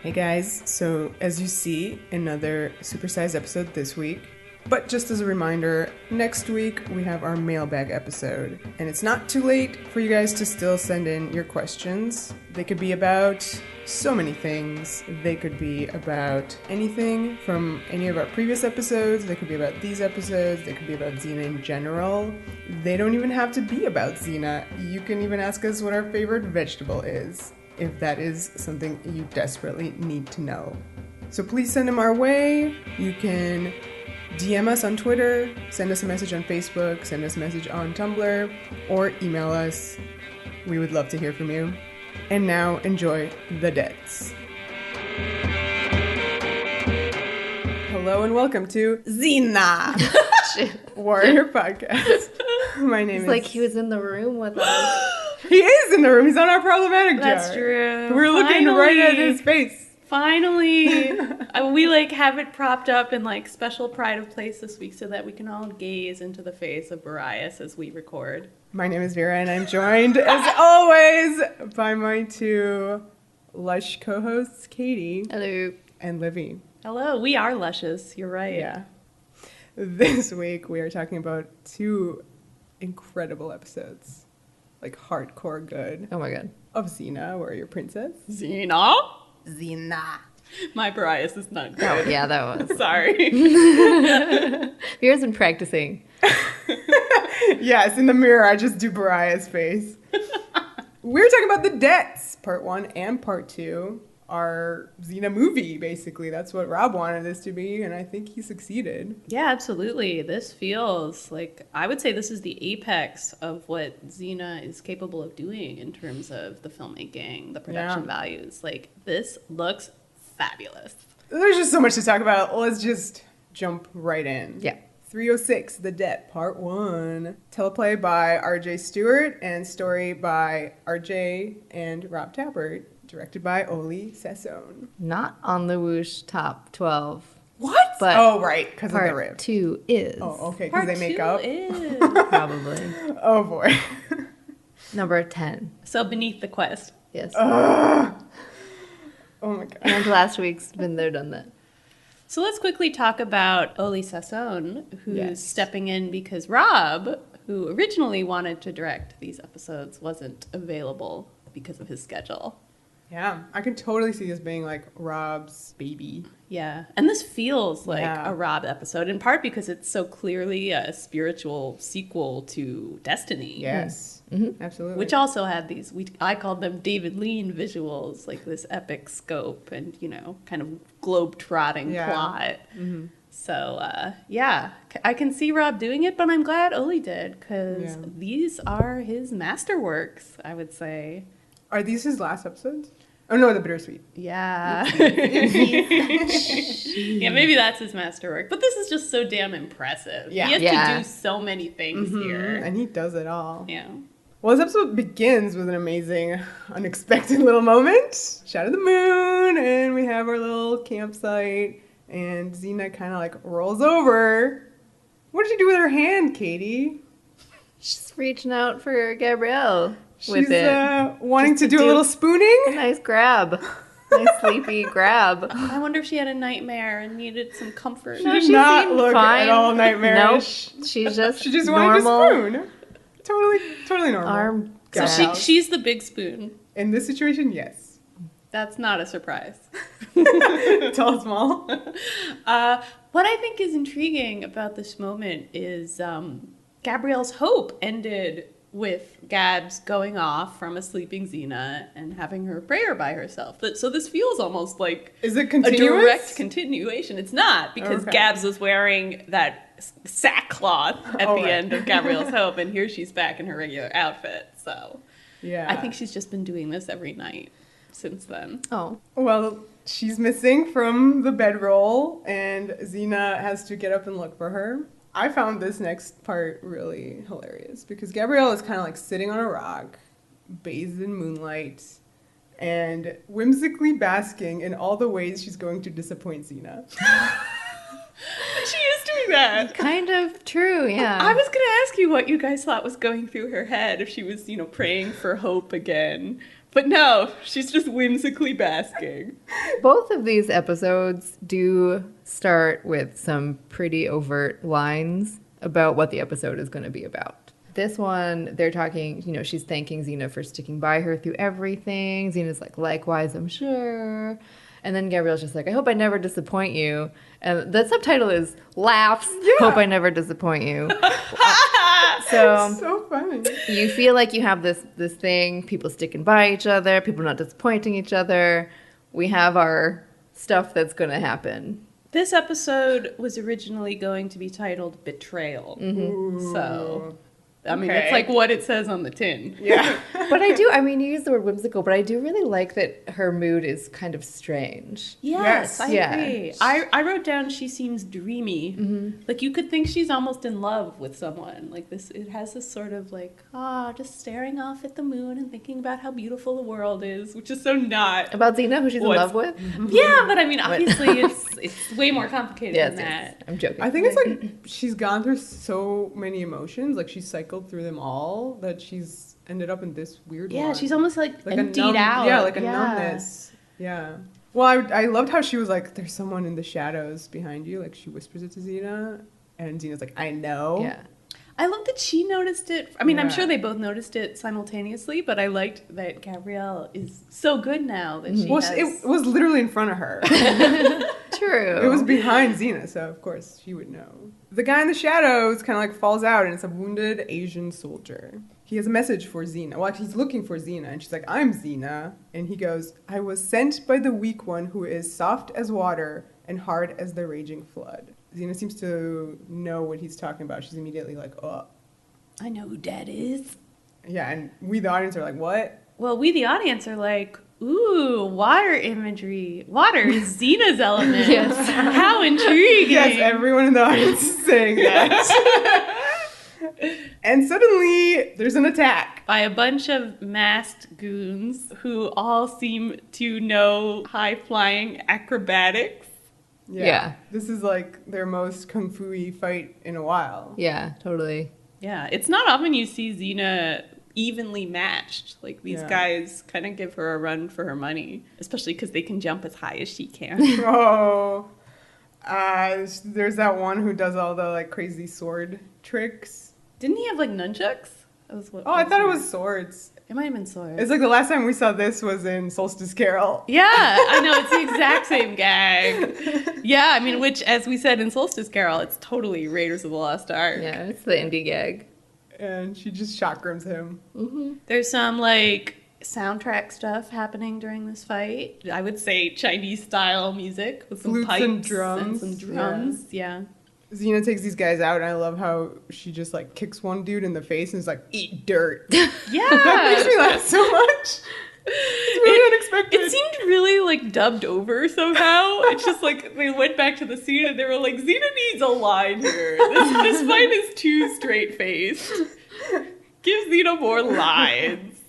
Hey guys, so as you see, another supersized episode this week. But just as a reminder, next week we have our mailbag episode. And it's not too late for you guys to still send in your questions. They could be about so many things. They could be about anything from any of our previous episodes. They could be about these episodes. They could be about Xena in general. They don't even have to be about Xena. You can even ask us what our favorite vegetable is, if that is something you desperately need to know. So please send them our way. You can DM us on Twitter, send us a message on Facebook, send us a message on Tumblr, or email us. We would love to hear from you. And now, enjoy the Deaths. Hello and welcome to Xena, Warrior Podcast. My name is... It's like he was in the room with us. He is in the room. He's on our problematic jar. That's true. We're looking right at his face. Finally. We have it propped up in special pride of place this week so that we can all gaze into the face of Boreas as we record. My name is Vera and I'm joined as always by my two lush co-hosts, Katie. Hello. And Livy. Hello. We are lushes. You're right. Yeah. This week we are talking about two incredible episodes. Hardcore good. Oh my god. Of Xena, Warrior Princess. Xena? My Boreas is not good. Oh, yeah, that was. Sorry. Vera's been practicing. Yes, in the mirror, I just do Boreas' face. We're talking about the Deaths, part 1 and part 2. Our Xena movie, basically. That's what Rob wanted this to be, and I think he succeeded. Yeah, absolutely. This feels I would say this is the apex of what Xena is capable of doing in terms of the filmmaking, the production values. This looks fabulous. There's just so much to talk about. Let's just jump right in. Yeah. 306, The Debt, Part 1. Teleplay by R.J. Stewart and story by R.J. and Rob Tappert. Directed by Oli Sassoon. Not on the Whoosh top 12. What? But right, because of the rib. Part 2 is. Oh, okay, because they make Part up? 2 is. Probably. Oh, boy. Number 10. So Beneath the Quest. Yes. Oh, my God. And last week's Been There, Done That. So let's quickly talk about Oli Sassoon, who's stepping in because Rob, who originally wanted to direct these episodes, wasn't available because of his schedule. Yeah, I can totally see this being Rob's baby. Yeah, and this feels like a Rob episode, in part because it's so clearly a spiritual sequel to Destiny. Yes, absolutely. Which also had I called them David Lean visuals, this epic scope and, kind of globe-trotting plot. Mm-hmm. So, I can see Rob doing it, but I'm glad Oli did, because these are his masterworks, I would say. Are these his last episodes? Oh, no, the Bittersweet. Yeah. Yeah, maybe that's his masterwork. But this is just so damn impressive. Yeah. He has to do so many things here. And he does it all. Yeah. Well, this episode begins with an amazing, unexpected little moment. Shot of the moon, and we have our little campsite, and Xena kind of rolls over. What did she do with her hand, Katie? She's reaching out for Gabrielle. She's wanting to do a little spooning. A nice grab. Nice sleepy grab. I wonder if she had a nightmare and needed some comfort. No, she did not look at all nightmarish. Nope. She just wanted to spoon. Totally normal. Arm. So she's the big spoon. In this situation, yes. That's not a surprise. Tall, small. What I think is intriguing about this moment is Gabrielle's hope ended with Gabs going off from a sleeping Xena and having her prayer by herself. So this feels almost like is it a direct continuation. It's not, because Gabs was wearing that sackcloth at the end of Gabrielle's hope, and here she's back in her regular outfit. So I think she's just been doing this every night since then. Oh. Well, she's missing from the bedroll, and Xena has to get up and look for her. I found this next part really hilarious because Gabrielle is kind of sitting on a rock, bathed in moonlight, and whimsically basking in all the ways she's going to disappoint Xena. She is doing that. Kind of true, yeah. I was going to ask you what you guys thought was going through her head if she was, praying for hope again. But no, she's just whimsically basking. Both of these episodes do start with some pretty overt lines about what the episode is going to be about. This one, they're talking, she's thanking Xena for sticking by her through everything. Xena's like, likewise, I'm sure. And then Gabrielle's just like, I hope I never disappoint you. And the subtitle is laughs, hope I never disappoint you. So funny. You feel like you have this thing, people sticking by each other, people not disappointing each other. We have our stuff that's going to happen. This episode was originally going to be titled Betrayal. Ooh. So, I mean, it's like what it says on the tin. Yeah. But you use the word whimsical, but I do really like that her mood is kind of strange. Yes, I Yeah. agree. I wrote down she seems dreamy. Like you could think she's almost in love with someone. Like this, it has this sort of like, just staring off at the moon and thinking about how beautiful the world is, which is so not. About Xena, who she's in love with? Yeah, but I mean, obviously it's way more complicated than that. Yes. I'm joking. I think it's like she's gone through so many emotions, like she's cycled through them all, that she's ended up in this weird one. Yeah, she's almost like emptied a numb, out. Yeah, like a numbness. Yeah. Well, I loved how she was like, there's someone in the shadows behind you. Like she whispers it to Xena, and Xena's like, I know. Yeah. I love that she noticed it. I mean, I'm Yeah. sure they both noticed it simultaneously, but I liked that Gabrielle is so good now that she Well, has... it was literally in front of her. True. It was behind Xena, so of course she would know. The guy in the shadows kind of like falls out, and it's a wounded Asian soldier. He has a message for Xena. Well, he's looking for Xena, and she's like, I'm Xena. And he goes, I was sent by the weak one who is soft as water and hard as the raging flood. Xena seems to know what he's talking about. She's immediately like, oh. I know who Dad is. Yeah, and we, the audience, are like, what? Well, we, the audience, are like, ooh, water imagery. Water is Xena's element. Yes. How intriguing. Yes, everyone in the audience is saying that. And suddenly, there's an attack. By a bunch of masked goons who all seem to know high-flying acrobatics. Yeah. This is like their most kung fu-y fight in a while. Yeah, totally. Yeah, it's not often you see Xena evenly matched. Like, these Yeah. guys kind of give her a run for her money, especially because they can jump as high as she can. Oh. There's that one who does all the like crazy sword tricks. Didn't he have, like, nunchucks? I thought it was swords. It might have been swords. It's like the last time we saw this was in Solstice Carol. Yeah, I know, it's the exact same gag. Yeah, I mean, which, as we said in Solstice Carol, it's totally Raiders of the Lost Ark. Yeah, it's the indie gag. And she just chakrams him. There's some, like, soundtrack stuff happening during this fight. I would say Chinese-style music with some Flutes pipes and drums. and some drums. Yeah. Xena takes these guys out, and I love how she just like kicks one dude in the face and is like, eat dirt. Yeah. That makes me laugh so much. It's really unexpected. It seemed really, like, dubbed over somehow. It's just like they went back to the scene and they were like, Xena needs a line here. This fight is too straight-faced. Give Xena more lines.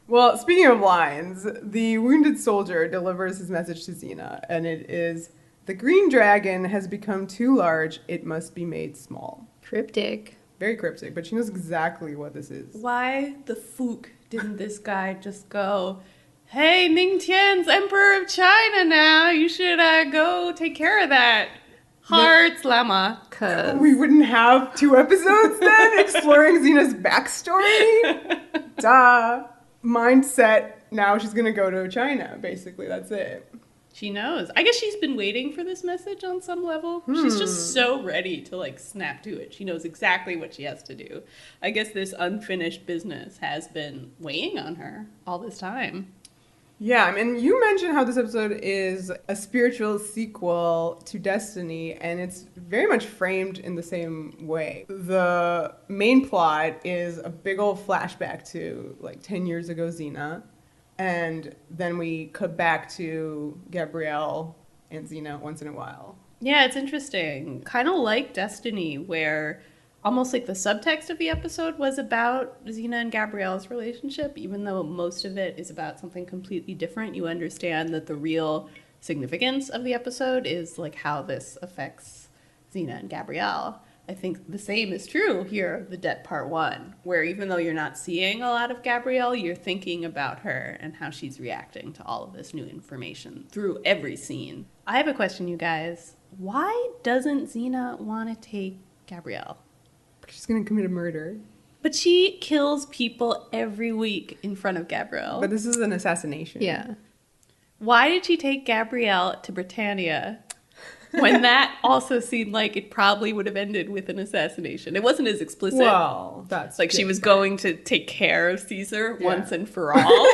Well, speaking of lines, the wounded soldier delivers his message to Xena, and it is, the green dragon has become too large, it must be made small. Cryptic. Very cryptic, but she knows exactly what this is. Why the fook didn't this guy just go, hey, Ming T'ien, Emperor of China now, you should go take care of that. Hearts, Lao Ma. Cause We wouldn't have 2 episodes then exploring Xena's backstory? Duh. Mindset, now she's gonna go to China, basically, that's it. She knows. I guess she's been waiting for this message on some level. She's just so ready to, like, snap to it. She knows exactly what she has to do. I guess this unfinished business has been weighing on her all this time. Yeah, I mean, you mentioned how this episode is a spiritual sequel to Destiny, and it's very much framed in the same way. The main plot is a big old flashback to, like, 10 years ago Xena, and then we cut back to Gabrielle and Xena once in a while. Yeah, it's interesting. Kind of like Destiny, where almost like the subtext of the episode was about Xena and Gabrielle's relationship, even though most of it is about something completely different. You understand that the real significance of the episode is like how this affects Xena and Gabrielle. I think the same is true here of the debt part 1, where even though you're not seeing a lot of Gabrielle, you're thinking about her and how she's reacting to all of this new information through every scene. I have a question, you guys. Why doesn't Xena want to take Gabrielle? She's gonna commit a murder. But she kills people every week in front of Gabrielle. But this is an assassination. Yeah. Why did she take Gabrielle to Britannia when that also seemed like it probably would have ended with an assassination? It wasn't as explicit. Well, that's like she was going to take care of Caesar Yeah. once and for all.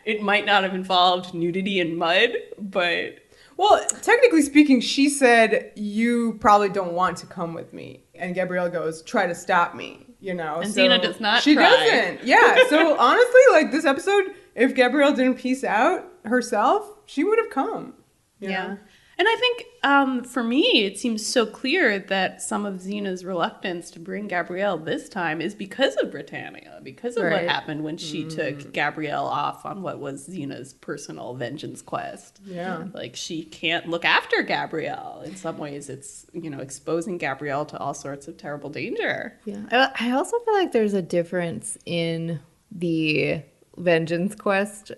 It might not have involved nudity and mud, but... Well, technically speaking, she said, you probably don't want to come with me. And Gabrielle goes, try to stop me, you know? And so Xena does not She try. doesn't. Yeah, so honestly, like this episode, if Gabrielle didn't peace out herself, she would have come. You know? And I think for me, it seems so clear that some of Xena's reluctance to bring Gabrielle this time is because of Britannia, because of what Right. happened when she took Gabrielle off on what was Xena's personal vengeance quest. Yeah. Like, she can't look after Gabrielle. In some ways, it's, you know, exposing Gabrielle to all sorts of terrible danger. Yeah. I also feel like there's a difference in the vengeance quest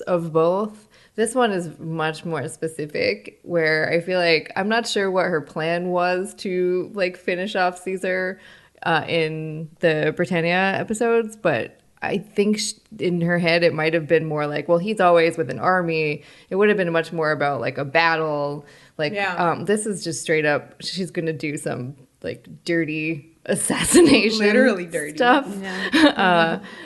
of both. This one is much more specific, where I feel like I'm not sure what her plan was to like finish off Caesar in the Britannia episodes, but I think in her head it might have been more like, well, he's always with an army. It would have been much more about like a battle. Like this is just straight up, she's going to do some like dirty assassination, Literally dirty stuff.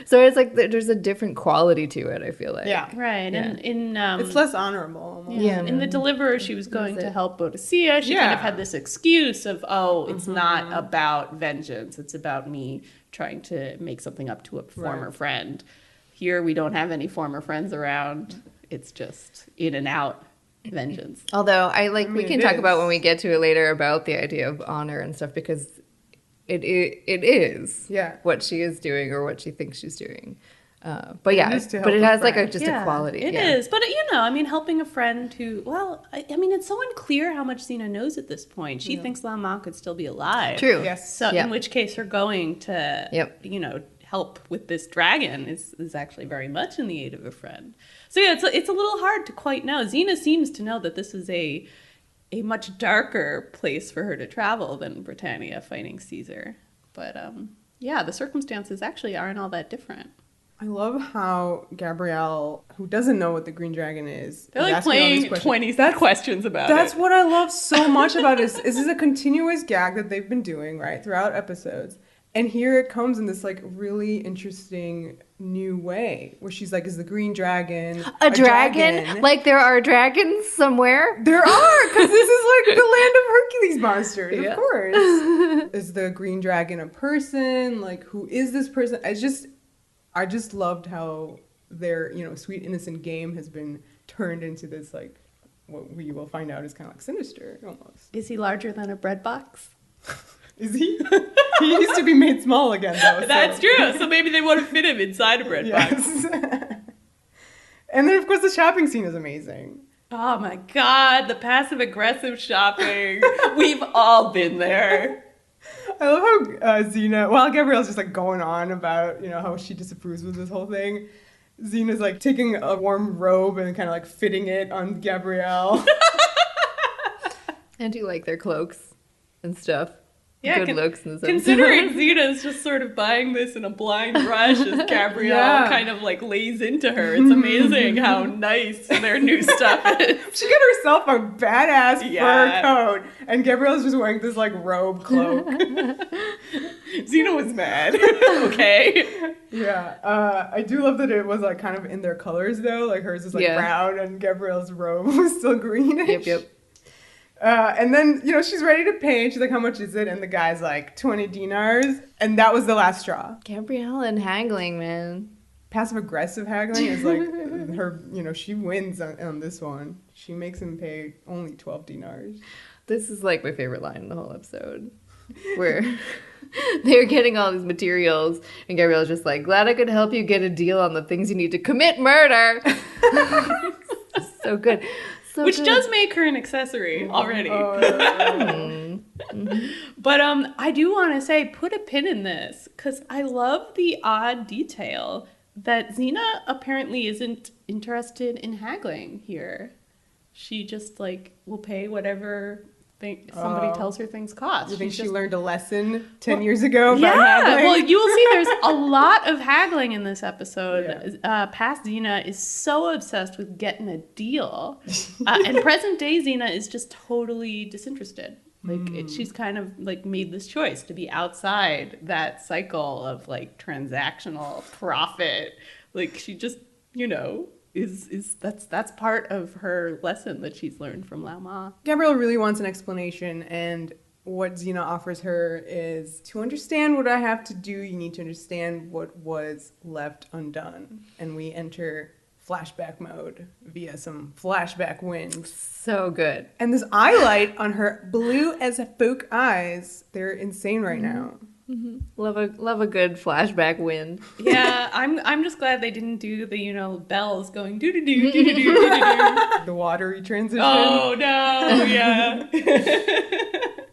So it's like there's a different quality to it, I feel like. Yeah. Right. And in It's less honorable. Almost. in The Deliverer, she was going to help Boadicea. She kind of had this excuse of, it's not about vengeance. It's about me trying to make something up to a former friend. Here, we don't have any former friends around. It's just in and out vengeance. Although we can talk about is. when we get to it later about the idea of honor and stuff, because it is what she is doing or what she thinks she's doing. But yeah, is to but help it a has like friend. just a quality. It is. But, you know, I mean, helping a friend who, well, I mean, it's so unclear how much Xena knows at this point. She thinks Lao Ma could still be alive. True. Yes. So in which case her going to, you know, help with this dragon is actually very much in the aid of a friend. So yeah, it's a little hard to quite know. Xena seems to know that this is a much darker place for her to travel than Britannia fighting Caesar. But yeah, the circumstances actually aren't all that different. I love how Gabrielle, who doesn't know what the Green Dragon is, They're like playing 20 questions about it. That's what I love so much about it. Is this is a continuous gag that they've been doing, right, throughout episodes. And here it comes in this like really interesting new way where she's like, is the Green Dragon A dragon? Like there are dragons somewhere? There are, because this is like the land of Hercules monsters, of course. Is the Green Dragon a person? Like, who is this person? I just loved how their, you know, sweet innocent game has been turned into this like, what we will find out is kind of like sinister almost. Is he larger than a bread box? Is he? He used to be made small again, though. That's true. So maybe they want to fit him inside a bread box. And then, of course, the shopping scene is amazing. Oh my God, the passive aggressive shopping. We've all been there. I love how Xena, while Gabrielle's just like going on about, you know, how she disapproves with this whole thing, Xena's like taking a warm robe and kind of like fitting it on Gabrielle. And do you like their cloaks and stuff? Yeah, good looks in the sense. considering Xena's just sort of buying this in a blind rush as Gabrielle kind of like lays into her. It's amazing how nice their new stuff is. She got herself a badass fur coat, and Gabrielle's just wearing this like robe cloak. Xena was mad. Okay. Yeah, I do love that it was like kind of in their colors though. Like hers is like brown, and Gabrielle's robe was still greenish. Yep. And then, you know, she's ready to pay. She's like, how much is it? And the guy's like, 20 dinars. And that was the last straw. Gabrielle and haggling, man. Passive-aggressive haggling is like her, you know, she wins on this one. She makes him pay only 12 dinars. This is like my favorite line in the whole episode. Where they're getting all these materials and Gabrielle's just like, glad I could help you get a deal on the things you need to commit murder. So good. So which good. does make her an accessory already. But I do want to say, put a pin in this, because I love the odd detail that Xena apparently isn't interested in haggling here. She just like will pay whatever somebody tells her things cost. You think She's she just- learned a lesson 10 years ago about Yeah, haggling? well, you will see there's a lot of haggling in this episode. Past Xena is so obsessed with getting a deal. And present day Xena is just totally disinterested. Like, she's kind of, like, made this choice to be outside that cycle of, like, transactional profit. Like, she just, you know, that's part of her lesson that she's learned from Lao Ma. Gabrielle really wants an explanation, and what Xena offers her is, to understand what I have to do, you need to understand what was left undone. And we enter flashback mode via some flashback wind. So good. And this eyelight on her blue as folk eyes, they're insane right now. Love a good flashback wind. Yeah, I'm just glad they didn't do the, you know, bells going doo-doo-doo, doo-doo-doo, doo-doo-doo. The watery transition. Oh, no, yeah.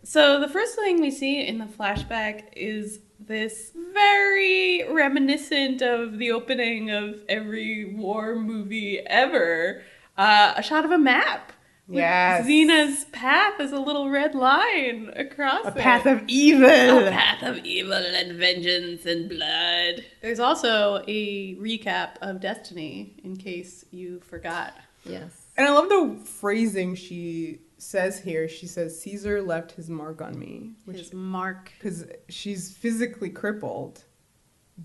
So the first thing we see in the flashback is this very reminiscent of the opening of every war movie ever, a shot of a map. Yes. Xena's path is a little red line across A path of evil. A path of evil and vengeance and blood. There's also a recap of Destiny, in case you forgot. Yes. And I love the phrasing she says here. She says, Caesar left his mark on me. His mark. Because she's physically crippled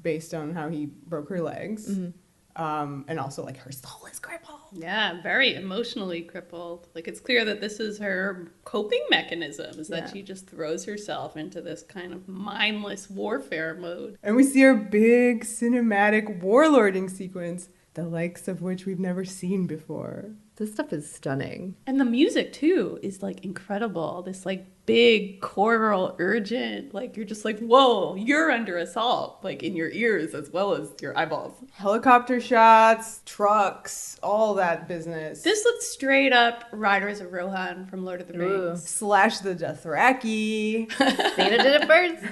based on how he broke her legs. And also, like, her soul is crippled. Yeah, very emotionally crippled. Like, it's clear that this is her coping mechanism, is that she just throws herself into this kind of mindless warfare mode. And we see her big cinematic warlording sequence, the likes of which we've never seen before. This stuff is stunning. And the music, too, is, like, incredible. This, like, big, choral, urgent, like, you're just like, whoa, you're under assault, like, in your ears as well as your eyeballs. Helicopter shots, trucks, all that business. This looks straight up Riders of Rohan from Lord of the Rings. Slash the Dothraki. Xena did it first.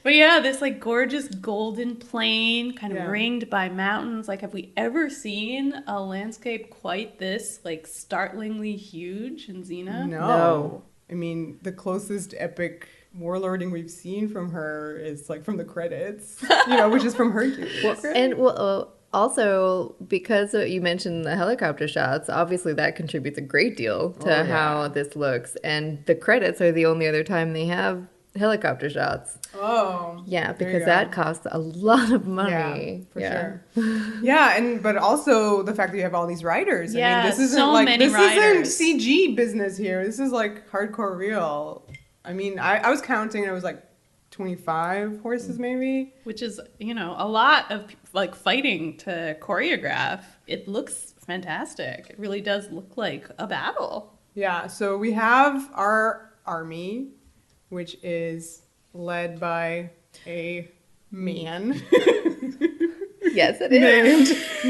But yeah, this like gorgeous golden plain kind of Yeah. ringed by mountains. Like, have we ever seen a landscape quite this like startlingly huge in Xena? No. I mean, the closest epic warlording we've seen from her is like from the credits, which is from Hercules. And also, because you mentioned the helicopter shots, obviously that contributes a great deal to how this looks. And the credits are the only other time they have helicopter shots. Oh. Yeah, there because you that go. costs a lot of money. Yeah, for sure. Yeah, but also the fact that you have all these writers. Yeah, I mean, this isn't so like many this writers. isn't CG business here. This is like hardcore real. I mean, I was counting and it was like 25 horses maybe. Which is, a lot of like fighting to choreograph. It looks fantastic. It really does look like a battle. Yeah, so we have our army, which is led by a man Yes, it is. named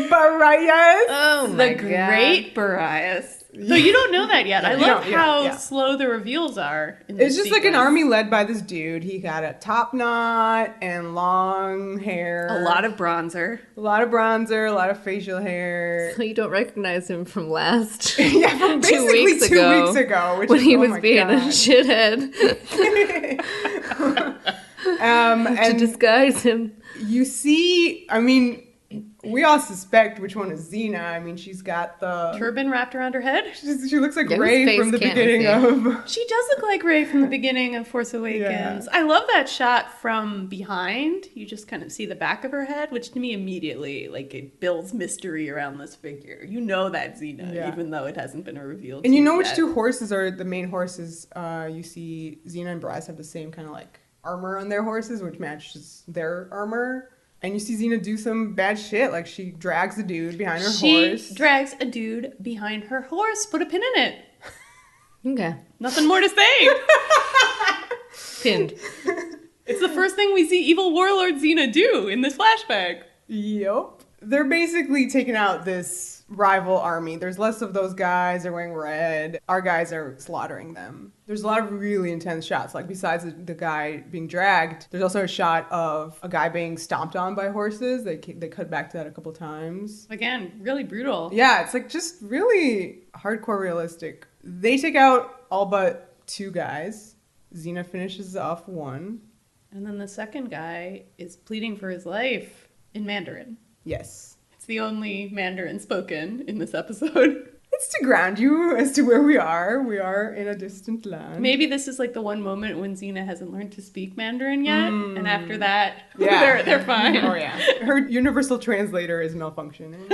Boreas. Oh my The god. Great Boreas. So you don't know that yet. I You love don't, yeah, how yeah. slow the reveals are. In this It's just like an sequence. army led by this dude. He got a top knot and long hair. A lot of bronzer. A lot of bronzer, a lot of facial hair. So you don't recognize him from last Yeah, from 2 basically weeks 2 ago, weeks ago, which when is, he oh was my being a God. shithead to And disguise him. you see, I mean, we all suspect which one is Xena. I mean, she's got the... Turban wrapped around her head. She looks like Yeah, whose Rey face from the can't we beginning see? of... She does look like Rey from the beginning of Force Awakens. I love that shot from behind. You just kind of see the back of her head, which to me immediately, like, it builds mystery around this figure. You know that's Xena, Yeah. even though it hasn't been revealed. And to you know which yet. two horses are the main horses? You see Xena and Boreas have the same kind of like armor on their horses, which matches their armor. And you see Xena do some bad shit, like she drags a dude behind her She horse. drags a dude behind her horse. Put a pin in it. Okay. Nothing more to say. Pinned. It's the first thing we see evil warlord Xena do in this flashback. Yup. they're basically taking out this rival army. There's less of those guys. They're wearing red. Our guys are slaughtering them. There's a lot of really intense shots. Like, besides the guy being dragged, there's also a shot of a guy being stomped on by horses. They cut back to that a couple times. Again, really brutal. Yeah, it's like just really hardcore realistic. They take out all but 2 guys. Xena finishes off 1. And then the second guy is pleading for his life in Mandarin. Yes. It's the only Mandarin spoken in this episode. It's to ground you as to where we are. We are in a distant land. Maybe this is like the one moment when Xena hasn't learned to speak Mandarin yet, and after that, yeah. they're fine. Oh yeah. Her universal translator is malfunctioning.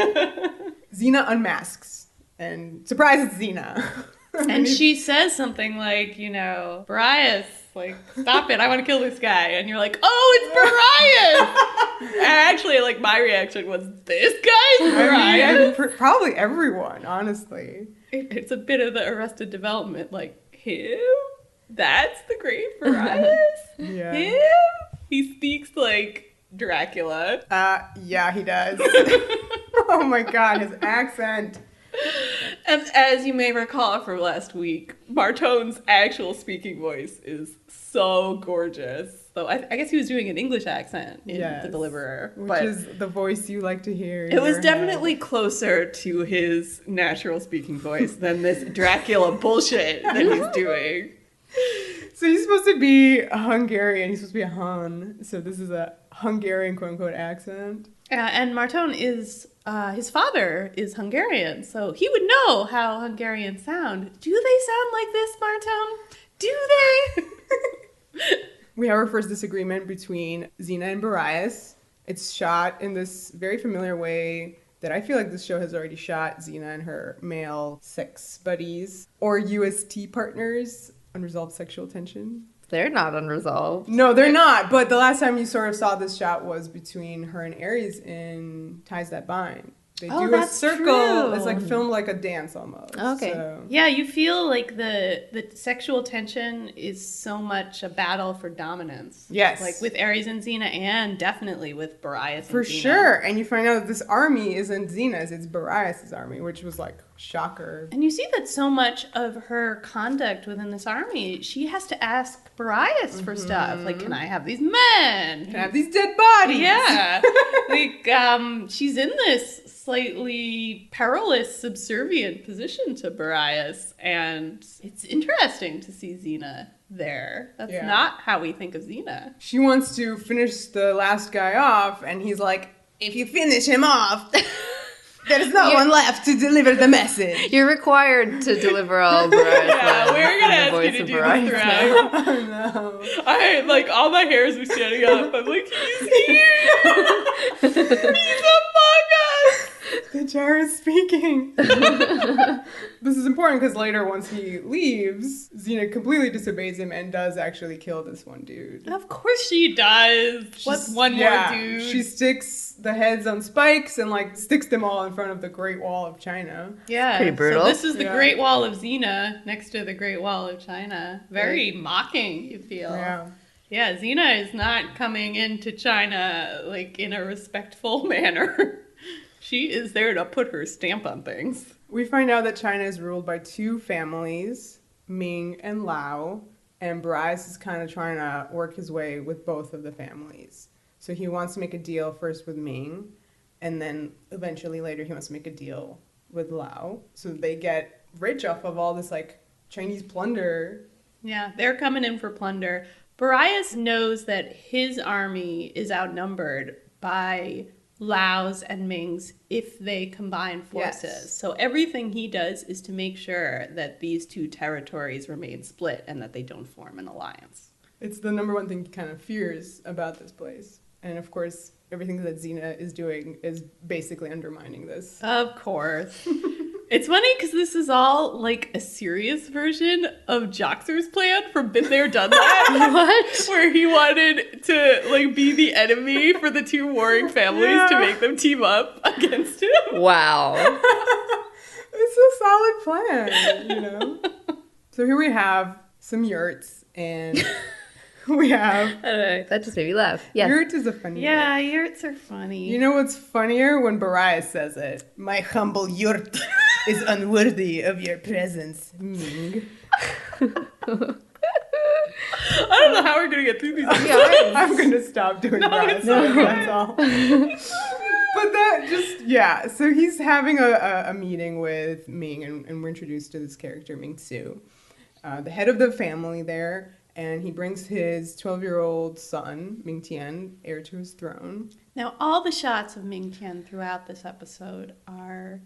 Xena unmasks, and surprise, it's Xena. And she says something like, Boreas, like, stop it, I want to kill this guy. And you're like, oh, it's Boreas! And actually, like, my reaction was, this guy's Boreas? Probably everyone, honestly. It's a bit of the Arrested Development, like, him? That's the great Boreas? Yeah. Him? He speaks like Dracula. Yeah, he does. Oh my god, his accent. And as you may recall from last week, Martone's actual speaking voice is so gorgeous. So I guess he was doing an English accent in The Deliverer. Which is the voice you like to hear. It was definitely closer to his natural speaking voice than this Dracula bullshit that he's doing. So he's supposed to be a Hungarian. He's supposed to be a Hun. So this is a Hungarian quote-unquote accent. And Martone is... his father is Hungarian, so he would know how Hungarians sound. Do they sound like this, Martone? Do they? We have our first disagreement between Xena and Boreas. It's shot in this very familiar way that I feel like this show has already shot Xena and her male sex buddies or UST partners, unresolved sexual tension. They're not unresolved. No, they're not. But the last time you sort of saw this shot was between her and Ares in Ties That Bind. They do a circle. True. It's like filmed like a dance almost. Okay. So. Yeah, you feel like the sexual tension is so much a battle for dominance. Yes. Like with Ares and Xena, and definitely with Boreas and For Xena. sure. And you find out that this army isn't Xena's, it's Boreas' army, which was like shocker. And you see that so much of her conduct within this army, she has to ask Boreas for stuff. Like, can I have these men? Can I have these dead bodies? Yeah. Like, she's in this slightly perilous, subservient position to Boreas. And it's interesting to see Xena there. That's not how we think of Xena. She wants to finish the last guy off, and he's like, if you finish him off... There's no one left to deliver the message. You're required to deliver all Boreas. Yeah, we're gonna ask you to do this throughout. Oh, Like, all my hairs are standing up. I'm like, he's here! He's among us! The jar is speaking. This is important because later, once he leaves, Xena completely disobeys him and does actually kill this one dude. Of course she does. What's one more dude? She sticks the heads on spikes and like sticks them all in front of the Great Wall of China. Yeah. Pretty brutal. So this is the Great Wall of Xena next to the Great Wall of China. Very mocking, you feel. Yeah. Yeah, Xena is not coming into China like in a respectful manner. She is there to put her stamp on things. We find out that China is ruled by 2 families, Ming and Lao, and Boreas is kind of trying to work his way with both of the families. So he wants to make a deal first with Ming, and then eventually later he wants to make a deal with Lao. So they get rich off of all this like Chinese plunder. Yeah, they're coming in for plunder. Boreas knows that his army is outnumbered by Lao's and Ming's if they combine forces. Yes. So everything he does is to make sure that these 2 territories remain split and that they don't form an alliance. It's the number one thing he kind of fears about this place. And of course, everything that Xena is doing is basically undermining this. Of course. It's funny because this is all like a serious version of Joxer's plan from Been There, Done That. What? Where he wanted to like be the enemy for the 2 warring families to make them team up against him. Wow. It's a solid plan, you know? So here we have some yurts, and we have... I don't know. That just made me laugh. Yes. Yurt is a funny Yeah, yurts are funny. You know what's funnier? When Borias says it. My humble yurt is unworthy of your presence, Ming. I don't know how we're going to get through these. I'm going to stop doing Borias. That's all. But that just, yeah. So he's having a meeting with Ming, and we're introduced to this character, Ming T'ien, the head of the family there. And he brings his 12-year-old son, Ming T'ien, heir to his throne. Now, all the shots of Ming T'ien throughout this episode are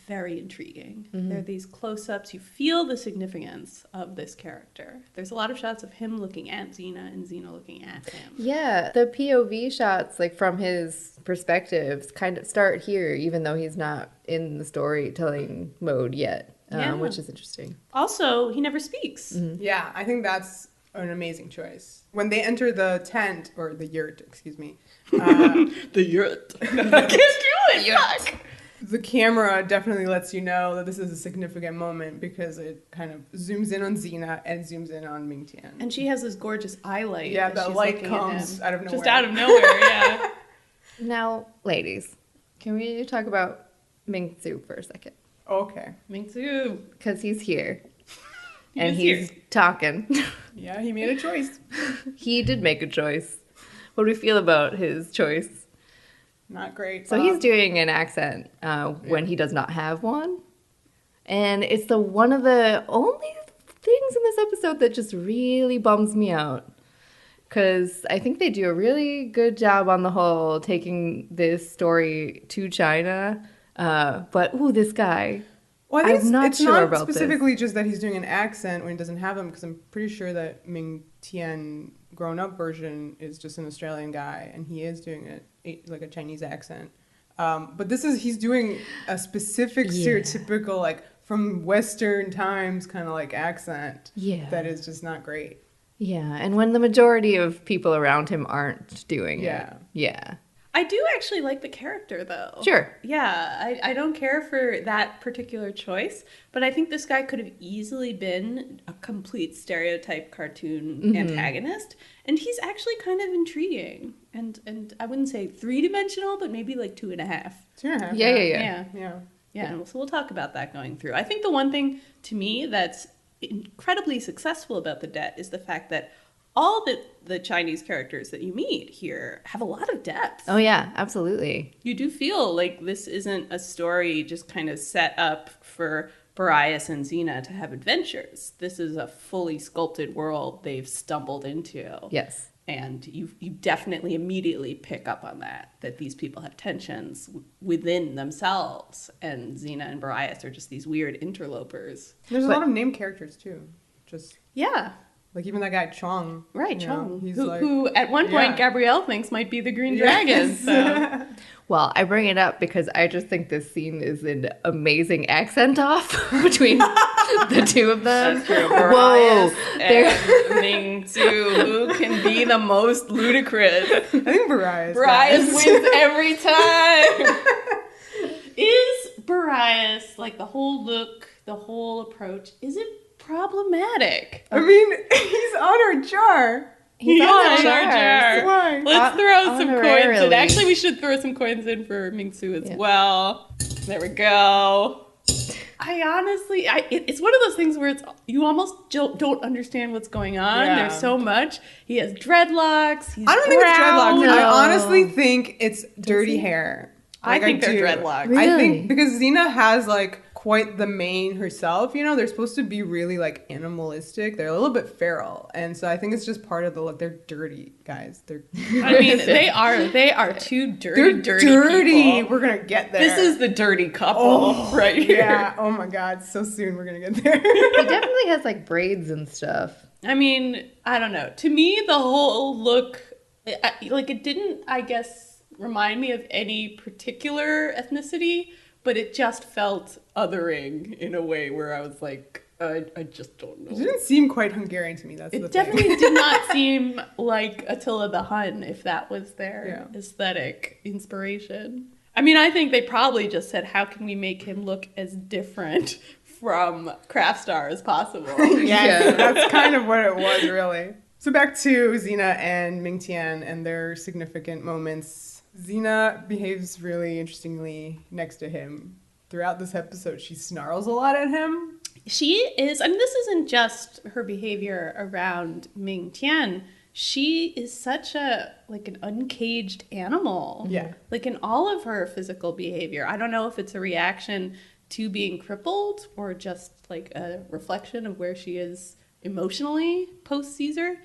very intriguing. Mm-hmm. They're these close-ups. You feel the significance of this character. There's a lot of shots of him looking at Xena and Xena looking at him. Yeah, the POV shots, like from his perspectives, kind of start here, even though he's not in the storytelling mode yet, which is interesting. Also, he never speaks. Mm-hmm. Yeah, I think that's an amazing choice. When they enter the tent, or the yurt, excuse me. The yurt. I can't do it. Fuck. The camera definitely lets you know that this is a significant moment because it kind of zooms in on Xena and zooms in on Ming T'ien. And she has this gorgeous eye light. Yeah, as the she's light looking at comes him. out of nowhere. Just out of nowhere, yeah. Now, ladies, can we talk about Ming T'ien for a second? Okay. Ming too. Because he's here. He and is he's here. talking. Yeah, he made a choice. He did make a choice. What do we feel about his choice? Not great. So he's doing an accent when he does not have one. And it's one of the only things in this episode that just really bums me out. Because I think they do a really good job on the whole taking this story to China. But, this guy. Well, I think I'm not it's sure not about specifically just that he's doing an accent when he doesn't have him, because I'm pretty sure that Ming T'ien grown-up version is just an Australian guy, and he is doing like a Chinese accent. But he's doing a specific stereotypical, like, from Western times kind of like accent that is just not great. Yeah, and when the majority of people around him aren't doing it. Yeah. I do actually like the character, though. Sure. Yeah, I don't care for that particular choice, but I think this guy could have easily been a complete stereotype cartoon antagonist, and he's actually kind of intriguing. And I wouldn't say 3-dimensional, but maybe like 2.5. 2.5. Yeah. Yeah. So we'll talk about that going through. I think the one thing to me that's incredibly successful about the debt is the fact that all the Chinese characters that you meet here have a lot of depth. Oh, yeah, absolutely. You do feel like this isn't a story just kind of set up for Borias and Xena to have adventures. This is a fully sculpted world they've stumbled into. Yes. And you definitely immediately pick up on that these people have tensions within themselves. And Xena and Borias are just these weird interlopers. There's a lot of named characters, too. Yeah. Like even that guy Chong. Right, Chong. He's who at one point Gabrielle thinks might be the Green Dragon. So. Well, I bring it up because I just think this scene is an amazing accent off between the two of them. That's true. Whoa. And Ming T'ien, who can be the most ludicrous. I think Borias. Borias wins every time. Is Borias, like the whole look, the whole approach, is it problematic? I mean, he's on our jar. He's on our our jar. Why? Let's throw some coins in. Honorarily. Actually, we should throw some coins in for Ming T'ien as well. There we go. I honestly, it's one of those things where you almost don't understand what's going on. Yeah. There's so much. He has dreadlocks. He's I don't think it's dreadlocks. No. I honestly think it's dirty hair. I think they're do. dreadlocks. Really? I think because Xena has like quite the mane herself, they're supposed to be really like animalistic. They're a little bit feral, and so I think it's just part of the look. They're dirty, guys. I mean, they are two dirty people. We're gonna get there. This is the dirty couple right here. Yeah. Oh my God. So soon we're gonna get there. He definitely has like braids and stuff. I mean, I don't know. To me, the whole look, it didn't, I guess, remind me of any particular ethnicity, but it just felt othering in a way where I was like, I just don't know. It didn't seem quite Hungarian to me. That's the It thing. definitely did not seem like Attila the Hun, if that was their aesthetic inspiration. I mean, I think they probably just said, how can we make him look as different from Craft Star as possible? Yes, that's kind of what it was, really. So back to Xena and Ming T'ien and their significant moments. Xena behaves really interestingly next to him. Throughout this episode, she snarls a lot at him. She is, I mean, this isn't just her behavior around Ming T'ien. She is such an uncaged animal. Yeah. Like in all of her physical behavior. I don't know if it's a reaction to being crippled or just like a reflection of where she is emotionally post-Caesar.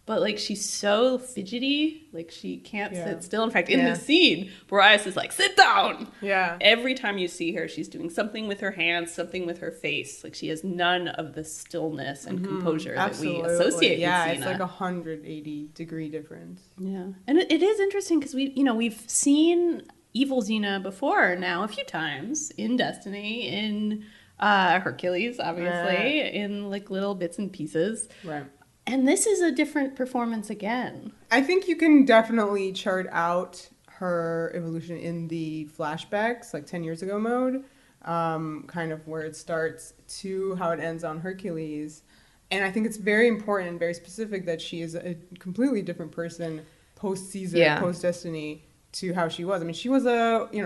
But, like, she's so fidgety. Like, she can't sit still. In fact, in this scene, Boreas is like, sit down! Yeah. Every time you see her, she's doing something with her hands, something with her face. Like, she has none of the stillness and composure that we associate with Xena. It's like 180-degree difference. Yeah. And it is interesting because we've seen evil Xena before now a few times in Destiny, in Hercules, obviously, in, like, little bits and pieces. Right. And this is a different performance again. I think you can definitely chart out her evolution in the flashbacks, like 10 years ago mode, kind of where it starts to how it ends on Hercules. And I think it's very important and very specific that she is a completely different person post-Caesar, post-Destiny, to how she was. I mean, she was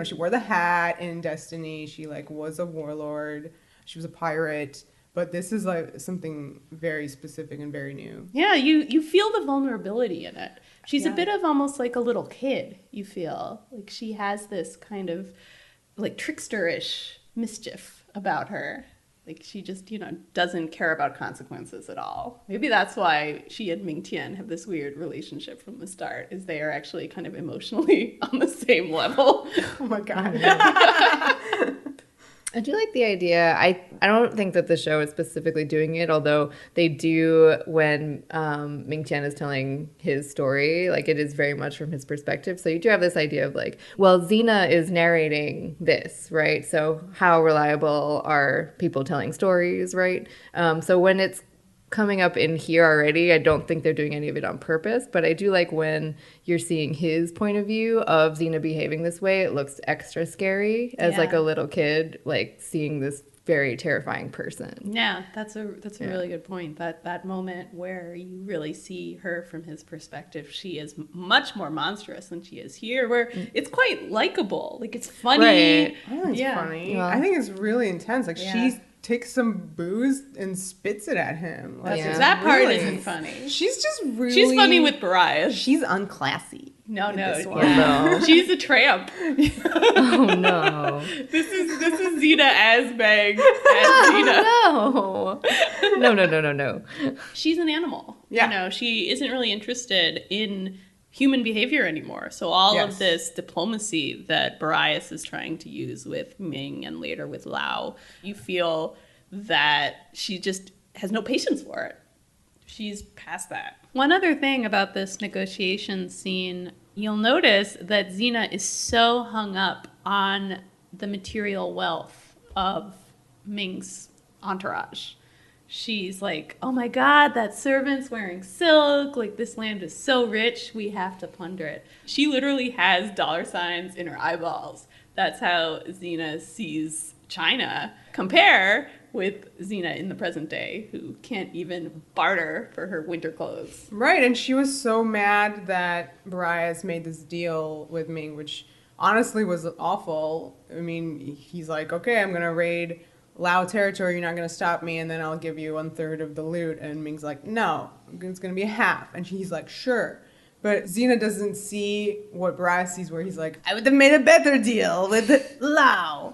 she wore the hat in Destiny. She, like, was a warlord. She was a pirate. But this is like something very specific and very new. Yeah, you feel the vulnerability in it. She's a bit of almost like a little kid, you feel. Like she has this kind of like tricksterish mischief about her. Like she just, doesn't care about consequences at all. Maybe that's why she and Ming T'ien have this weird relationship from the start, is they are actually kind of emotionally on the same level. Oh my God. I do like the idea. I don't think that the show is specifically doing it, although they do when Ming T'ien is telling his story. Like, it is very much from his perspective. So you do have this idea of, like, well, Xena is narrating this, right? So how reliable are people telling stories, right? So when it's coming up in here already, I don't think they're doing any of it on purpose, but I do like when you're seeing his point of view of Xena behaving this way. It looks extra scary as like a little kid, like seeing this very terrifying person. Yeah, that's a really good point. That moment where you really see her from his perspective, she is much more monstrous than she is here, where it's quite likable. Like, it's funny. Right. I think it's funny. Yeah. I think it's really intense. Like, she takes some booze and spits it at him. Like, that part isn't funny. She's just really... She's funny with Boreas. She's unclassy. No. Yeah. She's a tramp. Oh, no. This is Xena as Meg as Xena. No. She's an animal. Yeah. She isn't really interested in human behavior anymore. So all of this diplomacy that Boreas is trying to use with Ming and later with Lao, you feel that she just has no patience for it. She's past that. One other thing about this negotiation scene, you'll notice that Xena is so hung up on the material wealth of Ming's entourage. She's like, oh my God, that servant's wearing silk. Like, this land is so rich, we have to plunder it. She literally has dollar signs in her eyeballs. That's how Xena sees China. Compare with Xena in the present day, who can't even barter for her winter clothes. Right, and she was so mad that Boreas made this deal with Ming, which honestly was awful. I mean, he's like, okay, I'm going to raid Lao territory, you're not going to stop me, and then I'll give you 1/3 of the loot. And Ming's like, no, it's going to be half. And he's like, sure. But Xena doesn't see what Boreas sees, where he's like, I would have made a better deal with Lao,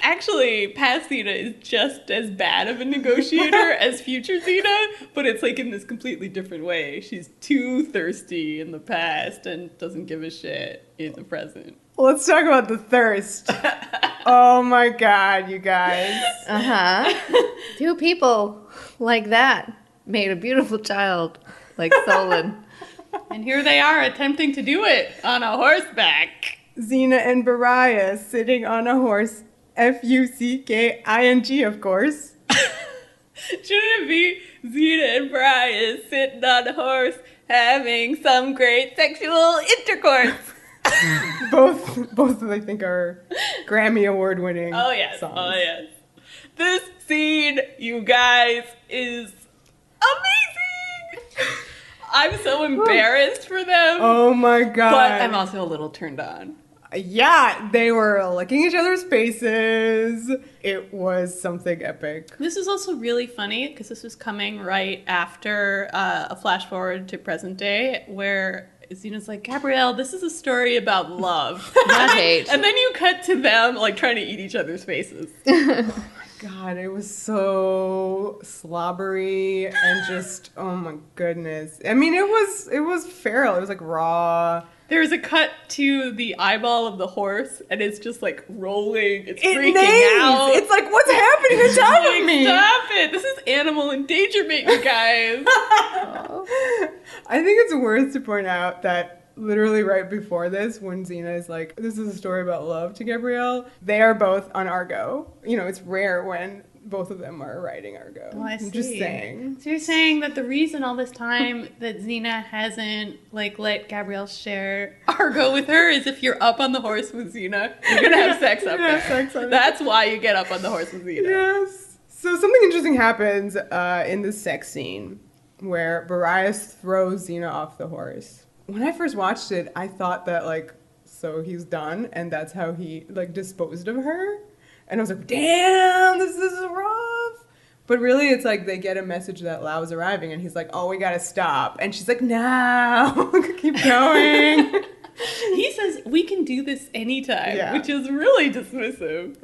Actually, past Xena is just as bad of a negotiator as future Xena, but it's like in this completely different way. She's too thirsty in the past and doesn't give a shit in the present. Let's talk about the thirst. Oh my God, you guys. Two people like that made a beautiful child like Solon. And here they are attempting to do it on a horseback. Xena and Boreas sitting on a horse. Fucking, of course. Shouldn't it be Xena and Boreas sitting on a horse having some great sexual intercourse? both I think are Grammy Award winning. Oh yes. songs. Oh yes. This scene, you guys, is amazing. I'm so embarrassed for them. Oh my god. But I'm also a little turned on. Yeah, they were licking each other's faces. It was something epic. This is also really funny because this was coming right after a flash forward to present day where Xena's like, Gabrielle, this is a story about love. Not hate. And then you cut to them like trying to eat each other's faces. God, it was so slobbery and just, oh my goodness. I mean, it was feral. It was like raw. There's a cut to the eyeball of the horse, and it's just like rolling. It's freaking neighs. out. It's like, what's happening on top of me? Stop it! This is animal endangerment, you guys. I think it's worth to point out that literally right before this, when Xena is like, this is a story about love to Gabrielle, they are both on Argo. You know, it's rare when both of them are riding Argo. Oh, I see. I'm just saying. So you're saying that the reason all this time that Xena hasn't like let Gabrielle share Argo with her is if you're up on the horse with Xena, you're gonna have sex up there. That's why you get up on the horse with Xena. Yes. So something interesting happens in this sex scene where Boreas throws Xena off the horse. When I first watched it, I thought that like, so he's done, and that's how he like disposed of her. And I was like, damn, this is rough. But really, it's like they get a message that Lao's arriving, and he's like, oh, we gotta stop. And she's like, no, keep going. He says, we can do this anytime, Yeah. which is really dismissive.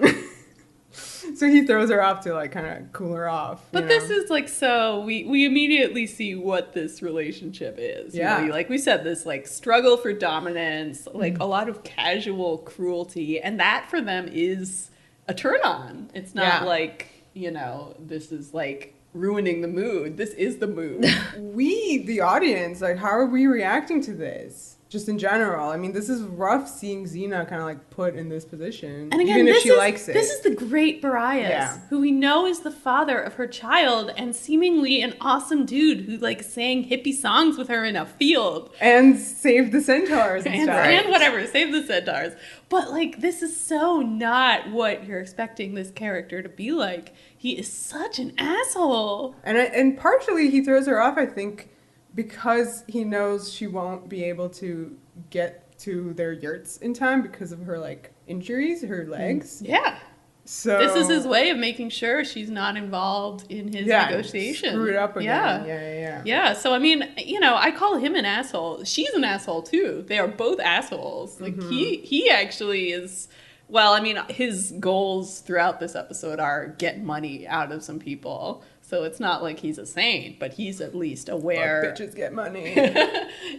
So he throws her off to like kind of cool her off. But this is like, so we immediately see what this relationship is. Yeah. You know, like we said, this like struggle for dominance, like a lot of casual cruelty. And that for them is a turn on. It's not like, you know, this is like ruining the mood. This is the mood. We, the audience, like, how are we reacting to this? Just in general. I mean, this is rough seeing Xena kind of like put in this position. And again, even if she likes it. This is the great Boreas, who we know is the father of her child and seemingly an awesome dude who like sang hippie songs with her in a field. And save the centaurs and stuff. And whatever, save the centaurs. But like, this is so not what you're expecting this character to be like. He is such an asshole. And partially he throws her off, I think, because he knows she won't be able to get to their yurts in time because of her like injuries, her legs. Yeah. So this is his way of making sure she's not involved in his negotiation. Screw it up again. Yeah. So I mean, you know, I call him an asshole. She's an asshole too. They are both assholes. Like he actually is. Well, I mean, his goals throughout this episode are get money out of some people. So it's not like he's a saint, but he's at least aware. Fuck bitches get money.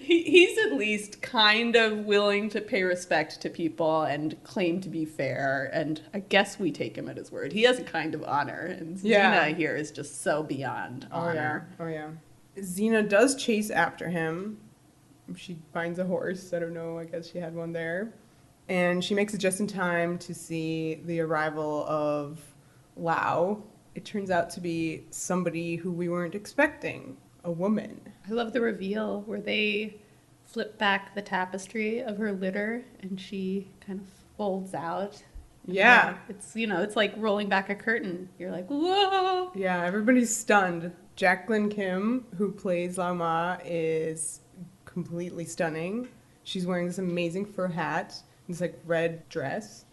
He's at least kind of willing to pay respect to people and claim to be fair. And I guess we take him at his word. He has a kind of honor. And Xena here is just so beyond honor. Oh, yeah. Xena does chase after him. She finds a horse. I don't know. I guess she had one there. And she makes it just in time to see the arrival of Lao. It turns out to be somebody who we weren't expecting, a woman. I love the reveal where they flip back the tapestry of her litter and she kind of folds out. Yeah. It's, you know, it's like rolling back a curtain. You're like, whoa. Yeah, everybody's stunned. Jacqueline Kim, who plays Lao Ma, is completely stunning. She's wearing this amazing fur hat, this like red dress.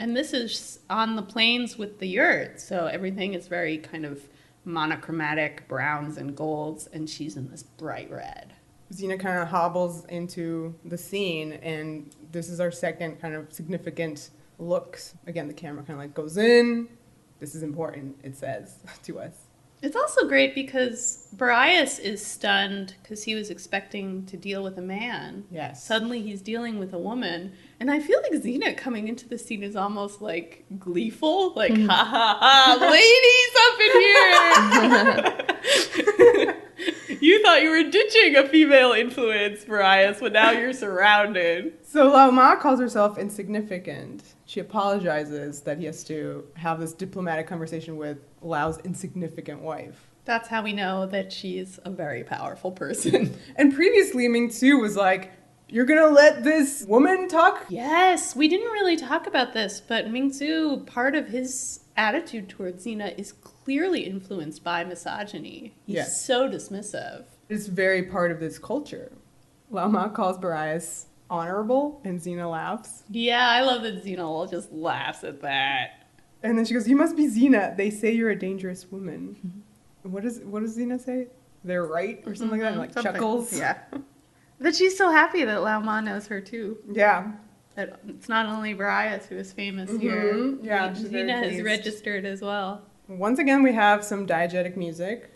And this is on the plains with the yurt, so everything is very kind of monochromatic browns and golds, and she's in this bright red. Xena kind of hobbles into the scene, and this is our second kind of significant looks. Again, the camera kind of like goes in. This is important, it says to us. It's also great because Boreas is stunned because he was expecting to deal with a man. Yes. Suddenly he's dealing with a woman. And I feel like Xena coming into the scene is almost like gleeful. Like, ha ha ha, ladies up in here! You thought you were ditching a female influence, Boreas, but now you're surrounded. So Lao Ma calls herself insignificant. She apologizes that he has to have this diplomatic conversation with Lao's insignificant wife. That's how we know that she's a very powerful person. And previously, Ming T'ien was like, you're gonna let this woman talk? Yes, we didn't really talk about this, but Ming T'ien, part of his attitude towards Xena is clearly influenced by misogyny. He's Yes. so dismissive. It's very part of this culture. Lao Ma calls Boreas honorable, and Xena laughs. Yeah, I love that Xena just laughs at that. And then she goes, "You must be Xena. They say you're a dangerous woman." What does Xena say? They're right, or something like that, and like Something. chuckles. Yeah. But she's so happy that Lao Ma knows her too. Yeah. That it's not only Boreas who is famous here. Yeah, she's very Xena is pleased. registered as well. Once again, we have some diegetic music.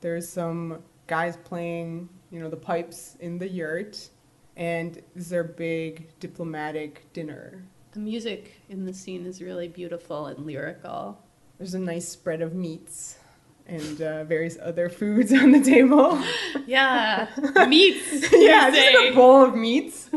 There's some guys playing, the pipes in the yurt, and this is their big diplomatic dinner. The music in the scene is really beautiful and lyrical. There's a nice spread of meats and various other foods on the table. Yeah, meats. Yeah, you just say. a bowl of meats.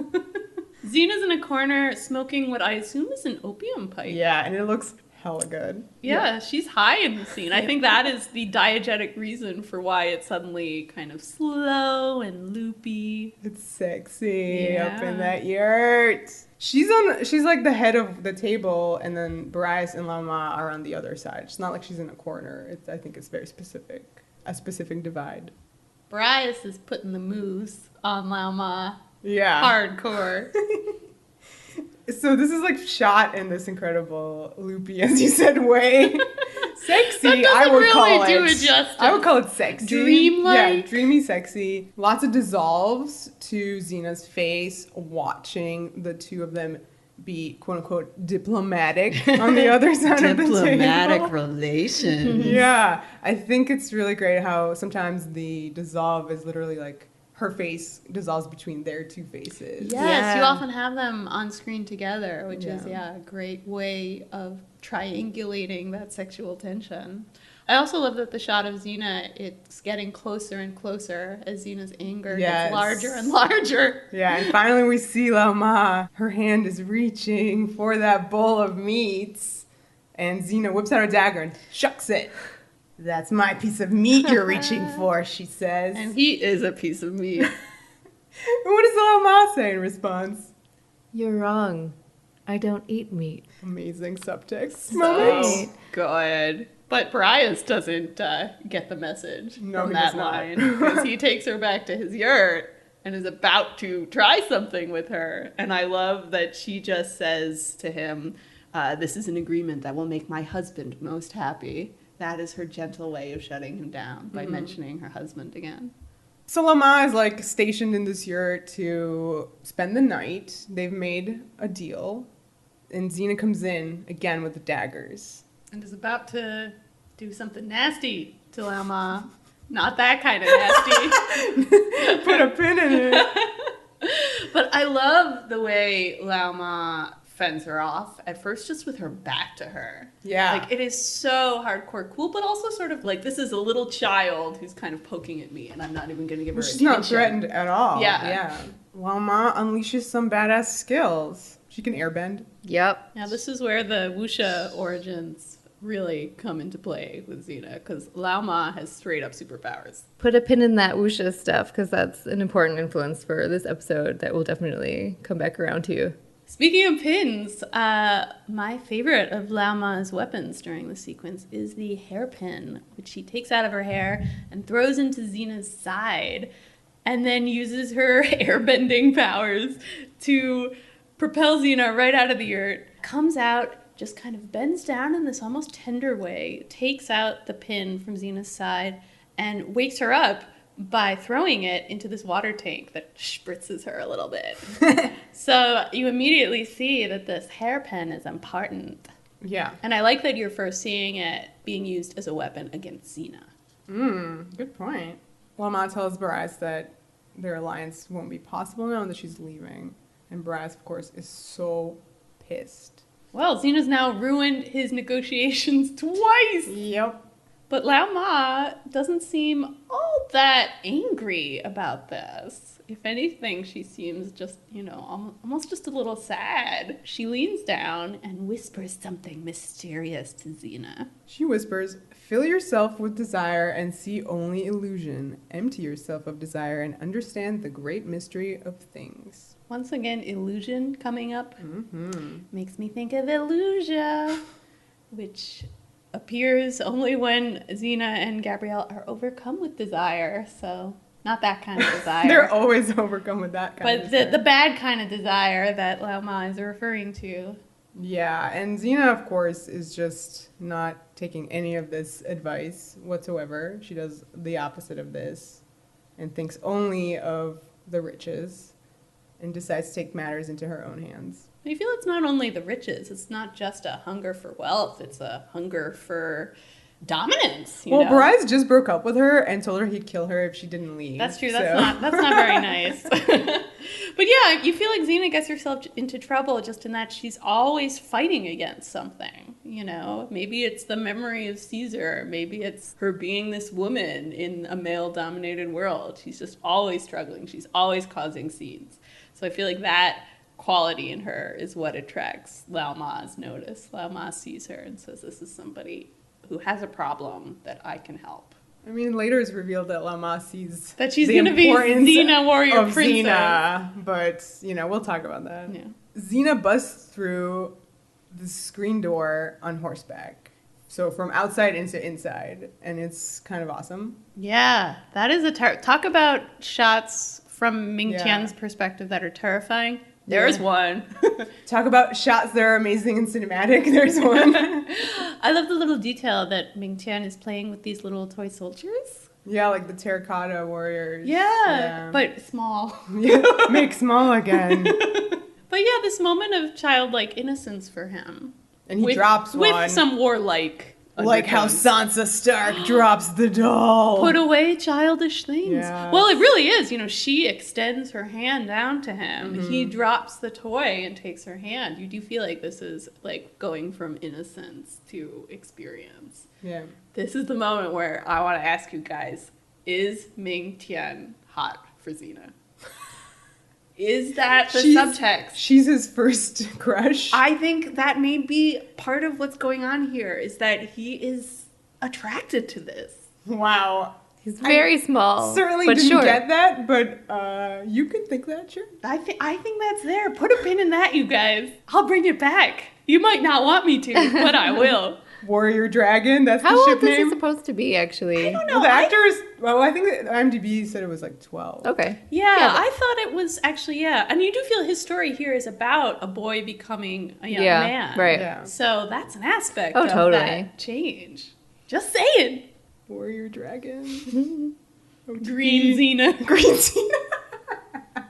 Xena's in a corner smoking what I assume is an opium pipe. Yeah, and it looks hella good. Yeah, she's high in the scene. I think that is the diegetic reason for why it's suddenly kind of slow and loopy. It's sexy up in Yeah. that yurt. She's like the head of the table, and then Boreas and Lao Ma are on the other side. It's not like she's in a corner. I think it's very specific, a specific divide. Boreas is putting the moves on Lao Ma Yeah. hardcore. So this is like shot in this incredible loopy, as you said, way. Sexy, That doesn't I would really call do it. it justice. I would call it sexy. Dreamlike? Yeah, dreamy, sexy. Lots of dissolves to Xena's face, watching the two of them be quote unquote diplomatic on the other side of the Diplomatic table. relations. Yeah, I think it's really great how sometimes the dissolve is literally like her face dissolves between their two faces. Yes, Yeah. you often have them on screen together, which is, Yeah. a great way of triangulating that sexual tension. I also love that the shot of Xena, it's getting closer and closer as Xena's anger Yes. gets larger and larger. Yeah, and finally we see Lao Ma. Her hand is reaching for that bowl of meats, and Xena whips out her dagger and shucks it. "That's my piece of meat you're reaching for," she says. And he is a piece of meat. What does Lao Ma say in response? You're wrong. I don't eat meat. Amazing subtext So moment. good. But Boreas doesn't get the message No, from he that does not. line because he takes her back to his yurt and is about to try something with her. And I love that she just says to him, "This is an agreement that will make my husband most happy." That is her gentle way of shutting him down by mentioning her husband again. So Lao Ma is like stationed in this yurt to spend the night. They've made a deal. And Xena comes in again with the daggers. And is about to do something nasty to Lao Ma. Not that kind of nasty. Put a pin in it. But I love the way Lao Ma fends her off at first, just with her back to her. Yeah. Like, it is so hardcore cool, but also sort of like, this is a little child who's kind of poking at me, and I'm not even going to give her She's attention. not threatened at all. Yeah. Yeah. Lao Ma unleashes some badass skills. She can airbend. Yep. Now, this is where the wuxia origins really come into play with Xena, because Lao Ma has straight up superpowers. Put a pin in that wuxia stuff because that's an important influence for this episode that will definitely come back around to you. Speaking of pins, my favorite of Lao Ma's weapons during the sequence is the hairpin, which she takes out of her hair and throws into Xena's side, and then uses her airbending powers to propel Xena right out of the yurt, comes out, just kind of bends down in this almost tender way, takes out the pin from Xena's side, and wakes her up by throwing it into this water tank that spritzes her a little bit. So you immediately see that this hairpin is important. Yeah. And I like that you're first seeing it being used as a weapon against Xena. Good point. Lao Ma tells Boreas that their alliance won't be possible now that she's leaving. And Boreas, of course, is so pissed. Well, Xena's now ruined his negotiations twice. Yep. But Lao Ma doesn't seem all that angry about this. If anything, she seems just, almost just a little sad. She leans down and whispers something mysterious to Xena. She whispers, "Fill yourself with desire and see only illusion. Empty yourself of desire and understand the great mystery of things." Once again, illusion coming up makes me think of Illusia, which appears only when Xena and Gabrielle are overcome with desire. So not that kind of desire. They're always overcome with that kind of desire. But the bad kind of desire that Lao Ma is referring to. Yeah, and Xena, of course, is just not taking any of this advice whatsoever. She does the opposite of this and thinks only of the riches and decides to take matters into her own hands. I feel it's not only the riches. It's not just a hunger for wealth. It's a hunger for dominance. You know? Boreas just broke up with her and told her he'd kill her if she didn't leave. That's true. That's not very nice. But yeah, you feel like Xena gets herself into trouble just in that she's always fighting against something. You know, maybe it's the memory of Caesar. Maybe it's her being this woman in a male-dominated world. She's just always struggling. She's always causing scenes. So I feel like that quality in her is what attracts Lao Ma's notice. Lao Ma sees her and says, this is somebody who has a problem that I can help. I mean, later it's revealed that Lao Ma sees that she's going to be Xena warrior of princess. Xena, but, you know, we'll talk about that. Yeah. Xena busts through the screen door on horseback. So from outside into inside, and it's kind of awesome. Yeah, that is talk about shots from Ming T'ien perspective that are terrifying. There's one. Talk about shots that are amazing and cinematic. There's one. I love the little detail that Ming T'ien is playing with these little toy soldiers. Yeah, like the terracotta warriors. Yeah. But small. Yeah, make small again. But yeah, this moment of childlike innocence for him. And he drops one. With some warlike like how Sansa Stark drops the doll. Put away childish things. Yes. Well, it really is. You know, she extends her hand down to him. Mm-hmm. He drops the toy and takes her hand. You do feel like this is like going from innocence to experience. Yeah. This is the moment where I want to ask you guys, is Ming T'ien hot for Xena? Is that the subtext? She's his first crush. I think that may be part of what's going on here, is that he is attracted to this. Wow. He's very small. Certainly but didn't sure. get that, but you can think that, sure. I think that's there. Put a pin in that, you guys. I'll bring it back. You might not want me to, but I will. Warrior Dragon, that's How the ship old name. is he supposed to be, actually? I don't know. Well, the actor is, I think that IMDb said it was like 12. Okay. Yeah, I thought it was actually, And you do feel his story here is about a boy becoming a young man. Right. Yeah. So that's an aspect Oh, of totally. that change. Just saying. Warrior Dragon. Green Xena. Green Xena.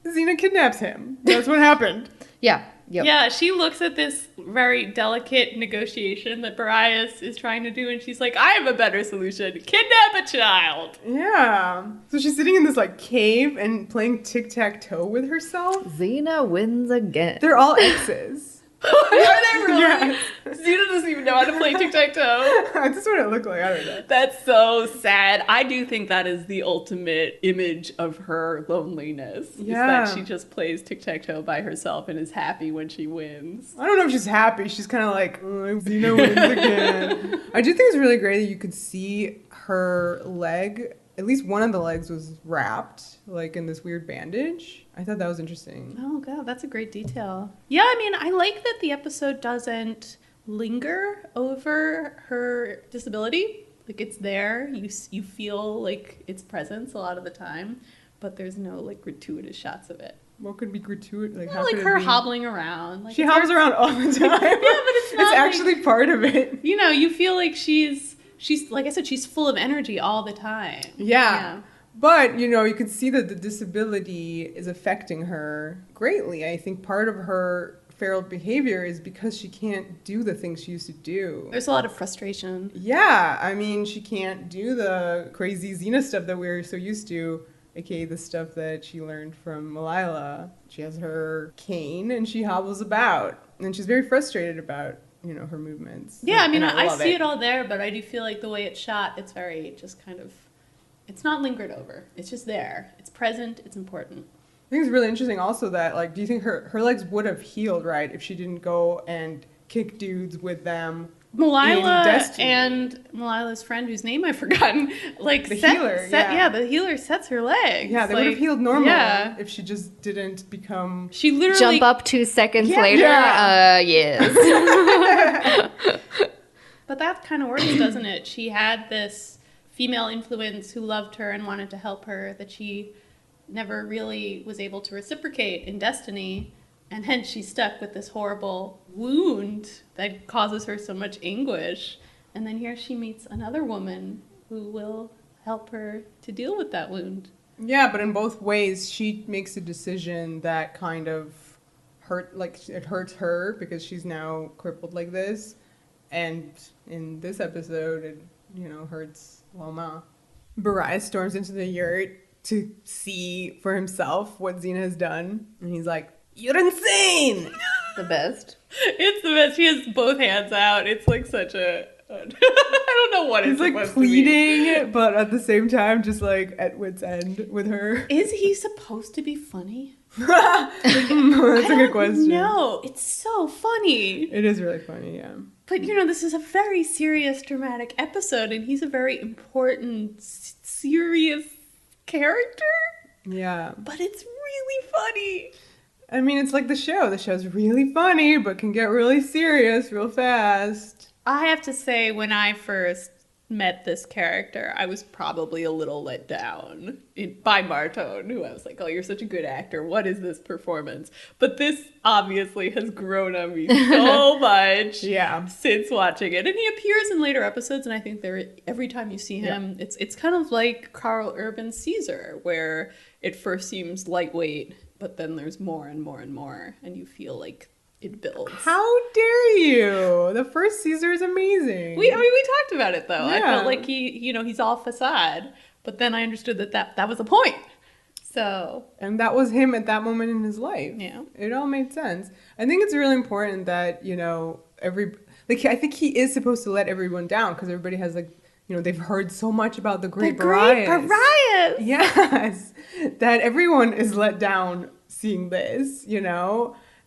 Xena kidnaps him. That's what happened. Yeah. Yep. Yeah, she looks at this very delicate negotiation that Boreas is trying to do, and she's like, I have a better solution. Kidnap a child. Yeah. So she's sitting in this like cave and playing tic-tac-toe with herself. Xena wins again. They're all exes. Are they really? Yes. Xena doesn't even know how to play tic-tac-toe. That's what it looked like. I don't know. That's so sad. I do think that is the ultimate image of her loneliness. Yeah. Is that she just plays tic-tac-toe by herself and is happy when she wins. I don't know if she's happy. She's kind of like, Xena wins again. I do think it's really great that you could see her leg. At least one of the legs was wrapped, like in this weird bandage. I thought that was interesting. Oh, God, that's a great detail. Yeah, I mean, I like that the episode doesn't linger over her disability. Like, it's there. You feel like its presence a lot of the time, but there's no, like, gratuitous shots of it. What could be gratuitous? Like, Well, like her hobbling around. Like, she hobbles around all the time. Yeah, but it's not It's actually part of it. You know, you feel like she's like I said, she's full of energy all the time. Yeah. But, you know, you can see that the disability is affecting her greatly. I think part of her feral behavior is because she can't do the things she used to do. There's a lot of frustration. Yeah. I mean, she can't do the crazy Xena stuff that we're so used to, aka the stuff that she learned from Malila. She has her cane and she hobbles about. And she's very frustrated about, you know, her movements. Yeah, I mean, And I see it all there, but I do feel like the way it's shot, it's very just kind of, it's not lingered over. It's just there. It's present. It's important. I think it's really interesting also that, like, do you think her legs would have healed, right, if she didn't go and kick dudes with them? Malila and Malila's friend, whose name I've forgotten, like the healer, the healer sets her legs. Yeah, they like, would have healed normal if she just didn't become. She literally Jump up 2 seconds later. Yeah. Yes. But that kind of works, doesn't it? She had this female influence who loved her and wanted to help her that she never really was able to reciprocate in Destiny. And hence she's stuck with this horrible wound that causes her so much anguish. And then here she meets another woman who will help her to deal with that wound. Yeah, but in both ways, she makes a decision that kind of it hurts her because she's now crippled like this. And in this episode, it, hurts Lao Ma. Boreas storms into the yurt to see for himself what Xena has done. And he's like, "You're insane!" The best. It's the best. He has both hands out. It's like such a... I don't know what he's it's like pleading, but at the same time, just like at wit's end with her. Is he supposed to be funny? That's a good question. No, it's so funny. It is really funny, yeah. But this is a very serious, dramatic episode, and he's a very important, serious character. Yeah. But it's really funny. I mean, it's like the show. The show's really funny, but can get really serious real fast. I have to say, when I first met this character, I was probably a little let down by Martone, who I was like, "Oh, you're such a good actor. What is this performance?" But this obviously has grown on me so much since watching it. And he appears in later episodes, and I think every time you see him, it's kind of like Carl Urban's Caesar, where it first seems lightweight, but then there's more and more and more, and you feel like it builds. How dare you? The first Caesar is amazing. We talked about it though. Yeah. I felt like he's all facade, but then I understood that was the point. So, and that was him at that moment in his life. Yeah, it all made sense. I think it's really important that I think he is supposed to let everyone down because everybody has they've heard so much about the Great Boreas. Yes, that everyone is let down seeing this.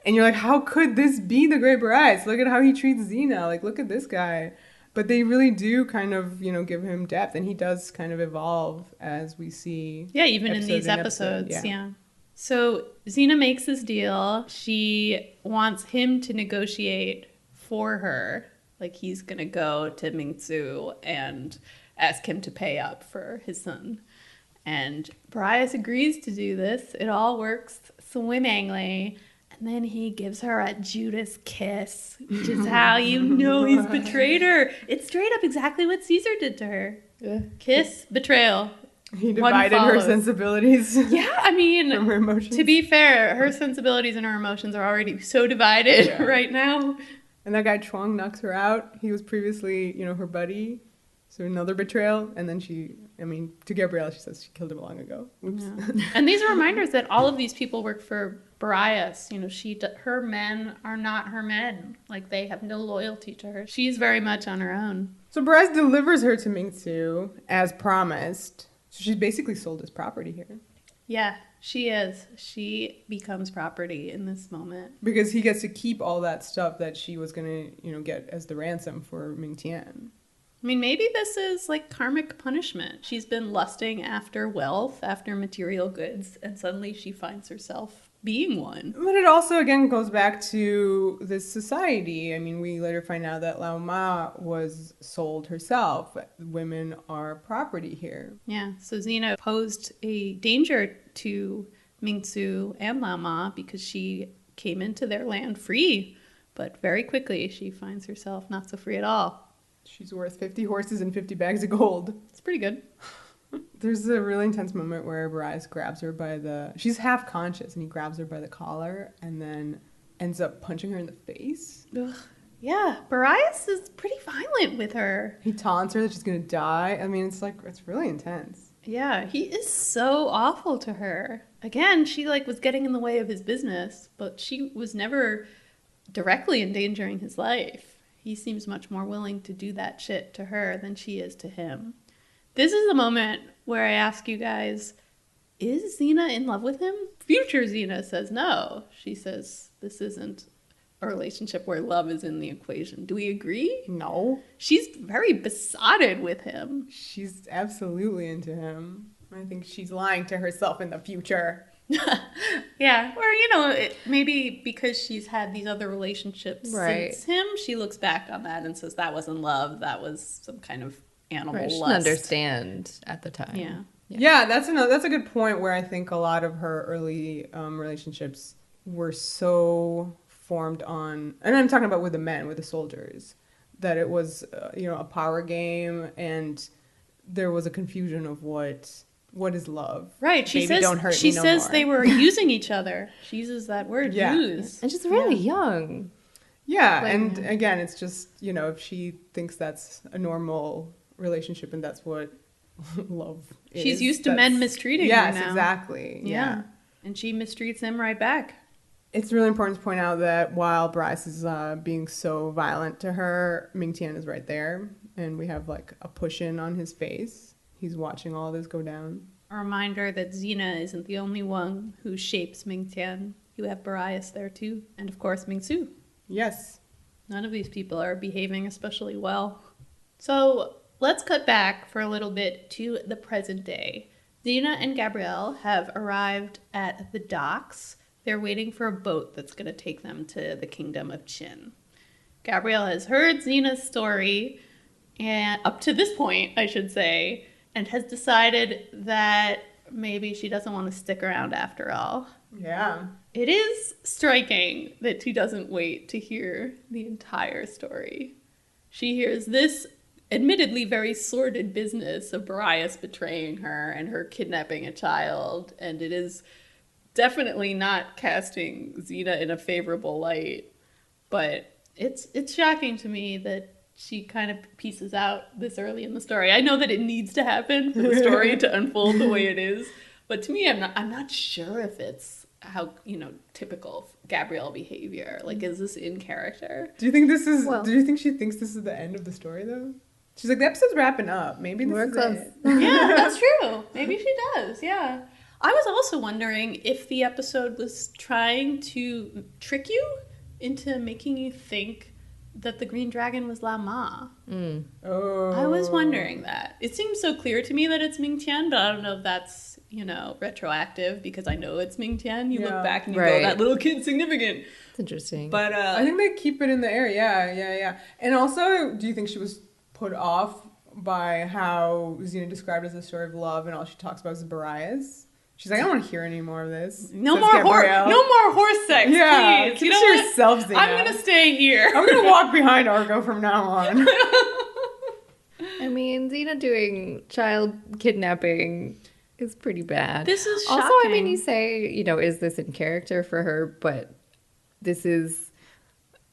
And you're like, how could this be the Great Boreas? Look at how he treats Xena. Like, look at this guy. But they really do kind of, give him depth. And he does kind of evolve as we see. Yeah, even in these episodes. Yeah. So Xena makes this deal. She wants him to negotiate for her. Like, he's going to go to Ming T'ien and ask him to pay up for his son. And Boreas agrees to do this. It all works swimmingly. And then he gives her a Judas kiss, which is how he's betrayed her. It's straight up exactly what Caesar did to her. Yeah. Kiss, betrayal. He divided her sensibilities. Yeah, I mean, from her emotions. To be fair, her sensibilities and her emotions are already so divided right now. And that guy Chuang knocks her out. He was previously, her buddy. So another betrayal. And then to Gabrielle, she says she killed him long ago. Oops. Yeah. And these are reminders that all of these people work for Boreas. Her men are not her men. Like, they have no loyalty to her. She's very much on her own. So Boreas delivers her to Ming T'ien as promised. So she's basically sold as property here. Yeah, she is. She becomes property in this moment. Because he gets to keep all that stuff that she was going to, get as the ransom for Ming T'ien. I mean, maybe this is like karmic punishment. She's been lusting after wealth, after material goods, and suddenly she finds herself being one. But it also, again, goes back to this society. I mean, we later find out that Lao Ma was sold herself. Women are property here. Yeah, so Xena posed a danger to Ming T'ien and Lao Ma because she came into their land free. But very quickly, she finds herself not so free at all. She's worth 50 horses and 50 bags of gold. It's pretty good. There's a really intense moment where Boreas grabs her she's half conscious, and he grabs her by the collar and then ends up punching her in the face. Ugh. Yeah, Boreas is pretty violent with her. He taunts her that she's going to die. I mean, it's really intense. Yeah, he is so awful to her. Again, she was getting in the way of his business, but she was never directly endangering his life. He seems much more willing to do that shit to her than she is to him. This is the moment where I ask you guys, is Xena in love with him? Future Xena says no. She says this isn't a relationship where love is in the equation. Do we agree? No. She's very besotted with him. She's absolutely into him. I think she's lying to herself in the future. Yeah, or maybe because she's had these other relationships since him, she looks back on that and says that wasn't love, that was some kind of animal Right, she lust. didn't understand at the time. Yeah. That's a good point where I think a lot of her early relationships were so formed on, and I'm talking about with the men, with the soldiers, that it was a power game, and there was a confusion of what is love. Right. She Baby, says don't hurt she me no says more. they were using each other. She uses that word, use. And she's really young. Yeah, and again, it's just, if she thinks that's a normal relationship and that's what love is. She's used to men mistreating her now. Yes, exactly. Yeah. And she mistreats him right back. It's really important to point out that while Bryce is being so violent to her, Ming T'ien is right there, and we have like a push-in on his face. He's watching all this go down. A reminder that Xena isn't the only one who shapes Ming T'ien. You have Boreas there too, and of course Ming Su. Yes. None of these people are behaving especially well. So let's cut back for a little bit to the present day. Xena and Gabrielle have arrived at the docks. They're waiting for a boat that's going to take them to the kingdom of Qin. Gabrielle has heard Xena's story, and up to this point, I should say, and has decided that maybe she doesn't want to stick around after all. Yeah. It is striking that she doesn't wait to hear the entire story. She hears this admittedly very sordid business of Boreas betraying her and her kidnapping a child, and it is definitely not casting Xena in a favorable light, but it's shocking to me that she kind of pieces out this early in the story. I know that it needs to happen for the story to unfold the way it is, but to me, I'm not sure if it's how typical Gabrielle behavior. Like, is this in character? Do you think this is? Do you think she thinks this is the end of the story though? She's like, the episode's wrapping up. Maybe this is close. it. Yeah, that's true. Maybe she does. Yeah. I was also wondering if the episode was trying to trick you into making you think that the green dragon was Lao Ma. Oh. I was wondering that. It seems so clear to me that it's Ming T'ien, but I don't know if that's, retroactive, because I know it's Ming T'ien. You look back and you go, that little kid's significant. It's interesting. But I think they keep it in the air. Yeah. And also, do you think she was put off by how Xena described as a story of love and all she talks about is Boreas? She's like, I don't want to hear any more of this. No more horse sex, yeah, please. Keep to yourself, Xena. I'm going to stay here. I'm going to walk behind Argo from now on. I mean, Xena doing child kidnapping is pretty bad. This is shocking. Also, I mean, you say, is this in character for her? But this is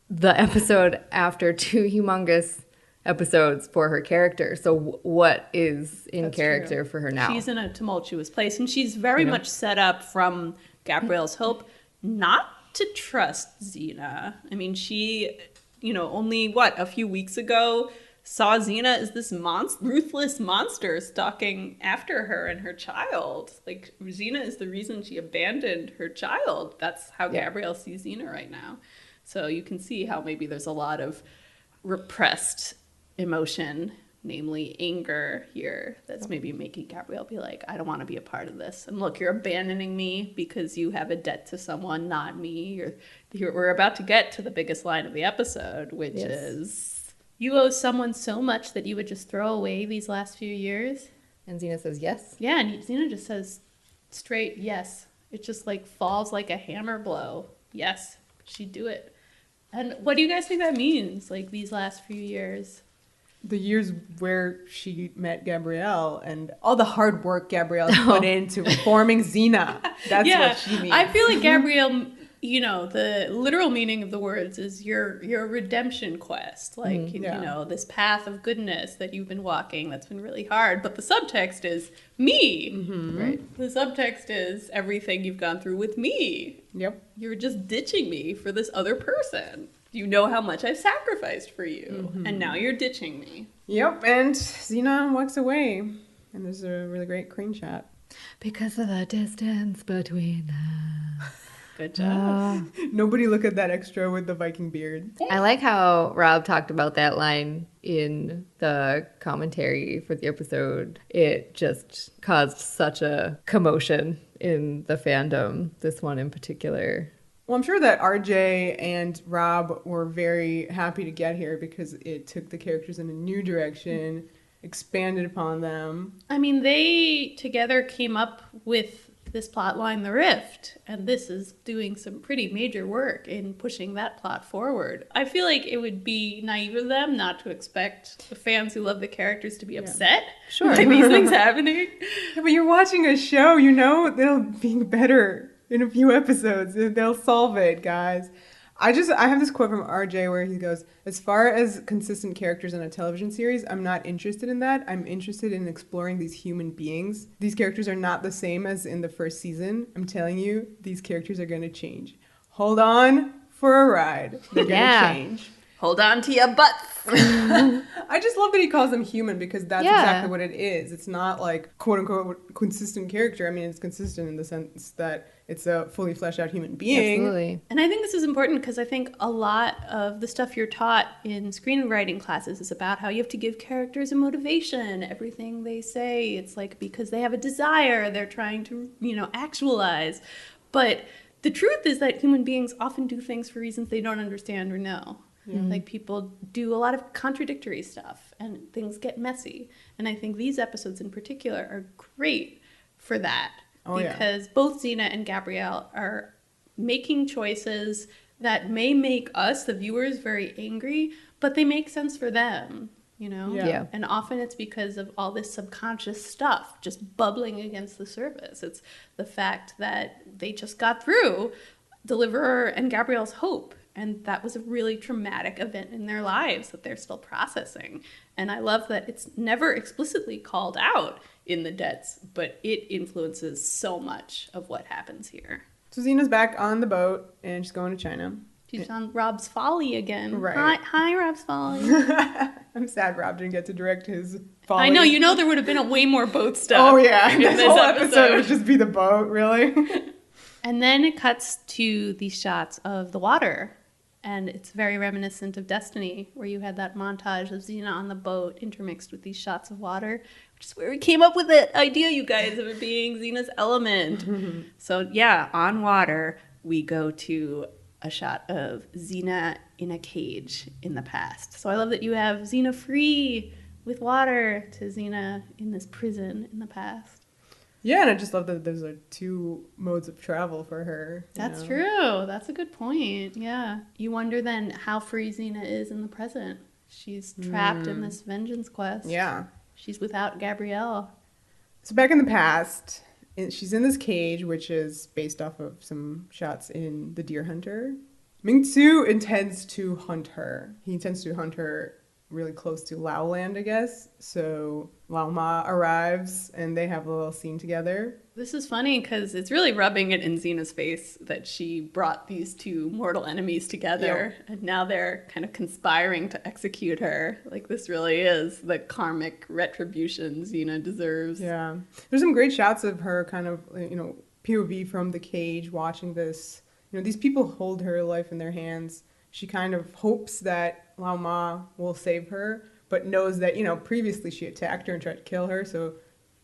the episode after two humongous episodes for her character. So what is in character for her now? She's in a tumultuous place, and she's very much set up from Gabrielle's hope not to trust Xena. I mean, she, only a few weeks ago saw Xena as this ruthless monster stalking after her and her child. Like, Xena is the reason she abandoned her child. That's how Gabrielle sees Xena right now. So you can see how maybe there's a lot of repressed emotion, namely anger here, that's maybe making Gabrielle be like, I don't want to be a part of this. And look, you're abandoning me because you have a debt to someone, not me. We're about to get to the biggest line of the episode, which is, you owe someone so much that you would just throw away these last few years. And Xena says yes. Yeah, and Xena just says straight yes. It just falls like a hammer blow. Yes, she'd do it. And what do you guys think that means, these last few years? The years where she met Gabrielle and all the hard work Gabrielle put into reforming Xena. That's what she means. I feel like Gabrielle, the literal meaning of the words is your redemption quest. This path of goodness that you've been walking that's been really hard. But the subtext is me. Mm-hmm. Right. The subtext is everything you've gone through with me. Yep. You're just ditching me for this other person. You know how much I've sacrificed for you, and now you're ditching me. Yep, and Xena walks away, and there's a really great crane shot. Because of the distance between us. Good job. Nobody look at that extra with the Viking beard. I like how Rob talked about that line in the commentary for the episode. It just caused such a commotion in the fandom, this one in particular. Well, I'm sure that RJ and Rob were very happy to get here because it took the characters in a new direction, expanded upon them. I mean, they together came up with this plot line, The Rift, and this is doing some pretty major work in pushing that plot forward. I feel like it would be naive of them not to expect the fans who love the characters to be upset by these things happening. Yeah, but you're watching a show, you know, they'll be better in a few episodes. They'll solve it, guys. I have this quote from RJ where he goes, as far as consistent characters in a television series, I'm not interested in that. I'm interested in exploring these human beings. These characters are not the same as in the first season. I'm telling you, these characters are going to change. Hold on for a ride. They're going to change. Hold on to your butts. I just love that he calls them human because that's exactly what it is. It's not like quote unquote consistent character. I mean, it's consistent in the sense that it's a fully fleshed out human being. Absolutely. And I think this is important because I think a lot of the stuff you're taught in screenwriting classes is about how you have to give characters a motivation. Everything they say, it's like because they have a desire, they're trying to, actualize. But the truth is that human beings often do things for reasons they don't understand or know. Like people do a lot of contradictory stuff and things get messy. And I think these episodes in particular are great for that. Because both Xena and Gabrielle are making choices that may make us, the viewers, very angry, but they make sense for them, Yeah. And often it's because of all this subconscious stuff just bubbling against the surface. It's the fact that they just got through Deliverer and Gabrielle's hope. And that was a really traumatic event in their lives that they're still processing. And I love that it's never explicitly called out in the debts, but it influences so much of what happens here. So Xena's back on the boat and she's going to China. She's on Rob's Folly again. Right. Hi, Rob's Folly. I'm sad Rob didn't get to direct his Folly. I know, there would have been a way more boat stuff. Oh yeah, in this whole episode would just be the boat, really. And then it cuts to these shots of the water. And it's very reminiscent of Destiny, where you had that montage of Xena on the boat intermixed with these shots of water, which is where we came up with that idea, you guys, of it being Xena's element. So yeah, on water, we go to a shot of Xena in a cage in the past. So I love that you have Xena free with water to Xena in this prison in the past. Yeah, and I just love that those are two modes of travel for her. That's true. That's a good point. Yeah. You wonder then how free Xena is in the present. She's trapped in this vengeance quest. Yeah. She's without Gabrielle. So back in the past, she's in this cage, which is based off of some shots in The Deer Hunter. Ming T'ien intends to hunt her. He intends to hunt her really close to Lao land, I guess. So Lao Ma arrives and they have a little scene together. This is funny because it's really rubbing it in Xena's face that she brought these two mortal enemies together. Yep. And now they're kind of conspiring to execute her. Like, this really is the karmic retribution Xena deserves. Yeah. There's some great shots of her kind of, POV from the cage watching this. These people hold her life in their hands. She kind of hopes that Lao Ma will save her, but knows that, previously she attacked her and tried to kill her. So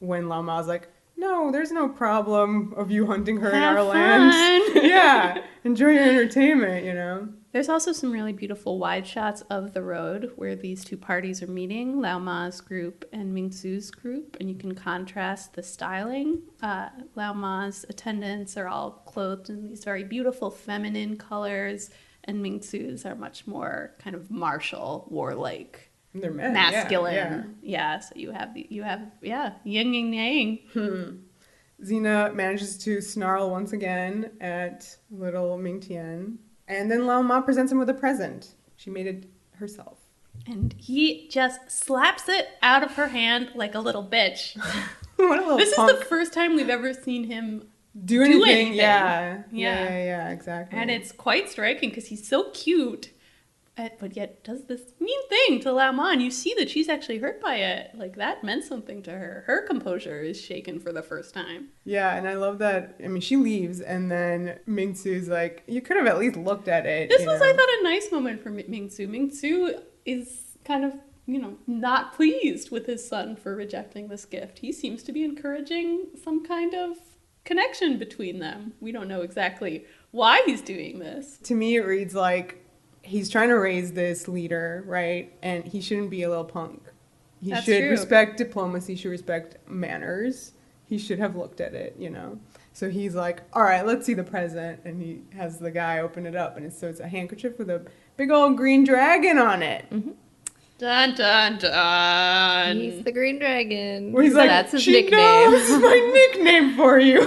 when Lao Ma's like, no, there's no problem of you hunting her in our land. Yeah, enjoy your entertainment, There's also some really beautiful wide shots of the road where these two parties are meeting, Lao Ma's group and Ming T'ie's group, and you can contrast the styling. Lao Ma's attendants are all clothed in these very beautiful feminine colors, and Ming T'ie's are much more kind of martial, warlike. They're men, masculine. Yeah, so you have yin and yang. Xena manages to snarl once again at little Ming T'ien. And then Lao Ma presents him with a present. She made it herself. And he just slaps it out of her hand like a little bitch. What a little This punk. is the first time we've ever seen him do anything. Yeah, Yeah, exactly. And it's quite striking because he's so cute, but yet does this mean thing to Lao Ma, and you see that she's actually hurt by it. Like, that meant something to her. Her composure is shaken for the first time. Yeah, and I love that. I mean, she leaves, and then Ming Tzu's like, you could have at least looked at it. This was, I thought, a nice moment for Ming Tzu. Ming Tzu is kind of, not pleased with his son for rejecting this gift. He seems to be encouraging some kind of connection between them. We don't know exactly why he's doing this. To me, it reads like he's trying to raise this leader, right? And he shouldn't be a little punk. He That's should true. respect diplomacy, should respect manners. He should have looked at it, So he's like, all right, let's see the present. And he has the guy open it up. And it's a handkerchief with a big old green dragon on it. Mm-hmm. Dun, dun, dun. He's the Green Dragon. Where he's like, that's his she nickname. knows my nickname for you.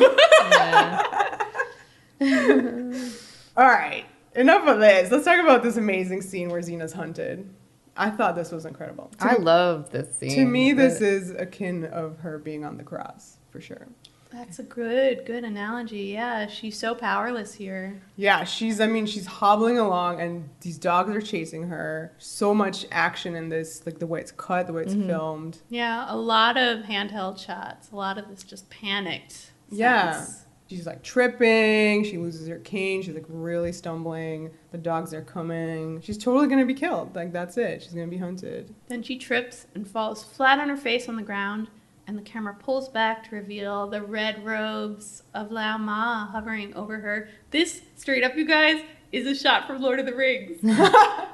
All right, enough of this. Let's talk about this amazing scene where Xena's hunted. I thought this was incredible. I love this scene. To me, this is akin of her being on the cross, for sure. That's a good analogy. Yeah, she's so powerless here. Yeah, she's hobbling along and these dogs are chasing her. So much action in this, like the way it's cut, the way it's filmed. Yeah, a lot of handheld shots. A lot of this just panicked. Yeah. sense. She's like tripping, she loses her cane, she's like really stumbling, the dogs are coming. She's totally gonna be killed. Like, that's it. She's gonna be hunted. Then she trips and falls flat on her face on the ground, and the camera pulls back to reveal the red robes of Lao Ma hovering over her. This, straight up, you guys, is a shot from Lord of the Rings.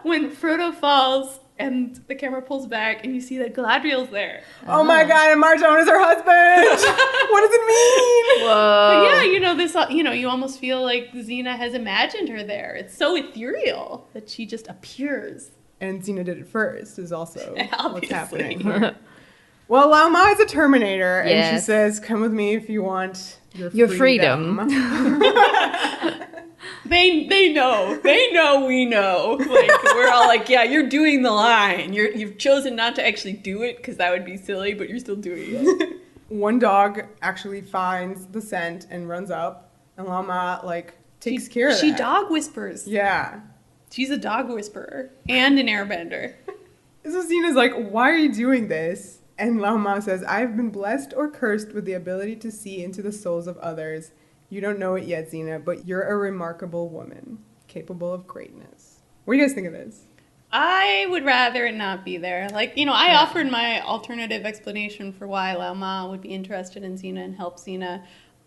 When Frodo falls and the camera pulls back and you see that Galadriel's there. Oh my god, and Marjane is her husband! What does it mean? Whoa. But yeah, this, you almost feel like Xena has imagined her there. It's so ethereal that she just appears. And Xena did it first, is also what's Obviously. happening here. Well, Lao Ma is a Terminator, and she Yes. says, come with me if you want Your freedom. They know. They know we know. Like, we're all like, yeah, you're doing the line. You've chosen not to actually do it because that would be silly, but you're still doing it. One dog actually finds the scent and runs up, and Lao Ma, takes care of that. She dog whispers. Yeah. She's a dog whisperer and an airbender. So Xena's like, why are you doing this? And Lao Ma says, I've been blessed or cursed with the ability to see into the souls of others. You don't know it yet, Xena, but you're a remarkable woman, capable of greatness. What do you guys think of this? I would rather it not be there. I offered my alternative explanation for why Lao Ma would be interested in Xena and help Xena.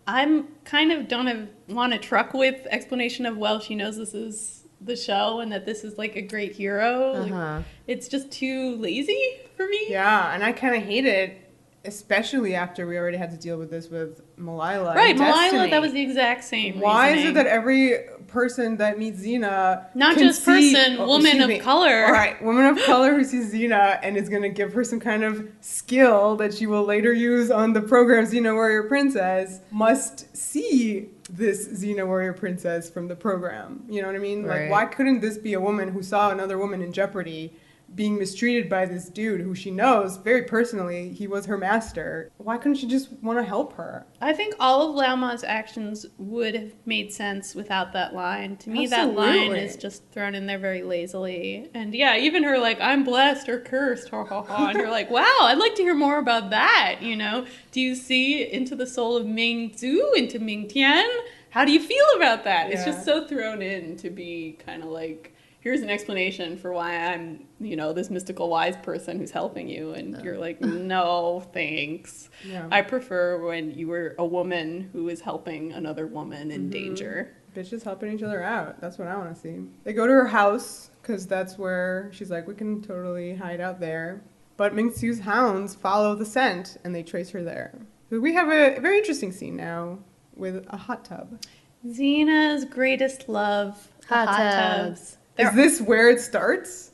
I'm kind of don't want to truck with explanation of, well, she knows this is the show and that this is like a great hero. It's just too lazy for me. Yeah, and I kind of hate it, especially after we already had to deal with this with Malila. Right, and Malila, Destiny. that was the exact same Why is reasoning. it that every person that meets Xena Not can just see- person, woman of color. All right, woman of color who sees Xena and is going to give her some kind of skill that she will later use on the program Xena Warrior Princess, must see this Xena Warrior Princess from the program. You know what I mean? Right. Like, why couldn't this be a woman who saw another woman in jeopardy being mistreated by this dude who she knows very personally, he was her master? Why couldn't she just want to help her? I think all of Lao Ma's actions would have made sense without that line. To me, that line Absolutely. is just thrown in there very lazily. And yeah, even her I'm blessed or cursed, ha ha ha. And you're like, wow, I'd like to hear more about that, Do you see into the soul of Ming T'ien, into Ming T'ien? How do you feel about that? It's Yeah. just so thrown in to be kind of like, here's an explanation for why I'm, this mystical wise person who's helping you. And you're like, no, thanks. Yeah. I prefer when you were a woman who is helping another woman in danger. Bitches helping each other out. That's what I want to see. They go to her house because that's where she's like, we can totally hide out there. But Ming Tzu's hounds follow the scent and they trace her there. So we have a very interesting scene now with a hot tub. Xena's greatest love, the Hot hot tubs. tubs. Is this where it starts?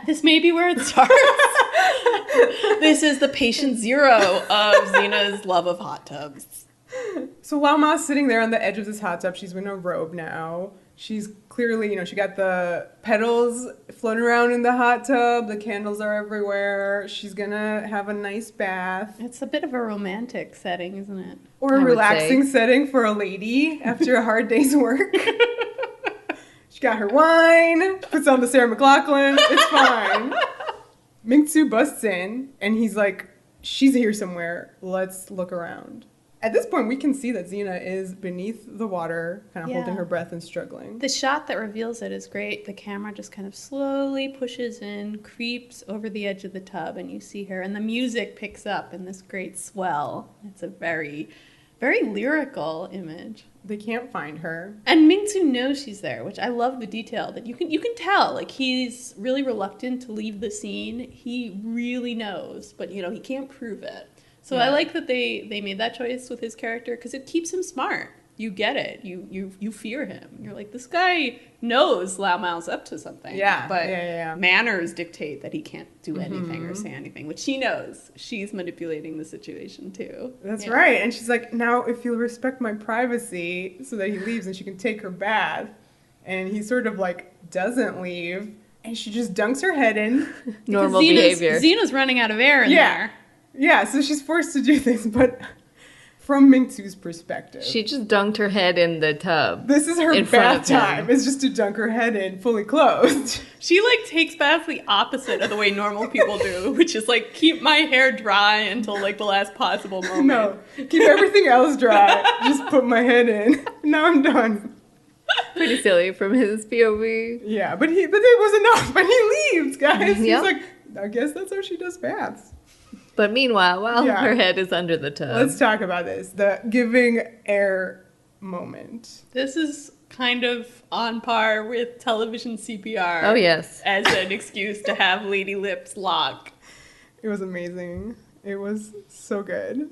This may be where it starts. This is the patient zero of Xena's love of hot tubs. So Lao Ma's sitting there on the edge of this hot tub. She's in a robe now. She's clearly, she got the petals floating around in the hot tub. The candles are everywhere. She's gonna have a nice bath. It's a bit of a romantic setting, isn't it? Or a I would relaxing say. setting for a lady after a hard day's work. She got her wine, puts on the Sarah McLachlan. It's fine. Ming T'ien busts in, and he's like, she's here somewhere. Let's look around. At this point, we can see that Xena is beneath the water, kind of holding her breath and struggling. The shot that reveals it is great. The camera just kind of slowly pushes in, creeps over the edge of the tub, and you see her. And the music picks up in this great swell. It's a very, very lyrical image. They can't find her. And Ming T'ien knows she's there, which I love the detail that you can tell. Like, he's really reluctant to leave the scene. He really knows, but, you know, he can't prove it. So I like that they made that choice with his character because it keeps him smart. You get it. You fear him. You're like, this guy knows Lao Ma's up to something. Yeah. But manners dictate that he can't do anything or say anything, which she knows. She's manipulating the situation too. That's right. And she's like, now if you'll respect my privacy, so that he leaves and she can take her bath. And he sort of like doesn't leave. And she just dunks her head in. Normal behavior. Xena's running out of air in there. Yeah, so she's forced to do this, but from Ming Tsien's perspective. She just dunked her head in the tub. This is her bath time. It's just to dunk her head in fully clothed. She like takes baths the opposite of the way normal people do, which is like keep my hair dry until like the last possible moment. No, keep everything else dry. Just put my head in. Now I'm done. Pretty silly from his POV. Yeah, but it was enough. And he leaves, guys. Yep. He's like, I guess that's how she does baths. But meanwhile, her head is under the tub. Let's talk about this. The giving air moment. This is kind of on par with television CPR. Oh, yes. As an excuse to have lady lips lock. It was amazing. It was so good.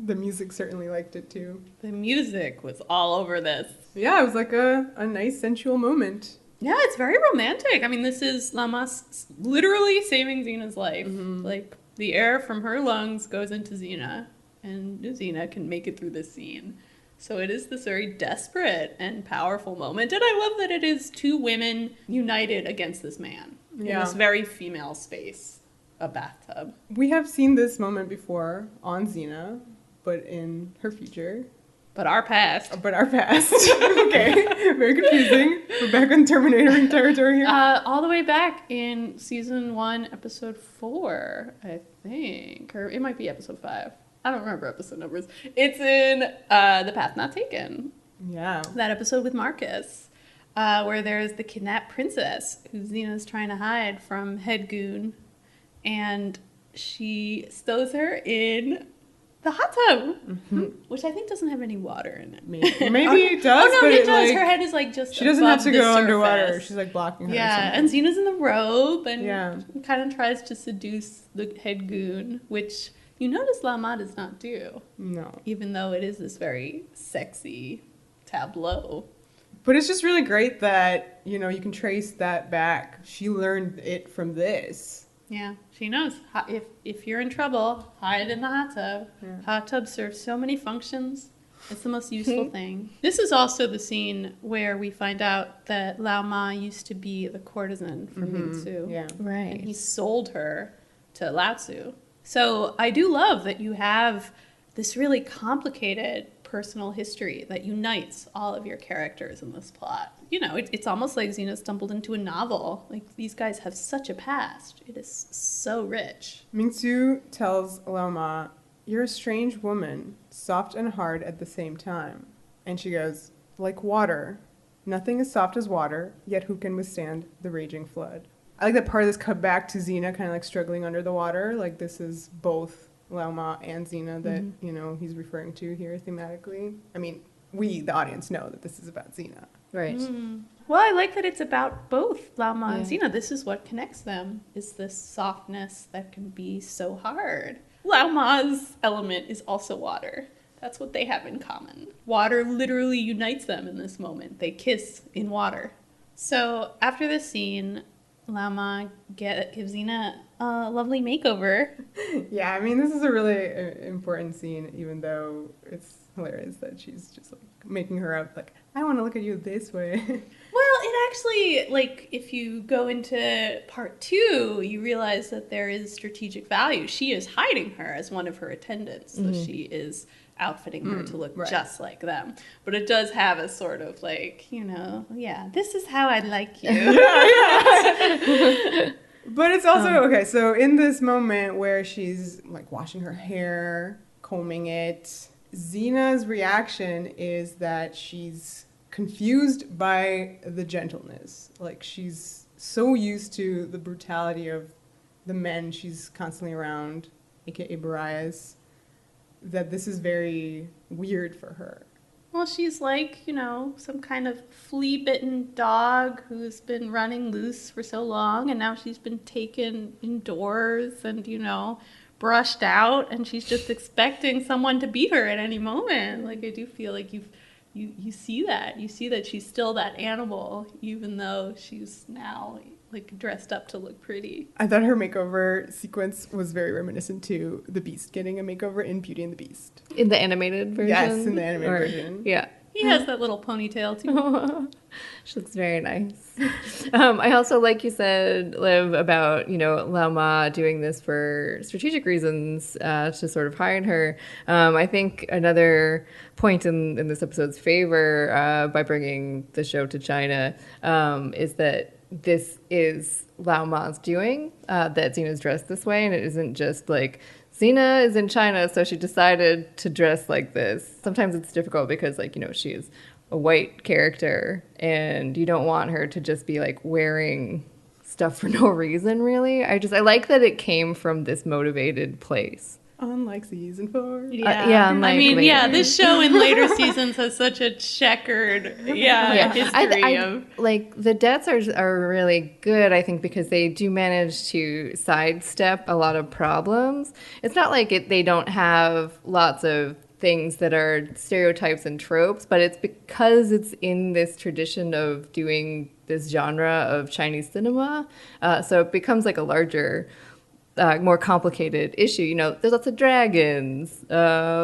The music certainly liked it too. The music was all over this. Yeah, it was like a nice sensual moment. Yeah, it's very romantic. I mean, this is Lao Ma literally saving Xena's life. Like, the air from her lungs goes into Xena, and Xena can make it through this scene. So it is this very desperate and powerful moment. And I love that it is two women united against this man in this very female space, a bathtub. We have seen this moment before on Xena, but in her future. But our past. Okay, very confusing. We're back on Terminator territory here. All the way back in season 1, episode 4, I think. Or it might be episode 5. I don't remember episode numbers. It's in The Path Not Taken. Yeah. That episode with Marcus, where there's the kidnapped princess who Xena's trying to hide from Head Goon. And she stows her in the hot tub, which I think doesn't have any water in it. Maybe it does. Oh no, but it does. Like, her head is like just. She doesn't have to go surface. underwater. She's like blocking her. Yeah, and Xena's in the robe and kind of tries to seduce the Head Goon, which you notice Lao Ma does not do. No, even though it is this very sexy tableau. But it's just really great that you can trace that back. She learned it from this. Yeah, she knows. If you're in trouble, hide in the hot tub. Yeah. Hot tub serves so many functions. It's the most useful thing. This is also the scene where we find out that Lao Ma used to be the courtesan for Ming T'ien. Yeah. Right. And he sold her to Lao Tzu. So I do love that you have this really complicated personal history that unites all of your characters in this plot. It's almost like Xena stumbled into a novel. Like, these guys have such a past. It is so rich. Ming T'ien tells Lao Ma, "You're a strange woman, soft and hard at the same time." And she goes, "Like water. Nothing as soft as water, yet who can withstand the raging flood?" I like that part of this cut back to Xena kind of like struggling under the water. Like, this is both Lao Ma and Xena that, he's referring to here thematically. I mean, we, the audience, know that this is about Xena. Right. Well, I like that it's about both Lao Ma and Xena. This is what connects them, is this softness that can be so hard. Lao Ma's element is also water. That's what they have in common. Water literally unites them in this moment. They kiss in water. So after this scene, Lao Ma gives Xena a lovely makeover. Yeah, I mean, this is a really important scene, even though it's hilarious that she's just like making her up like, I want to look at you this way. Well, it actually, like, if you go into part 2, you realize that there is strategic value. She is hiding her as one of her attendants, so she is outfitting her to look just like them. But it does have a sort of, like, this is how I like you. But it's also, okay, so in this moment where she's, like, washing her hair, combing it, Xena's reaction is that she's confused by the gentleness. Like, she's so used to the brutality of the men she's constantly around, aka Borias, that this is very weird for her. Well, she's like, some kind of flea-bitten dog who's been running loose for so long, and now she's been taken indoors and, brushed out, and she's just expecting someone to beat her at any moment. Like, I do feel like you see that. You see that she's still that animal, even though she's now, like, dressed up to look pretty. I thought her makeover sequence was very reminiscent to the Beast getting a makeover in Beauty and the Beast. In the animated version? Yes, in the animated version. Yeah. He has that little ponytail, too. She looks very nice. I also, like you said, Liv, about, Lao Ma doing this for strategic reasons to sort of hide her. I think another point in this episode's favor by bringing the show to China is that this is Lao Ma's doing, that Xena's dressed this way, and it isn't just like, Xena is in China, so she decided to dress like this. Sometimes it's difficult because, like, she is a white character, and you don't want her to just be, like, wearing stuff for no reason, really. I like that it came from this motivated place. Unlike season 4. Yeah. This show in later seasons has such a checkered history of... Like, the deaths are really good, I think, because they do manage to sidestep a lot of problems. It's not like they don't have lots of things that are stereotypes and tropes, but it's because it's in this tradition of doing this genre of Chinese cinema, so it becomes like a larger... more complicated issue. There's lots of dragons,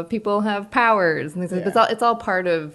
people have powers, and it's all part of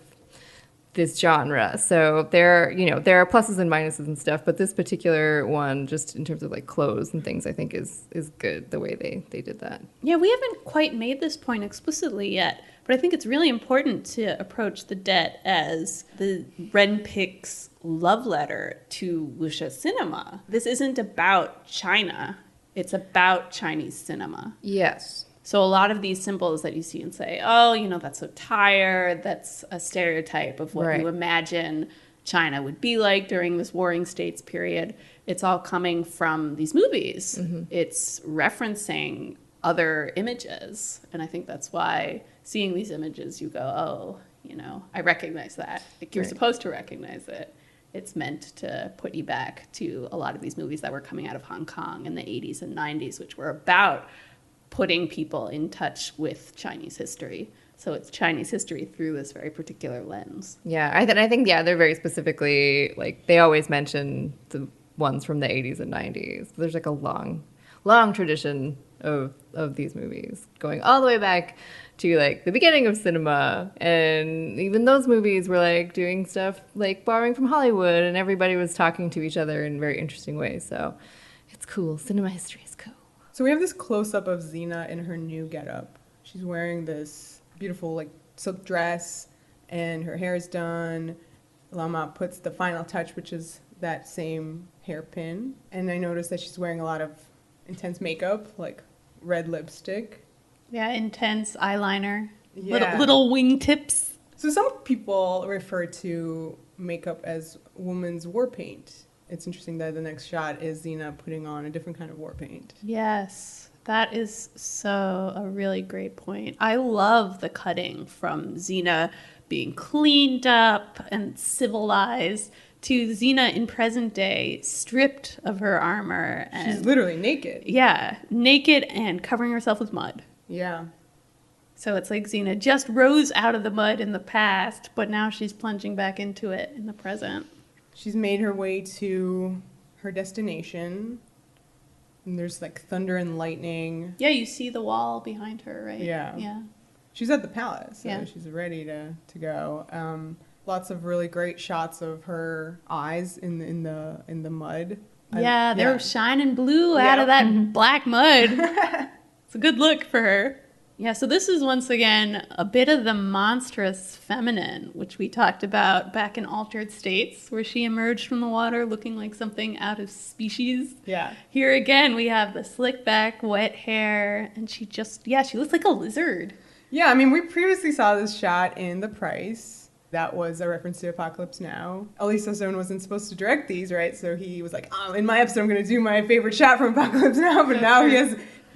this genre. So there are pluses and minuses and stuff, but this particular one, just in terms of, like, clothes and things, I think is good the way they did that. Yeah, we haven't quite made this point explicitly yet, but I think it's really important to approach the debt as the Renpik's love letter to wuxia cinema. This isn't about China. It's about Chinese cinema. Yes. So a lot of these symbols that you see and say, oh, that's so tired, that's a stereotype of what you imagine China would be like during this warring states period. It's all coming from these movies. Mm-hmm. It's referencing other images. And I think that's why seeing these images, you go, oh, I recognize that. Like, you're supposed to recognize it. It's meant to put you back to a lot of these movies that were coming out of Hong Kong in the 80s and 90s, which were about putting people in touch with Chinese history. So it's Chinese history through this very particular lens. Yeah, I think, they're very specifically, like, they always mention the ones from the 80s and 90s. There's, like, a long tradition of these movies going all the way back to, like, the beginning of cinema, and even those movies were, like, doing stuff like borrowing from Hollywood, and everybody was talking to each other in very interesting ways. So it's cool. Cinema history is cool. So we have this close-up of Xena in her new getup. She's wearing this beautiful, like, silk dress, and her hair is done. Lao Ma puts the final touch, which is that same hairpin. And I noticed that she's wearing a lot of intense makeup, like red lipstick. Yeah, intense eyeliner. Yeah. Little wingtips. So some people refer to makeup as woman's war paint. It's interesting that the next shot is Xena putting on a different kind of war paint. Yes, that is a really great point. I love the cutting from Xena being cleaned up and civilized to Xena in present day, stripped of her armor. And, she's literally naked. Yeah, naked and covering herself with mud. Yeah. So it's like Xena just rose out of the mud in the past, but now she's plunging back into it in the present. She's made her way to her destination. And there's, like, thunder and lightning. Yeah, you see the wall behind her, right? Yeah. Yeah. She's at the palace, so yeah. she's ready to go. Lots of really great shots of her eyes in the mud. Yeah, they're shining blue out of that black mud. It's a good look for her. Yeah, so this is once again a bit of the monstrous feminine, which we talked about back in Altered States, where she emerged from the water looking like something out of species. Yeah. Here again, we have the slick back, wet hair, and she looks like a lizard. Yeah, I mean, we previously saw this shot in The Price. That was a reference to Apocalypse Now. Elisa Stone wasn't supposed to direct these, right? So he was like, in my episode, I'm going to do my favorite shot from Apocalypse Now. But now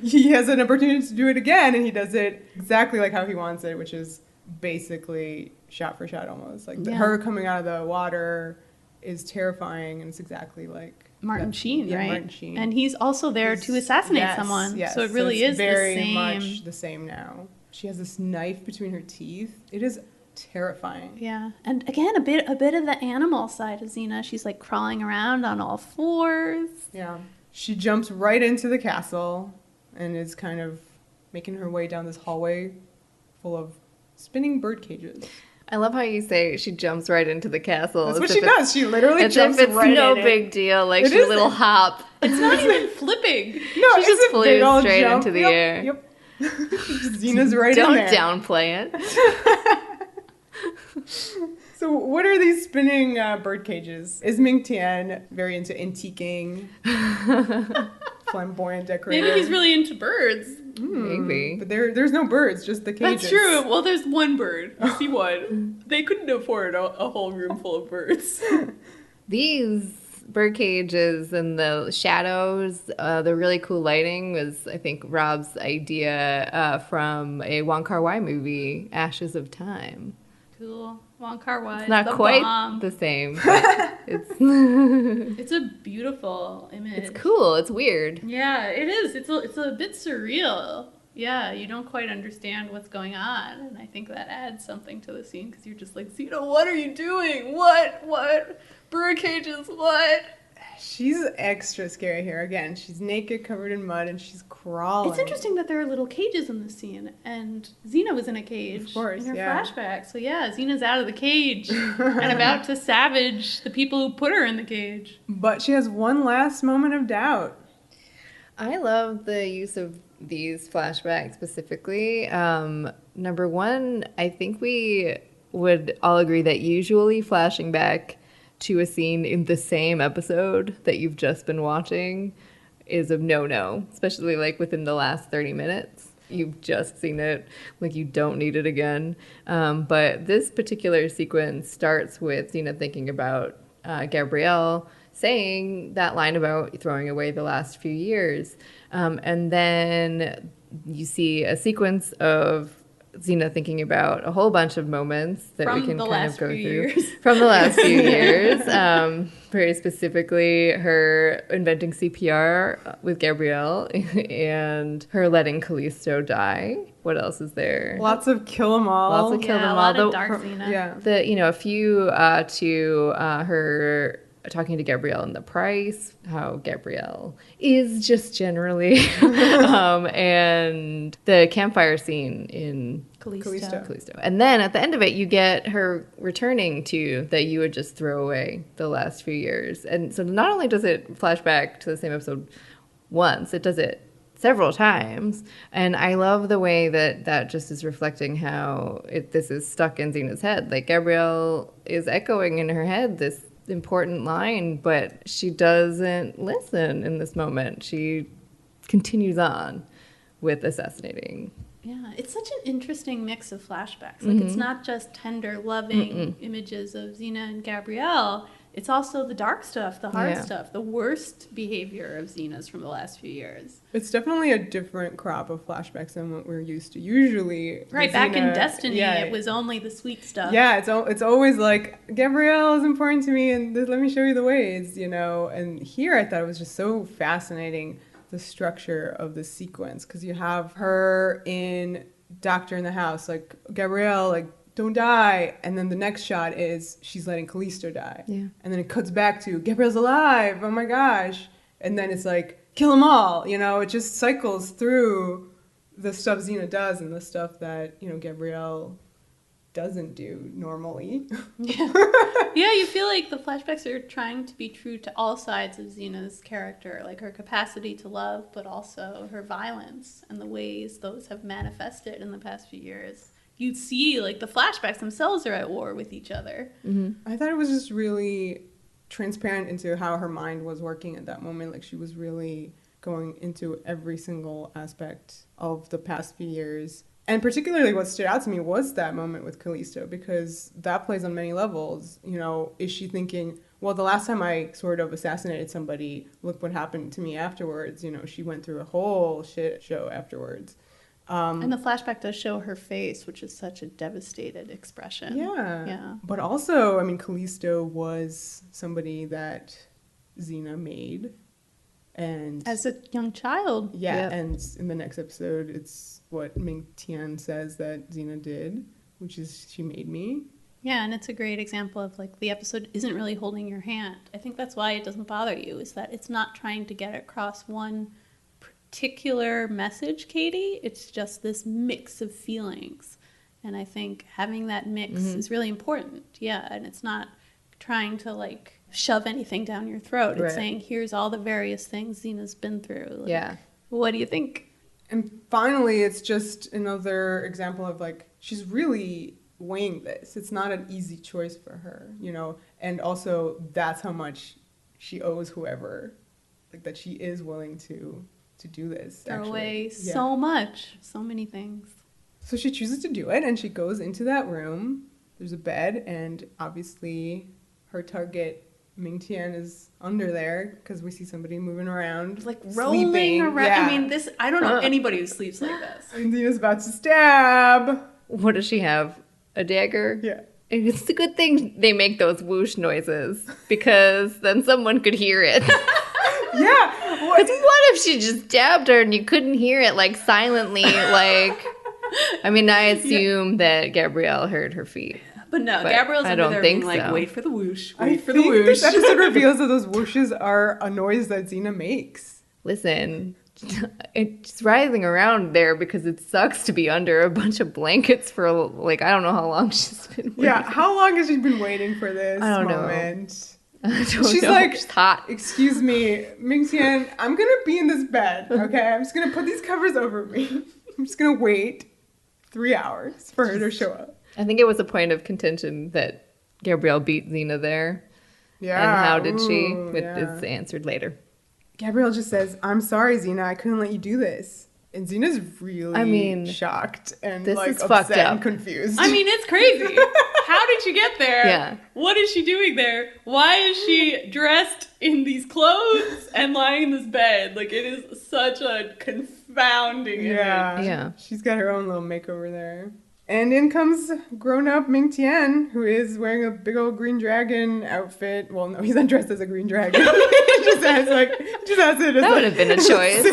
he has an opportunity to do it again, and he does it exactly like how he wants it, which is basically shot for shot almost. Like her coming out of the water is terrifying, and it's exactly like Martin Sheen, right? Martin Sheen. And he's also there to assassinate someone. Yes. So it really is very much the same now. She has this knife between her teeth. It is terrifying. Yeah. And again, a bit of the animal side of Xena. She's like crawling around on all fours. Yeah. She jumps right into the castle and is kind of making her way down this hallway full of spinning bird cages. I love how you say she jumps right into the castle. That's what she does. She literally jumps right in. It's no big deal. Like she little hop. It's not even flipping. No, she just flew straight into the air. Yep. Xena's right in there. Don't downplay it. So what are these spinning bird cages? Is Ming T'ien very into antiquing, flamboyant decorating? Maybe he's really into birds. Maybe. But there's no birds, just the cages. That's true. Well, there's one bird. You see one. They couldn't afford a whole room full of birds. These bird cages and the shadows, the really cool lighting was, I think, Rob's idea from a Wong Kar-wai movie, Ashes of Time. Cool. Wong Kar-wai. It's not quite the same, but it's a beautiful image. It's cool. It's weird. Yeah, it is. It's a bit surreal. Yeah, you don't quite understand what's going on, and I think that adds something to the scene because you're just like, Xena, what are you doing? What? Bird cages? What? She's extra scary here. Again, she's naked, covered in mud, and she's crawling. It's interesting that there are little cages in this scene, and Xena was in a cage in her flashback. So yeah, Xena's out of the cage and about to savage the people who put her in the cage. But she has one last moment of doubt. I love the use of these flashbacks specifically. Number one, I think we would all agree that usually flashing back to a scene in the same episode that you've just been watching is a no-no, especially like within the last 30 minutes. You've just seen it, like you don't need it again. But this particular sequence starts with Xena thinking about Gabrielle saying that line about throwing away the last few years. And then you see a sequence of Xena thinking about a whole bunch of moments that we can kind of go through from the last few years. Very specifically, her inventing CPR with Gabrielle and her letting Callisto die. What else is there? Lots of kill 'em all. Lots of kill 'em all. A lot of dark Xena. Yeah. A few to her talking to Gabrielle in The Price, how Gabrielle is just generally, and the campfire scene in Callisto. And then at the end of it, you get her returning to that you would just throw away the last few years. And so not only does it flash back to the same episode once, it does it several times. And I love the way that just is reflecting how this is stuck in Xena's head. Like Gabrielle is echoing in her head this important line, but she doesn't listen in this moment. She continues on with assassinating. Yeah, it's such an interesting mix of flashbacks. Like, it's not just tender, loving images of Xena and Gabrielle. It's also the dark stuff, the hard stuff, the worst behavior of Xena's from the last few years. It's definitely a different crop of flashbacks than what we're used to. Usually, right, back in Destiny, it was only the sweet stuff. Yeah, it's always like, Gabrielle is important to me, and let me show you the ways, you know. And here I thought it was just so fascinating, the structure of the sequence, because you have her in Doctor in the House, like, Gabrielle, like, don't die, and then the next shot is she's letting Callisto die, and then it cuts back to Gabrielle's alive, oh my gosh, and then it's like, kill them all, you know. It just cycles through the stuff Xena does and the stuff that, you know, Gabrielle doesn't do normally. Yeah. Yeah, you feel like the flashbacks are trying to be true to all sides of Xena's character, like her capacity to love, but also her violence and the ways those have manifested in the past few years. You see, like, the flashbacks themselves are at war with each other. I thought it was just really transparent into how her mind was working at that moment. Like, she was really going into every single aspect of the past few years. And particularly what stood out to me was that moment with Callisto, because that plays on many levels. You know, is she thinking, well, the last time I sort of assassinated somebody, look what happened to me afterwards. You know, she went through a whole shit show afterwards. And the flashback does show her face, which is such a devastated expression. Yeah. But also, I mean, Callisto was somebody that Xena made. And as a young child. Yeah, and in the next episode, it's what Ming T'ien says that Xena did, which is she made me. Yeah, and it's a great example of, like, the episode isn't really holding your hand. I think that's why it doesn't bother you, is that it's not trying to get across one particular message, Katie. It's just this mix of feelings. And I think having that mix is really important. Yeah, and it's not trying to, like, shove anything down your throat. It's saying, here's all the various things Xena's been through. Like, what do you think? And finally, it's just another example of, like, she's really weighing this. It's not an easy choice for her, you know? And also, that's how much she owes whoever, like, that she is willing to do this. Throw away so much, so many things. So she chooses to do it, and she goes into that room. There's a bed, and obviously her target, Ming T'ien, is under there because we see somebody moving around, like rolling sleeping around. Yeah. I mean, this, I don't know anybody who sleeps like this. And Xena's about to stab. What does she have? A dagger? Yeah. It's a good thing they make those whoosh noises, because then someone could hear it. Yeah. What if she just stabbed her and you couldn't hear it, like, silently, like... I mean, I assume that Gabrielle heard her feet. But no, Gabrielle's under there being like, wait for the whoosh, wait for the whoosh. This episode reveals that those whooshes are a noise that Xena makes. Listen, it's writhing around there because it sucks to be under a bunch of blankets for, like, I don't know how long she's been waiting. Yeah, how long has she been waiting for this moment? She's like, it's hot. Excuse me, Ming T'ien, I'm going to be in this bed, okay? I'm just going to put these covers over me. I'm just going to wait 3 hours for her to show up. I think it was a point of contention that Gabrielle beat Xena there. Yeah. And how did she? It's answered later. Gabrielle just says, I'm sorry, Xena, I couldn't let you do this. And Xena's really shocked and this like is upset fucked up. And confused. I mean, it's crazy. How did she get there? Yeah. What is she doing there? Why is she dressed in these clothes and lying in this bed? Like, it is such a confounding image. Yeah. She's got her own little makeover there. And in comes grown-up Ming T'ien, who is wearing a big old green dragon outfit. Well, no, he's not dressed as a green dragon. He just has it as that would have been a choice.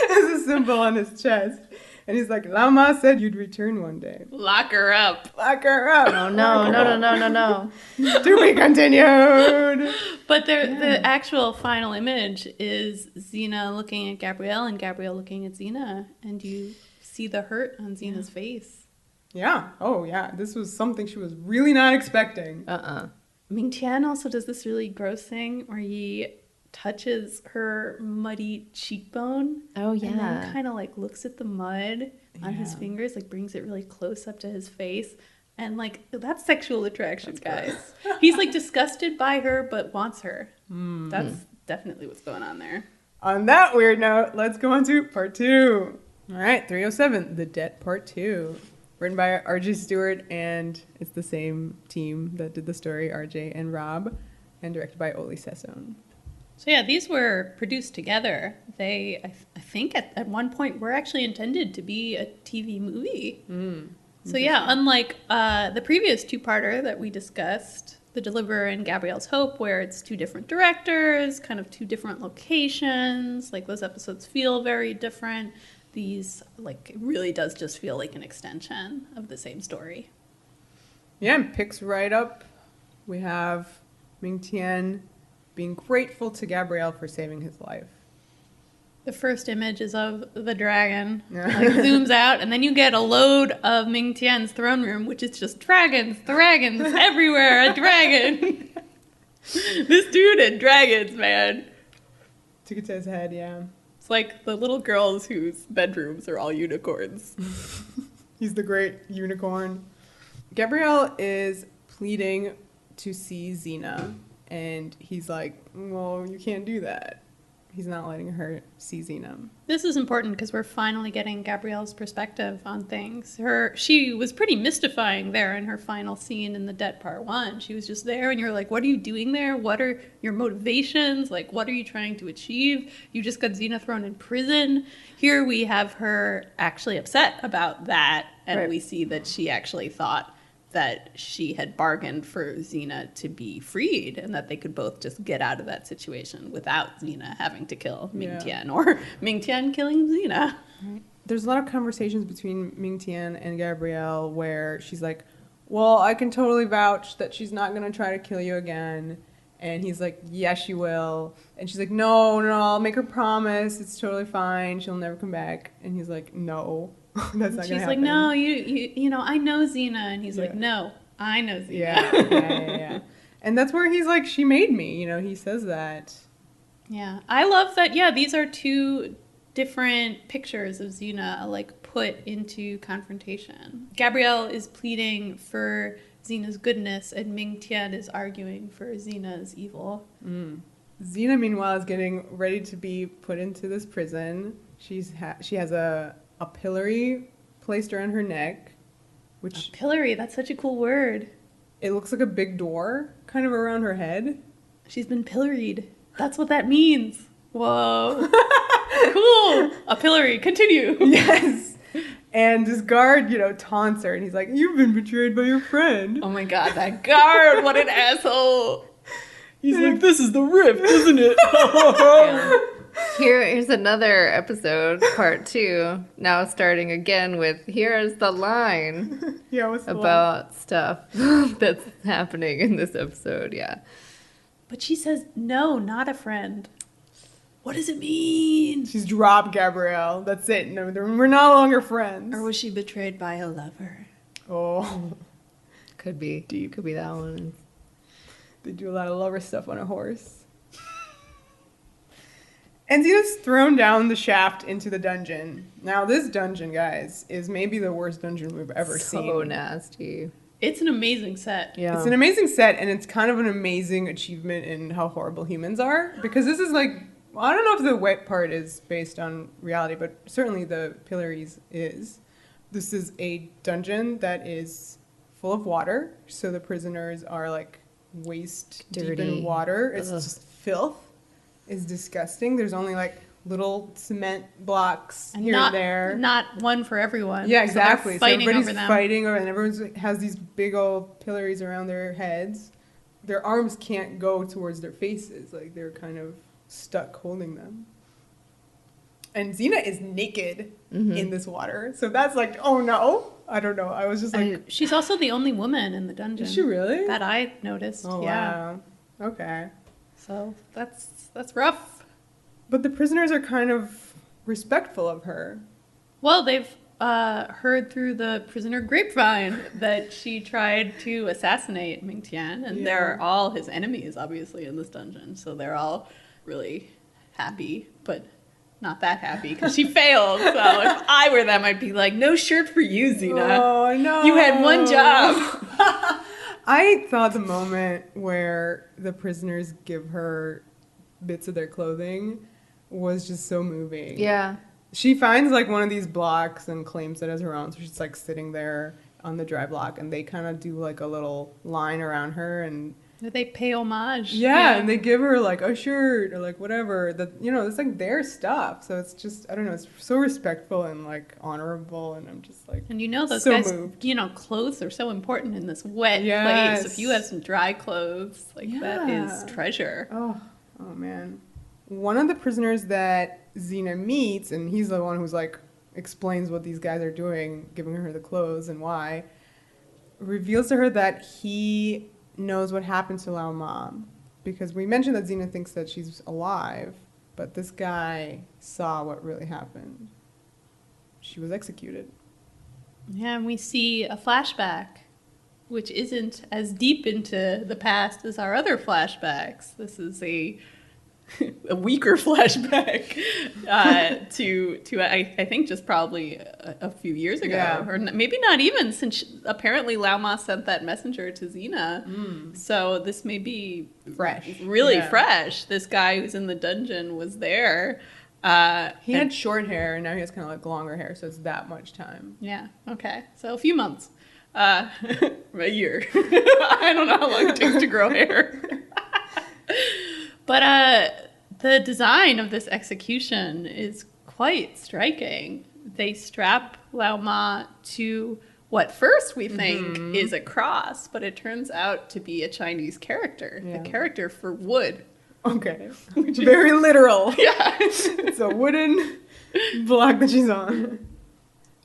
As a symbol on his chest. And he's like, Lao Ma said you'd return one day. Lock her up. Lock her up. Oh, no. To be continued. But the actual final image is Xena looking at Gabrielle and Gabrielle looking at Xena. And you see the hurt on Xena's face. Yeah. Oh, yeah. This was something she was really not expecting. Ming T'ien also does this really gross thing where he touches her muddy cheekbone. Oh, yeah. And then kind of, like, looks at the mud on his fingers, like, brings it really close up to his face. And, like, that's sexual attraction, guys. He's, like, disgusted by her, but wants her. That's definitely what's going on there. On that weird note, let's go on to part 2. All right, 307, The Debt Part 2. Written by R.J. Stewart, and it's the same team that did the story, R.J. and Rob, and directed by Oli Sesson. So yeah, these were produced together. They, I think at one point, were actually intended to be a TV movie. So yeah, unlike the previous two-parter that we discussed, The Deliverer and Gabrielle's Hope, where it's 2 different directors, kind of 2 different locations, like those episodes feel very different. These, like, it really does just feel like an extension of the same story. Yeah, and picks right up. We have Ming T'ien being grateful to Gabrielle for saving his life. The first image is of the dragon, like zooms out, and then you get a load of Ming T'ien's throne room, which is just dragons everywhere, a dragon. This dude and dragons, man. Took it to his head, yeah. It's like the little girls whose bedrooms are all unicorns. He's the great unicorn. Gabrielle is pleading to see Xena, and he's like, well, you can't do that. He's not letting her see Xena. This is important because we're finally getting Gabrielle's perspective on things. She was pretty mystifying there in her final scene in the Dead Part 1. She was just there and you're like, what are you doing there? What are your motivations? Like, what are you trying to achieve? You just got Xena thrown in prison. Here we have her actually upset about that, and Right. we see that she actually thought that she had bargained for Xena to be freed and that they could both just get out of that situation without Xena having to kill Ming T'ien or Ming T'ien killing Xena. There's a lot of conversations between Ming T'ien and Gabrielle where she's like, well, I can totally vouch that she's not going to try to kill you again. And he's like, yes, she will. And she's like, no, I'll make her promise. It's totally fine. She'll never come back. And he's like, no. That's not gonna happen. She's like, no, you know, I know Xena. And he's like, no, I know Xena. Yeah. And that's where he's like, she made me. You know, he says that. Yeah. I love that. Yeah, these are two different pictures of Xena, like, put into confrontation. Gabrielle is pleading for Xena's goodness, and Ming T'ien is arguing for Xena's evil. Xena, meanwhile, is getting ready to be put into this prison. She has a pillory placed around her neck, which... Pillory, that's such a cool word. It looks like a big door, kind of around her head. She's been pilloried. That's what that means. Whoa. Cool. A pillory. Continue. Yes. And this guard, taunts her, and he's like, you've been betrayed by your friend. Oh my god, that guard. What an asshole. He's like, this is the rift, isn't it? Yeah. Here's another episode, part 2. Now starting again with, here's the line Yeah, what's the about stuff that's happening in this episode, yeah. But she says, no, not a friend. What does it mean? She's dropped Gabrielle. That's it. No, we're no longer friends. Or was she betrayed by a lover? Oh, Could be. Deep. Could be that one. they do a lot of lover stuff on a horse. And Xena's thrown down the shaft into the dungeon. Now, this dungeon, guys, is maybe the worst dungeon we've ever seen. So nasty. It's an amazing set. Yeah. It's an amazing set, and it's kind of an amazing achievement in how horrible humans are. Because this is like, well, I don't know if the wet part is based on reality, but certainly the pillories is. This is a dungeon that is full of water, so the prisoners are like waist deep in Dirty. water. It's Ugh. just filth. It's disgusting. There's only like little cement blocks And here not, and there. not one for everyone. Yeah, So they're exactly. So, fighting everybody's over them. fighting over, and everyone has these big old pillories around their heads. Their arms can't go towards their faces. Like, they're kind of stuck holding them. And Xena is naked in this water. So that's like, oh no. I don't know. I was just like, She's also the only woman in the dungeon. is she really? That I noticed. Oh, yeah. wow. Okay. So that's rough. But the prisoners are kind of respectful of her. Well, they've heard through the prisoner grapevine that she tried to assassinate Ming T'ien, and they're all his enemies, obviously, in this dungeon. So they're all really happy, but not that happy because she failed. So if I were them, I'd be like, no shirt for you, Xena. Oh, no. You had one job. I thought the moment where the prisoners give her bits of their clothing was just so moving. Yeah. She finds like one of these blocks and claims it as her own. So she's like sitting there on the dry block, and they kind of do like a little line around her, and They pay homage. yeah, and they give her like a shirt or like whatever. That it's like their stuff. So it's just, I don't know, it's so respectful and like honorable, and I'm just like, And those so guys, moved. clothes are so important in this wet Yes. place. If you have some dry clothes, that is Yeah. treasure. oh man. One of the prisoners that Xena meets, and he's the one who's like explains what these guys are doing, giving her the clothes and why, reveals to her that he knows what happened to Lao Ma, because we mentioned that Xena thinks that she's alive, But this guy saw what really happened. She was executed. Yeah, and we see a flashback, which isn't as deep into the past as our other flashbacks. This is a weaker flashback to I think just probably a few years ago, or maybe not even, since apparently Lao Ma sent that messenger to Xena. So this may be Fresh. really fresh. This guy who's in the dungeon was there. He had short hair, and now he has kind of like longer hair, so it's that much time. Yeah, okay. So a few months. A year. I don't know how long it takes to grow hair. But the design of this execution is quite striking. They strap Lao Ma to what first we think is a cross, but it turns out to be a Chinese character, a character for wood. Okay. Very literal. Yeah. It's a wooden block that she's on.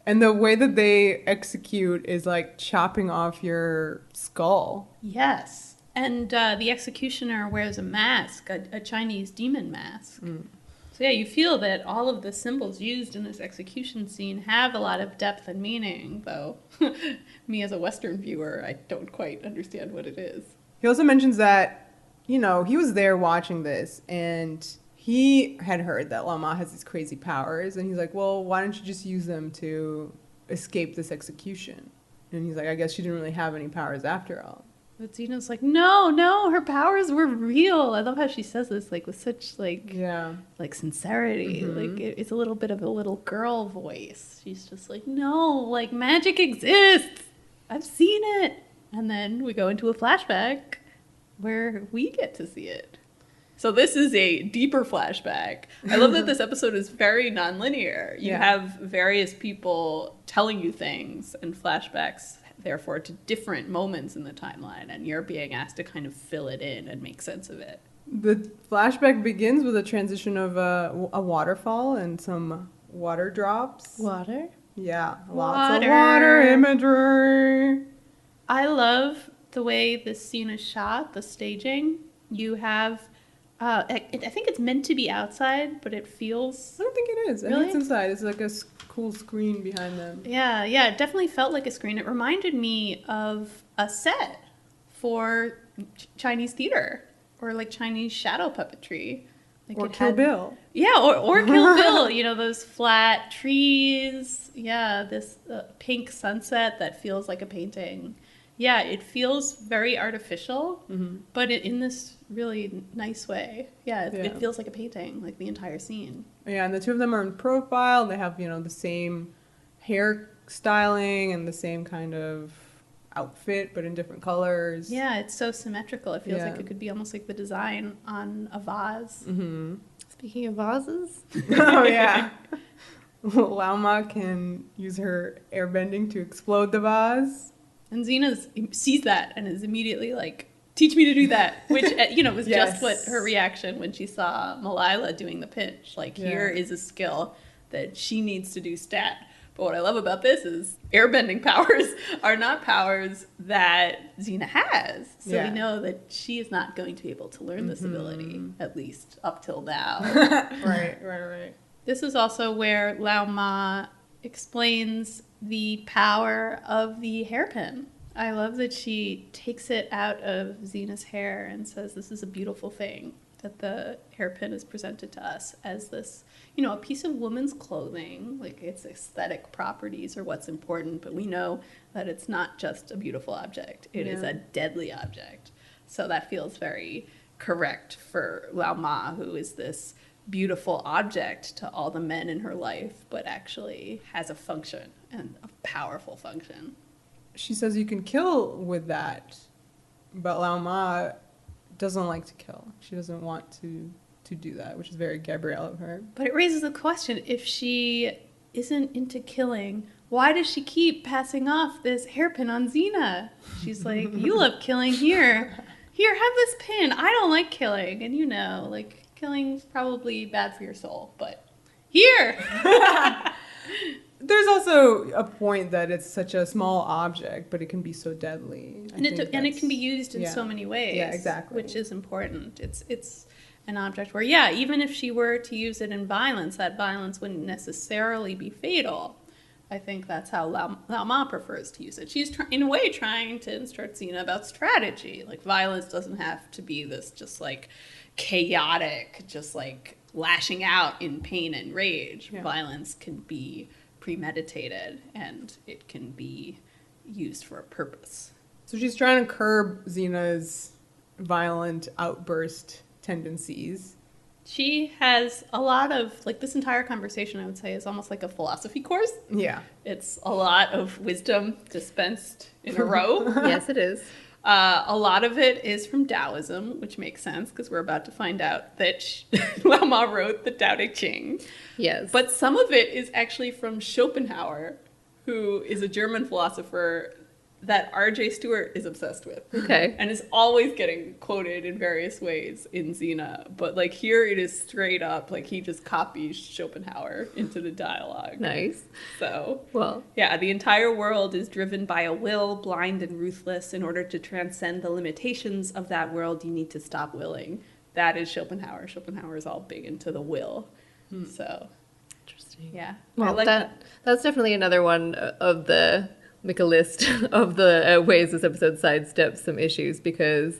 And the way that they execute is like chopping off your skull. Yes. And the executioner wears a mask, a Chinese demon mask. So yeah, you feel that all of the symbols used in this execution scene have a lot of depth and meaning, though me as a Western viewer, I don't quite understand what it is. He also mentions that, you know, he was there watching this, and he had heard that Lao Ma has these crazy powers, and he's like, well, why don't you just use them to escape this execution? And he's like, I guess she didn't really have any powers after all. But Xena's like, no, her powers were real. I love how she says this, like, with such, like, like sincerity. Like, it's a little bit of a little girl voice. She's just like, no, like, magic exists. I've seen it. And then we go into a flashback where we get to see it. So this is a deeper flashback. I love that this episode is very nonlinear. You have various people telling you things and flashbacks, therefore, to different moments in the timeline, and you're being asked to kind of fill it in and make sense of it. The flashback begins with a transition of a waterfall and some water drops. Water? Yeah, lots of water imagery. I love the way this scene is shot, the staging. You have, I think it's meant to be outside, but it feels... I don't think it is. Really? I think it's inside. It's like a cool screen behind them. Yeah, it definitely felt like a screen. It reminded me of a set for Chinese theater or like Chinese shadow puppetry. Like or Kill Bill. Yeah, or Kill Bill. You know, those flat trees. Yeah, this pink sunset that feels like a painting. Yeah, it feels very artificial, but in this really nice way. Yeah, it feels like a painting, like the entire scene. Yeah, and the two of them are in profile. They have, you know, the same hair styling and the same kind of outfit, but in different colors. Yeah, it's so symmetrical. It feels like it could be almost like the design on a vase. Speaking of vases. Oh, yeah. Lao Ma can use her airbending to explode the vase. And Xena sees that and is immediately like, teach me to do that, which, you know, was just what her reaction when she saw Malila doing the pinch. Like, here is a skill that she needs to do stat. But what I love about this is airbending powers are not powers that Xena has. So we know that she is not going to be able to learn this ability, at least up till now. Right. This is also where Lao Ma explains the power of the hairpin. I love that she takes it out of Xena's hair and says this is a beautiful thing, that the hairpin is presented to us as this, you know, a piece of woman's clothing, like its aesthetic properties are what's important, but we know that it's not just a beautiful object, it is a deadly object. So that feels very correct for Lao Ma, who is this beautiful object to all the men in her life, but actually has a function, and a powerful function. She says you can kill with that, but Lao Ma doesn't like to kill. She doesn't want to do that, which is very Gabrielle of her. But it raises the question, if she isn't into killing, why does she keep passing off this hairpin on Xena? She's like, you love killing, here, have this pin. I don't like killing. And you know, like, killing's probably bad for your soul, but here. There's also a point that it's such a small object, but it can be so deadly. And it can be used in so many ways. Yeah, exactly. Which is important. It's an object where, yeah, even if she were to use it in violence, that violence wouldn't necessarily be fatal. I think that's how Lao Ma prefers to use it. She's, in a way, trying to instruct Xena about strategy. Like, violence doesn't have to be this just, like, chaotic, just, like, lashing out in pain and rage. Yeah. Violence can be premeditated, and it can be used for a purpose. So she's trying to curb Xena's violent outburst tendencies. She has a lot of, like, this entire conversation, I would say, is almost like a philosophy course. Yeah. It's a lot of wisdom dispensed in a row. Yes, it is. A lot of it is from Taoism, which makes sense because we're about to find out that Lao Ma wrote the Tao Te Ching. Yes. But some of it is actually from Schopenhauer, who is a German philosopher that R.J. Stewart is obsessed with. Okay. And is always getting quoted in various ways in Xena. But, like, here it is straight up, like, he just copies Schopenhauer into the dialogue. Nice. So, well, yeah, the entire world is driven by a will, blind and ruthless. In order to transcend the limitations of that world, you need to stop willing. That is Schopenhauer. Schopenhauer is all big into the will. So, interesting. Yeah. Well, like that's definitely another one of the... make a list of the ways this episode sidesteps some issues, because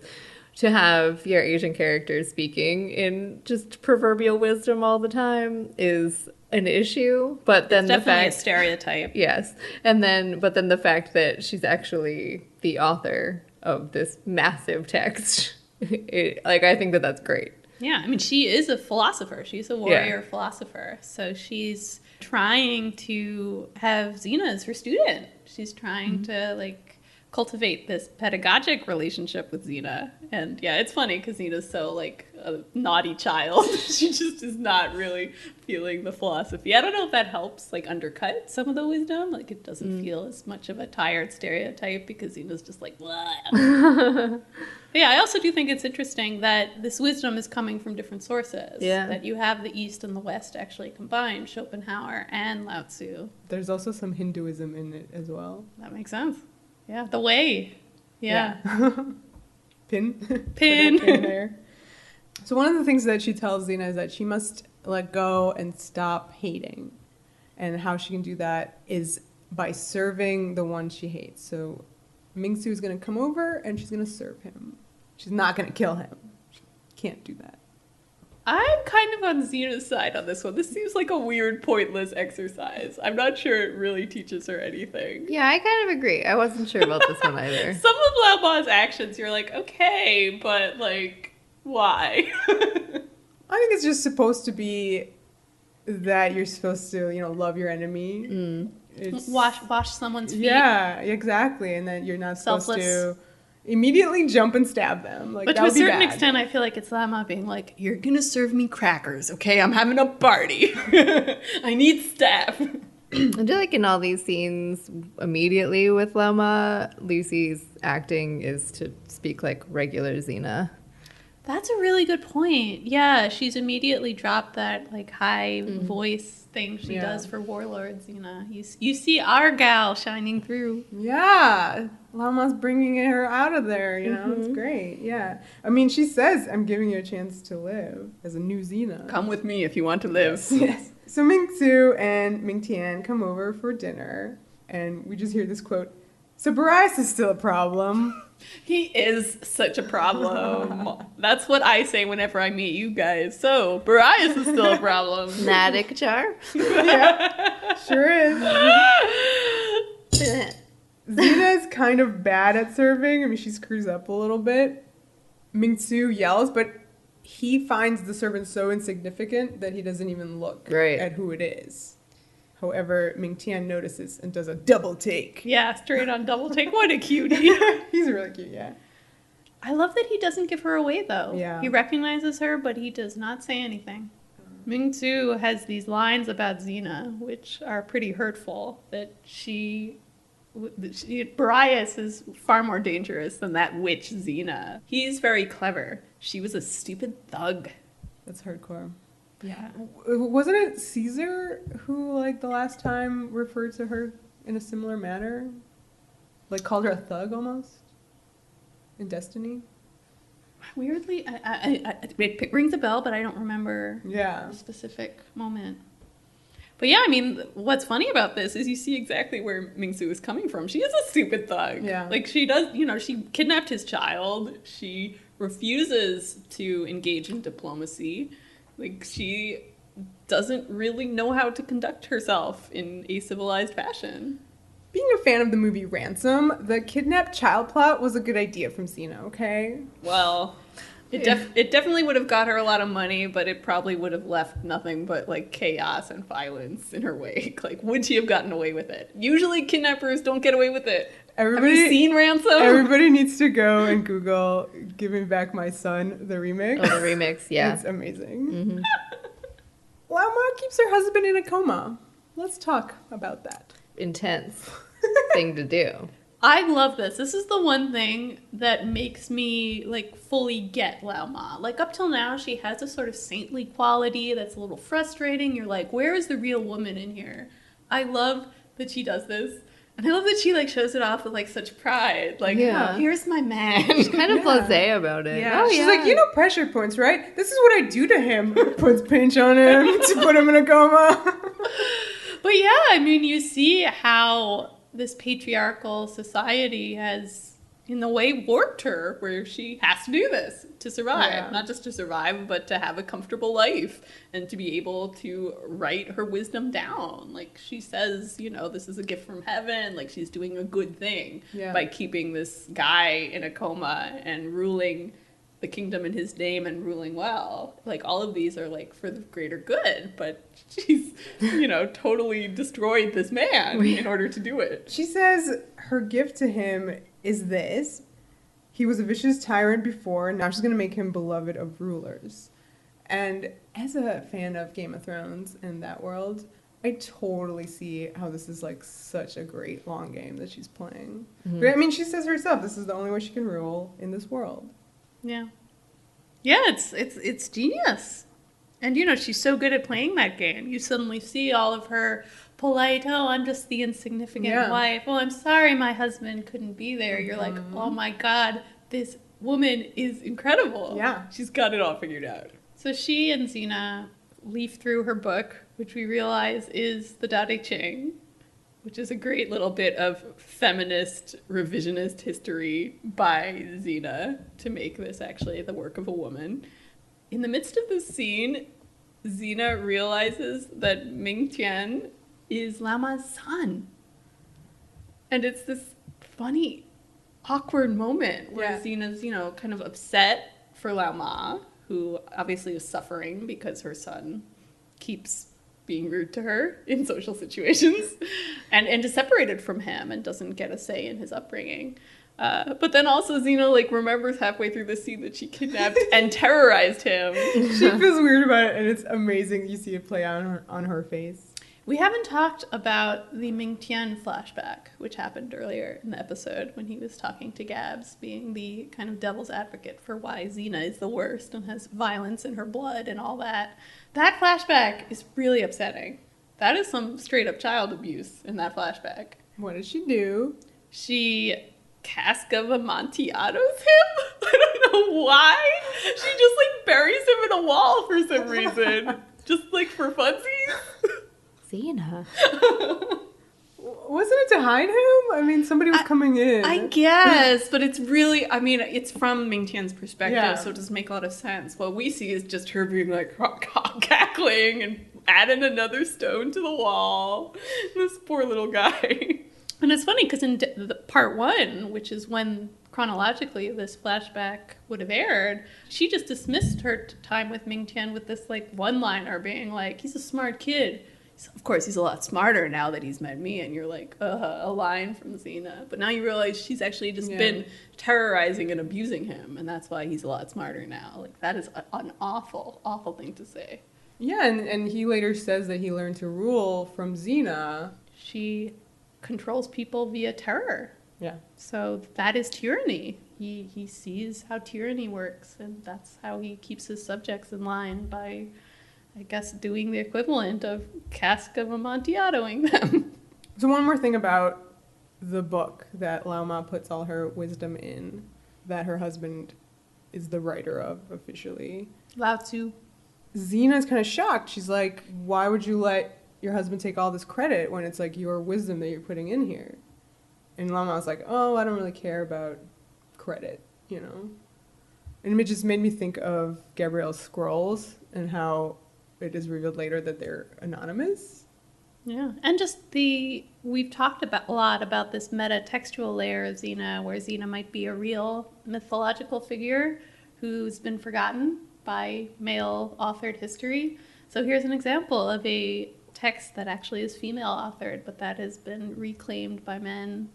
to have your Asian characters speaking in just proverbial wisdom all the time is an issue. But then it's definitely a stereotype. Yes. But then the fact that she's actually the author of this massive text, I think that that's great. Yeah, I mean, she is a philosopher. She's a warrior philosopher. So she's trying to have Xena as her student. She's trying to, like, cultivate this pedagogic relationship with Xena. And, yeah, it's funny because Xena's so, like, a naughty child. She just is not really feeling the philosophy. I don't know if that helps, like, undercut some of the wisdom. Like, it doesn't feel as much of a tired stereotype because Xena's just like, blah. But yeah, I also do think it's interesting that this wisdom is coming from different sources. Yeah. That you have the East and the West actually combined, Schopenhauer and Lao Tzu. There's also some Hinduism in it as well. That makes sense. Yeah, the way. Yeah. Pin. Pin. Pin there. So one of the things that she tells Xena is that she must let go and stop hating. And how she can do that is by serving the one she hates. So Ming T'ien is going to come over and she's going to serve him. She's not going to kill him. She can't do that. I'm kind of on Xena's side on this one. This seems like a weird, pointless exercise. I'm not sure it really teaches her anything. Yeah, I kind of agree. I wasn't sure about this one either. Some of Lao Ma's actions, you're like, okay, but, like, why? I think it's just supposed to be that you're supposed to, love your enemy. It's, wash someone's feet. Yeah, exactly. And then you're not supposed to immediately jump and stab them. Like, but to a certain extent, I feel like it's Lao Ma being like, you're going to serve me crackers, okay? I'm having a party. I need staff. I do like in all these scenes, immediately with Lao Ma, Lucy's acting is to speak like regular Xena. That's a really good point. Yeah, she's immediately dropped that, like, high voice thing she does for warlords, You see our gal shining through. Yeah. Lao Ma's bringing her out of there, It's great. Yeah. I mean, she says, I'm giving you a chance to live as a new Xena. Come with me if you want to live. Yes. So Ming T'ien and Ming T'ien come over for dinner, and we just hear this quote, so Boreas is still a problem. He is such a problem. That's what I say whenever I meet you guys. So, Boreas is still a problem. Nadik jar? Yeah, sure is. Xena's kind of bad at serving. I mean, she screws up a little bit. Ming T'ien yells, but he finds the servant so insignificant that he doesn't even look at who it is. However, Ming T'ien notices and does a double take. Yeah, straight on double take. What a cutie. He's really cute, yeah. I love that he doesn't give her away, though. Yeah. He recognizes her, but he does not say anything. Ming T'ien has these lines about Xena, which are pretty hurtful, that Boreas is far more dangerous than that witch Xena. He's very clever. She was a stupid thug. That's hardcore. Yeah. Wasn't it Caesar who, like, the last time referred to her in a similar manner? Like, called her a thug almost? In Destiny? Weirdly, it rings a bell, but I don't remember Yeah. a specific moment. But yeah, I mean, what's funny about this is you see exactly where Ming-Su is coming from. She is a stupid thug. Yeah. Like, she does, she kidnapped his child. She refuses to engage in diplomacy. Like, she doesn't really know how to conduct herself in a civilized fashion. Being a fan of the movie Ransom, the kidnapped child plot was a good idea from Xena, okay? Well, it definitely would have got her a lot of money, but it probably would have left nothing but, like, chaos and violence in her wake. Like, would she have gotten away with it? Usually kidnappers don't get away with it. Have you seen Ransom? Everybody needs to go and Google Give Me Back My Son, the remix. Oh, the remix, yeah. It's amazing. Mm-hmm. Lao Ma keeps her husband in a coma. Let's talk about that. Intense thing to do. I love this. This is the one thing that makes me, like, fully get Lao Ma. Like, up till now, she has a sort of saintly quality that's a little frustrating. You're like, where is the real woman in here? I love that she does this. And I love that she, like, shows it off with, like, such pride. Like, Yeah. oh, here's my man. She's kind of blasé about it. Yeah. She's like, you know pressure points, right? This is what I do to him. Puts pinch on him to put him in a coma. But yeah, I mean, you see how this patriarchal society has, in a way, warped her, where she has to do this to survive. Yeah. Not just to survive, but to have a comfortable life and to be able to write her wisdom down. Like, she says, this is a gift from heaven. Like, she's doing a good thing by keeping this guy in a coma and ruling the kingdom in his name and ruling well. Like, all of these are, like, for the greater good, but she's, totally destroyed this man in order to do it. She says her gift to him is this. He was a vicious tyrant before, now she's going to make him beloved of rulers. And as a fan of Game of Thrones and that world, I totally see how this is, like, such a great long game that she's playing. Mm-hmm. But, I mean, she says herself, this is the only way she can rule in this world. Yeah. Yeah, it's genius. And, she's so good at playing that game. You suddenly see all of her polite, oh, I'm just the insignificant wife. Oh, I'm sorry my husband couldn't be there. You're like, oh my God, this woman is incredible. Yeah. She's got it all figured out. So she and Xena leaf through her book, which we realize is the Tao Te Ching, which is a great little bit of feminist revisionist history by Xena to make this actually the work of a woman. In the midst of this scene, Xena realizes that Ming T'ien is Lao Ma's son. And it's this funny, awkward moment where Xena's, kind of upset for Lao Ma, who obviously is suffering because her son keeps being rude to her in social situations and is separated from him and doesn't get a say in his upbringing. But then also Xena, like, remembers halfway through the scene that she kidnapped and terrorized him. She feels weird about it, and it's amazing. You see it play out on her face. We haven't talked about the Ming T'ien flashback, which happened earlier in the episode when he was talking to Gabs, being the kind of devil's advocate for why Xena is the worst and has violence in her blood and all that. That flashback is really upsetting. That is some straight-up child abuse in that flashback. What did she do? She cask of Amontillado him? I don't know why. She just, like, buries him in a wall for some reason. Just, like, for funsies. Xena. Wasn't it to hide him? I mean, somebody was coming in. I guess, but it's really, it's from Ming Tian's perspective, so it doesn't make a lot of sense. What we see is just her being like cackling and adding another stone to the wall. This poor little guy. And it's funny because in part 1, which is when chronologically this flashback would have aired, she just dismissed her time with Ming T'ien with this, like, one-liner being like, he's a smart kid. Of course, he's a lot smarter now that he's met me, and you're like, a line from Xena. But now you realize she's actually just been terrorizing and abusing him, and that's why he's a lot smarter now. Like, that is an awful, awful thing to say. Yeah, and he later says that he learned to rule from Xena. She controls people via terror. Yeah. So that is tyranny. He sees how tyranny works, and that's how he keeps his subjects in line by, I guess, doing the equivalent of cask of Amontillado-ing them. So one more thing about the book that Lao Ma puts all her wisdom in, that her husband is the writer of officially. Lao Tzu. Xena's kind of shocked. She's like, why would you let your husband take all this credit when it's like your wisdom that you're putting in here? And Lao Ma was like, oh, I don't really care about credit, you know? And it just made me think of Gabrielle's scrolls and how it is revealed later that they're anonymous. Yeah, and just we've talked about a lot about this meta-textual layer of Xena, where Xena might be a real mythological figure who's been forgotten by male-authored history. So here's an example of a text that actually is female-authored, but that has been reclaimed by men.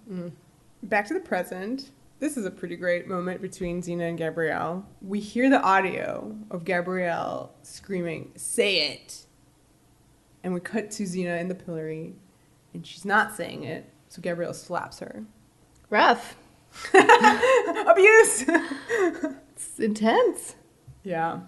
Back to the present. This is a pretty great moment between Xena and Gabrielle. We hear the audio of Gabrielle screaming, "Say it!" And we cut to Xena in the pillory, and she's not saying it, so Gabrielle slaps her. Rough. Abuse! It's intense. Yeah.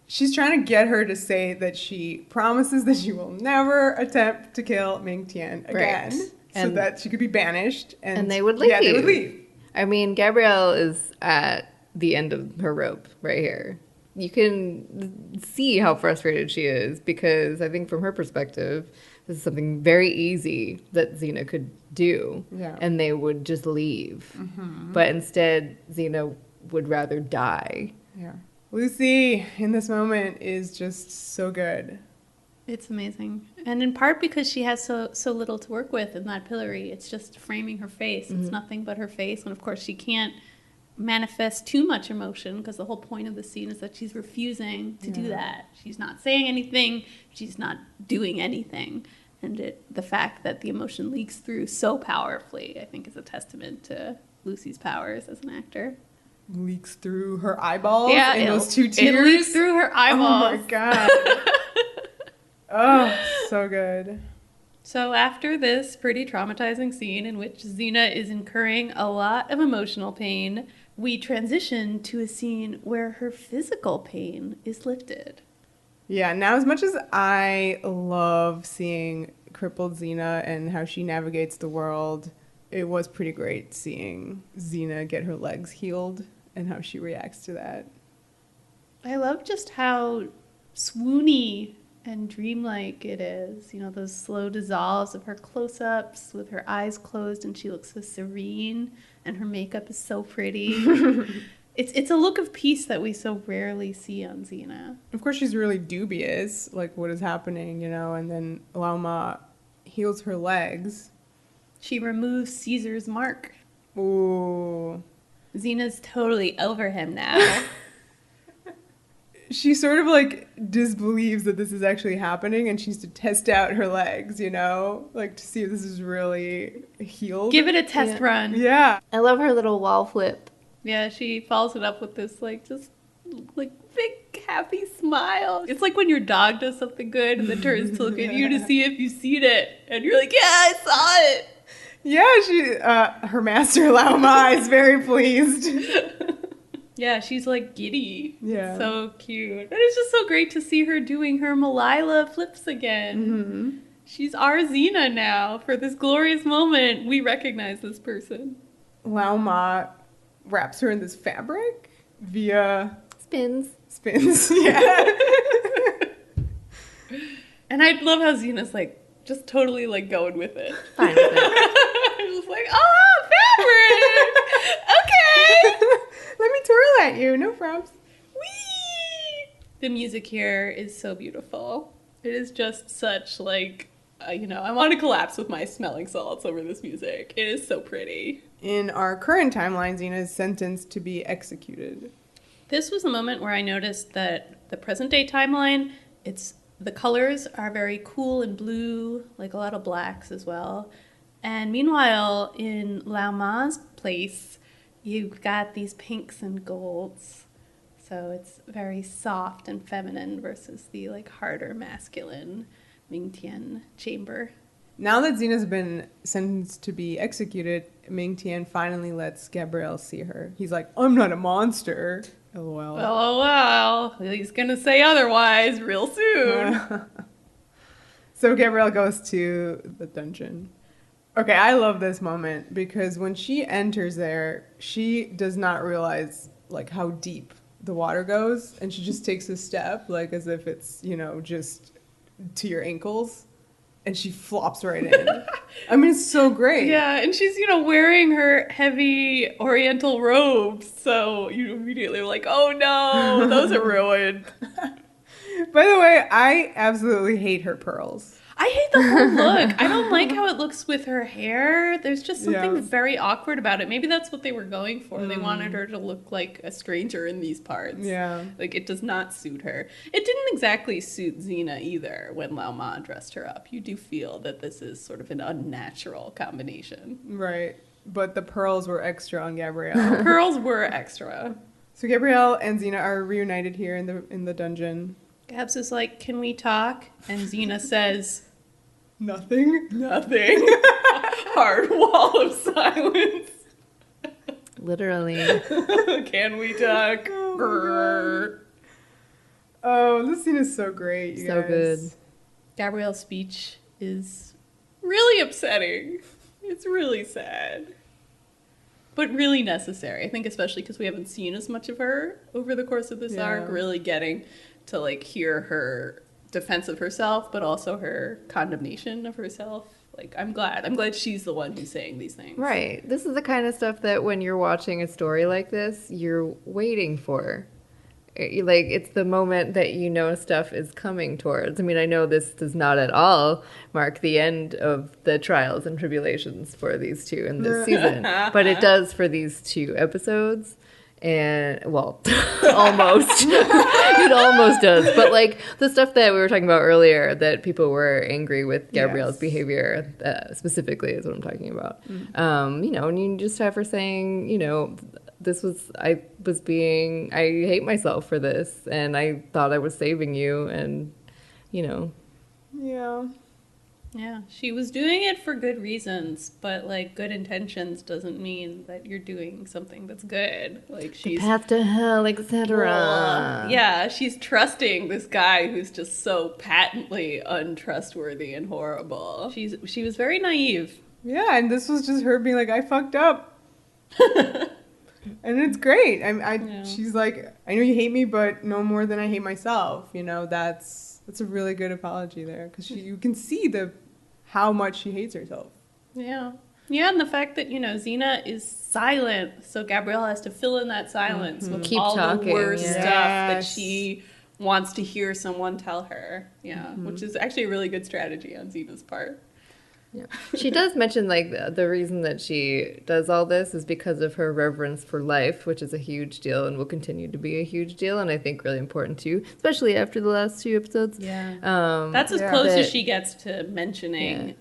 She's trying to get her to say that she promises that she will never attempt to kill Ming T'ien again, Right. so that she could be banished. And they would leave. Yeah, they would leave. I mean, Gabrielle is at the end of her rope right here. You can see how frustrated she is because I think from her perspective, this is something very easy that Xena could do, and they would just leave. But instead, Xena would rather die. Yeah. Lucy, in this moment, is just so good. It's amazing. And in part because she has so little to work with in that pillory. It's just framing her face. It's nothing but her face. And of course, she can't manifest too much emotion because the whole point of the scene is that she's refusing to do that. She's not saying anything. She's not doing anything. And the fact that the emotion leaks through so powerfully, I think, is a testament to Lucy's powers as an actor. Leaks through her eyeballs in those 2 tears. It leaks through her eyeballs. Oh my god. Oh, so good. So after this pretty traumatizing scene in which Xena is incurring a lot of emotional pain, we transition to a scene where her physical pain is lifted. Yeah, now as much as I love seeing crippled Xena and how she navigates the world, it was pretty great seeing Xena get her legs healed and how she reacts to that. I love just how swoony and dreamlike it is. You know, those slow dissolves of her close-ups with her eyes closed, and she looks so serene, and her makeup is so pretty. It's a look of peace that we so rarely see on Xena. Of course, she's really dubious, like what is happening, you know, and then Lao Ma heals her legs. She removes Caesar's mark. Ooh. Xena's totally over him now. She sort of like disbelieves that this is actually happening, and she needs to test out her legs, you know, like to see if this is really healed. Give it a test run. Yeah. I love her little wall flip. Yeah, she follows it up with this like just like big happy smile. It's like when your dog does something good and then turns to look at you to see if you've seen it, and you're like, yeah, I saw it. Yeah, her master Lao Ma is very pleased. Yeah, she's like giddy. Yeah. So cute. And it's just so great to see her doing her Malila flips again. She's our Xena now. For this glorious moment, we recognize this person. Lao Ma wraps her in this fabric via... Spins. Yeah. And I love how Xena's like, just totally like going with it. Fine with it. I'm just like, oh, fabric! Okay! Let me twirl at you. No props. Whee! The music here is so beautiful. It is just such like, you know, I want to collapse with my smelling salts over this music. It is so pretty. In our current timeline, Xena is sentenced to be executed. This was the moment where I noticed that the present day timeline, the colors are very cool and blue, like a lot of blacks as well. And meanwhile, in Lao Ma's place, you've got these pinks and golds. So it's very soft and feminine versus the like harder masculine Ming T'ien chamber. Now that Xena's been sentenced to be executed, Ming T'ien finally lets Gabrielle see her. He's like, I'm not a monster. LOL. LOL. He's gonna say otherwise real soon. So Gabrielle goes to the dungeon. Okay, I love this moment because when she enters there, she does not realize like how deep the water goes, and she just takes a step like as if it's, you know, just to your ankles, and she flops right in. I mean, it's so great. Yeah, and she's, you know, wearing her heavy oriental robes, so you immediately are like, oh no, those are ruined. By the way, I absolutely hate her pearls. I hate the whole look. I don't like how it looks with her hair. There's just something very awkward about it. Maybe that's what they were going for. They wanted her to look like a stranger in these parts. Yeah. Like, it does not suit her. It didn't exactly suit Xena either when Lao Ma dressed her up. You do feel that this is sort of an unnatural combination. Right. But the pearls were extra on Gabrielle. Pearls were extra. So Gabrielle and Xena are reunited here in the dungeon. Gabs is like, can we talk? And Xena says... Nothing. Hard wall of silence. Literally. Can we talk? Oh, this scene is so great, you So guys. good. Gabrielle's speech is really upsetting. It's really sad. But really necessary. I think especially because we haven't seen as much of her over the course of this arc, really getting to like hear her defense of herself, but also her condemnation of herself. Like, I'm glad she's the one who's saying these things. Right. This is the kind of stuff that when you're watching a story like this, you're waiting for. Like, it's the moment that you know stuff is coming towards. I mean, I know this does not at all mark the end of the trials and tribulations for these two in this season, but it does for these two episodes. And, well, almost. It almost does. But, like, the stuff that we were talking about earlier, that people were angry with Gabrielle's behavior, specifically is what I'm talking about. You know, and you just have her saying, you know, I hate myself for this, and I thought I was saving you, and, you know. Yeah, she was doing it for good reasons, but like good intentions doesn't mean that you're doing something that's good. Like she's Path to hell, etc. Yeah, she's trusting this guy who's just so patently untrustworthy and horrible. She was very naive. Yeah, and this was just her being like, I fucked up. And it's great. She's like, I know you hate me, but no more than I hate myself. You know, that's a really good apology there, because you can see how much she hates herself. Yeah. Yeah, and the fact that, you know, Xena is silent, so Gabrielle has to fill in that silence with Keep all talking, the worst yeah. stuff that she wants to hear someone tell her. Yeah, which is actually a really good strategy on Xena's part. Yeah. She does mention, like, the reason that she does all this is because of her reverence for life, which is a huge deal and will continue to be a huge deal, and I think really important too, especially after the last two episodes. Yeah. That's as close as she gets to mentioning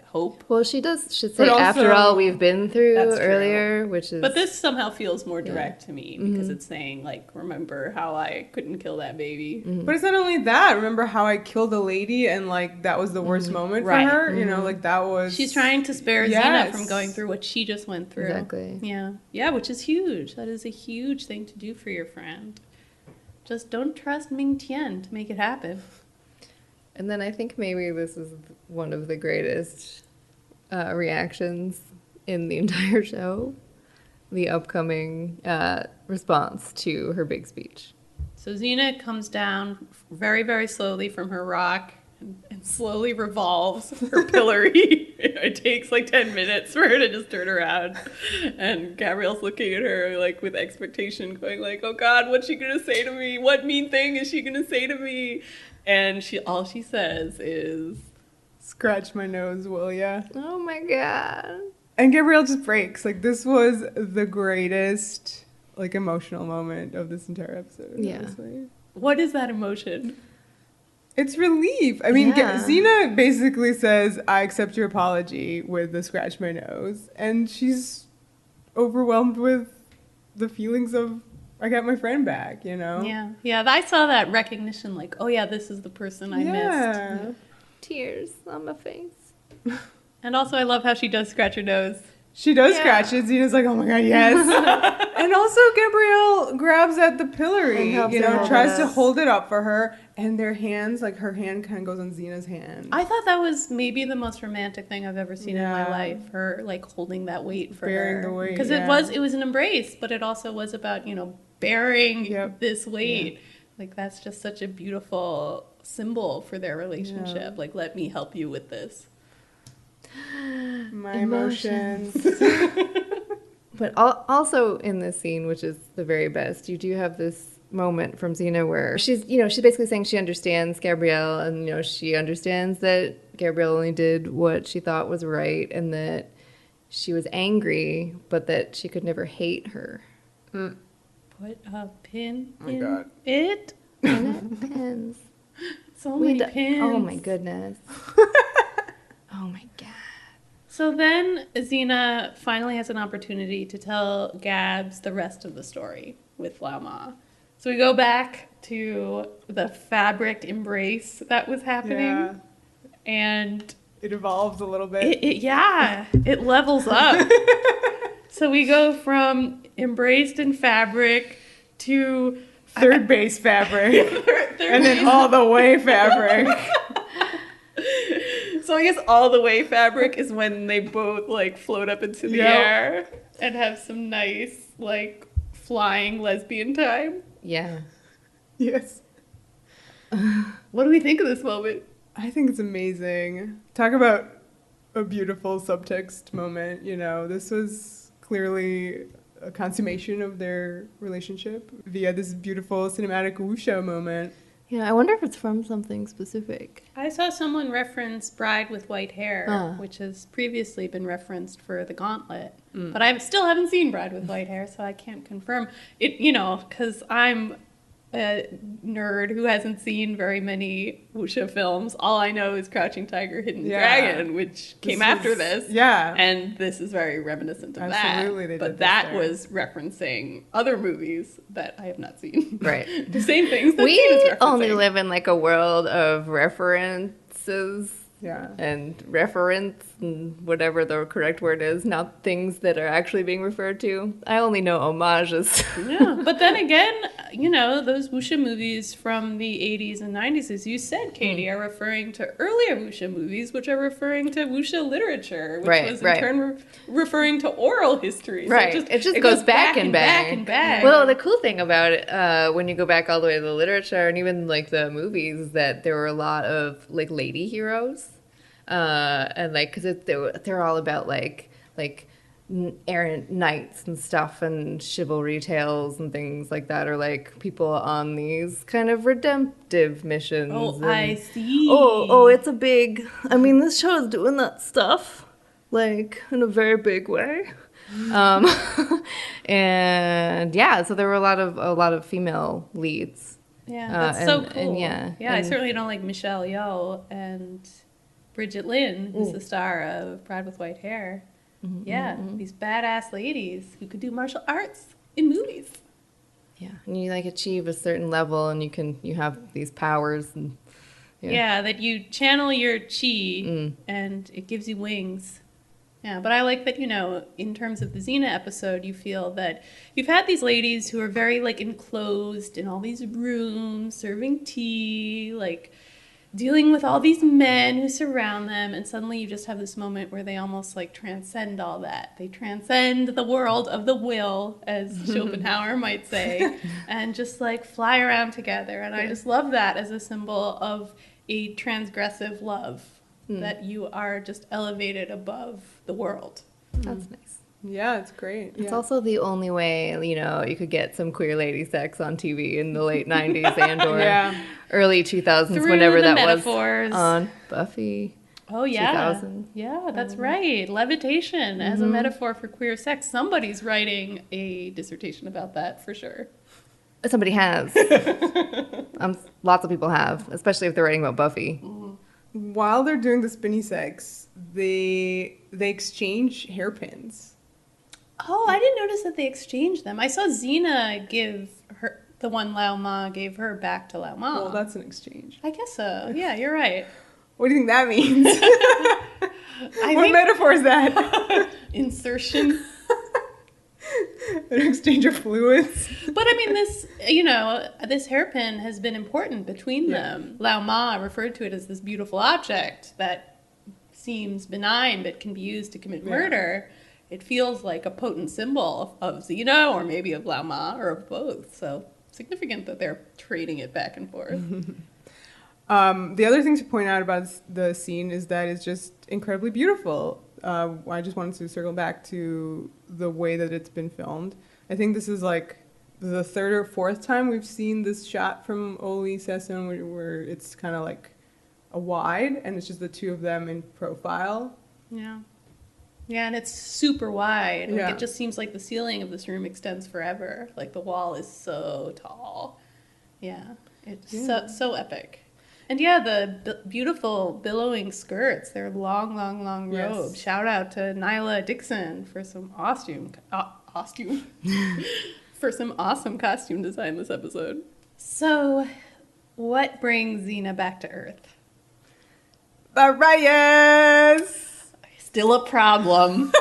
hope. Well, she should say, after all we've been through earlier, which is... But this somehow feels more direct to me, because it's saying, like, remember how I couldn't kill that baby. But it's not only that. Remember how I killed a lady, and, like, that was the worst moment for her? You know, like, that was... She's trying to spare Xena from going through what she just went through. Exactly. Yeah. Yeah, which is huge. That is a huge thing to do for your friend. Just don't trust Ming T'ien to make it happen. And then I think maybe this is one of the greatest reactions in the entire show. The upcoming response to her big speech. So Xena comes down very, very slowly from her rock and slowly revolves her pillory. It takes like 10 minutes for her to just turn around. And Gabrielle's looking at her like with expectation, going like, oh God, what's she gonna say to me? What mean thing is she gonna say to me? And all she says is, scratch my nose, will ya? Oh my God. And Gabrielle just breaks. Like, this was the greatest, like, emotional moment of this entire episode. Yeah. Honestly. what is that emotion? It's relief. I mean, Yeah. Xena basically says, I accept your apology with the scratch my nose. And she's overwhelmed with the feelings of, I got my friend back, you know? Yeah. Yeah, I saw that recognition, like, oh yeah, this is the person I missed. Tears on my face. And also I love how she does scratch her nose. She does scratch it. Xena's like, oh my God, yes. And also Gabrielle grabs at the pillory, you know, tries to hold it up for her. And their hands, like her hand kind of goes on Xena's hand. I thought that was maybe the most romantic thing I've ever seen in my life. Her like holding that weight for Bearing her. the weight, Because it was an embrace, but it also was about, you know, bearing Yep. this weight. Like, that's just such a beautiful symbol for their relationship. Like, let me help you with this. My emotions. But also in this scene, which is the very best, you do have this moment from Xena where she's basically saying she understands Gabrielle, and, she understands that Gabrielle only did what she thought was right, and that she was angry, but that she could never hate her. Put a pin in God. it. Pins. So many pins. Oh my goodness. Oh my God. So then Xena finally has an opportunity to tell Gabs the rest of the story with Lao Ma. So we go back to the fabric embrace that was happening. Yeah. And It evolves a little bit. it levels up. So we go from embraced in fabric to Third base fabric. third And then base. all the way fabric. So I guess all the way fabric is when they both like float up into the Yep. air and have some nice like flying lesbian time. Yeah. Yes. What do we think of this moment? I think it's amazing. Talk about a beautiful subtext moment. This was clearly a consummation of their relationship via this beautiful cinematic wuxia moment. Yeah, I wonder if it's from something specific. I saw someone reference Bride with White Hair, which has previously been referenced for The Gauntlet. But I still haven't seen Bride with White Hair, so I can't confirm it, because I'm a nerd who hasn't seen very many wuxia films. All I know is Crouching Tiger, Hidden Dragon, which came after this. Yeah. And this is very reminiscent of Absolutely, that. they But did this that there. was referencing other movies that I have not seen. Right. The same things that We Tina's referencing. only live in like a world of references Yeah. and reference and whatever the correct word is, not things that are actually being referred to. I only know homages. Yeah, but then again, those wuxia movies from the 80s and 90s, as you said, Katie, are referring to earlier wuxia movies, which are referring to wuxia literature, which was in turn referring to oral history. So Right. It just goes back and back and back. Well, the cool thing about it, when you go back all the way to the literature and even like the movies, is that there were a lot of like lady heroes, and like because they're all about like errant knights and stuff and chivalry tales and things like that, or like people on these kind of redemptive missions. Oh, and, I see. it's a big. I mean, this show is doing that stuff like in a very big way. And yeah, so there were a lot of female leads. Yeah, that's so and- cool. and I and- certainly don't like Michelle Yeoh and Bridget Lin, who's the star of Bride with White Hair. These badass ladies who could do martial arts in movies. Yeah, and you like achieve a certain level, and you have these powers, and Yeah, that you channel your chi and it gives you wings. Yeah, but I like that, in terms of the Xena episode, you feel that you've had these ladies who are very, like, enclosed in all these rooms, serving tea, like, dealing with all these men who surround them, and suddenly you just have this moment where they almost, like, transcend all that. They transcend the world of the will, as Schopenhauer might say, and just, like, fly around together. And I just love that as a symbol of a transgressive love. That you are just elevated above the world. that's nice. Yeah, it's great. It's also the only way, you could get some queer lady sex on TV in the late 90s and or early 2000s, Through whenever the that metaphors. was on Buffy. Oh, yeah. 2000. Yeah, that's right. Levitation as a metaphor for queer sex. Somebody's writing a dissertation about that for sure. Somebody has. Lots of people have, especially if they're writing about Buffy. While they're doing the spinny sex, they exchange hairpins. Oh, I didn't notice that they exchanged them. I saw Xena give her, the one Lao Ma gave her back to Lao Ma. Well, that's an exchange. I guess so. Yeah, you're right. What do you think that means? I What think metaphor is that? insertion. An exchange of fluids. But I mean, this hairpin has been important between them. Lao Ma referred to it as this beautiful object that seems benign but can be used to commit murder. it feels like a potent symbol of Xena or maybe of Lao Ma or of both. So significant that they're trading it back and forth. The other thing to point out about the scene is that it's just incredibly beautiful. I just wanted to circle back to the way that it's been filmed. I think this is like the third or fourth time we've seen this shot from Oli Sesson where it's kind of like a wide and it's just the two of them in profile. Yeah. Yeah, and it's super wide. Like, Yeah. it just seems like the ceiling of this room extends forever. Like, the wall is so tall. Yeah, it's so epic. And yeah, the beautiful billowing skirts. They're long, long, long Yes. robes. Shout out to Nyla Dixon for some for some awesome costume design this episode. So, what brings Xena back to Earth? Borias! Still a problem,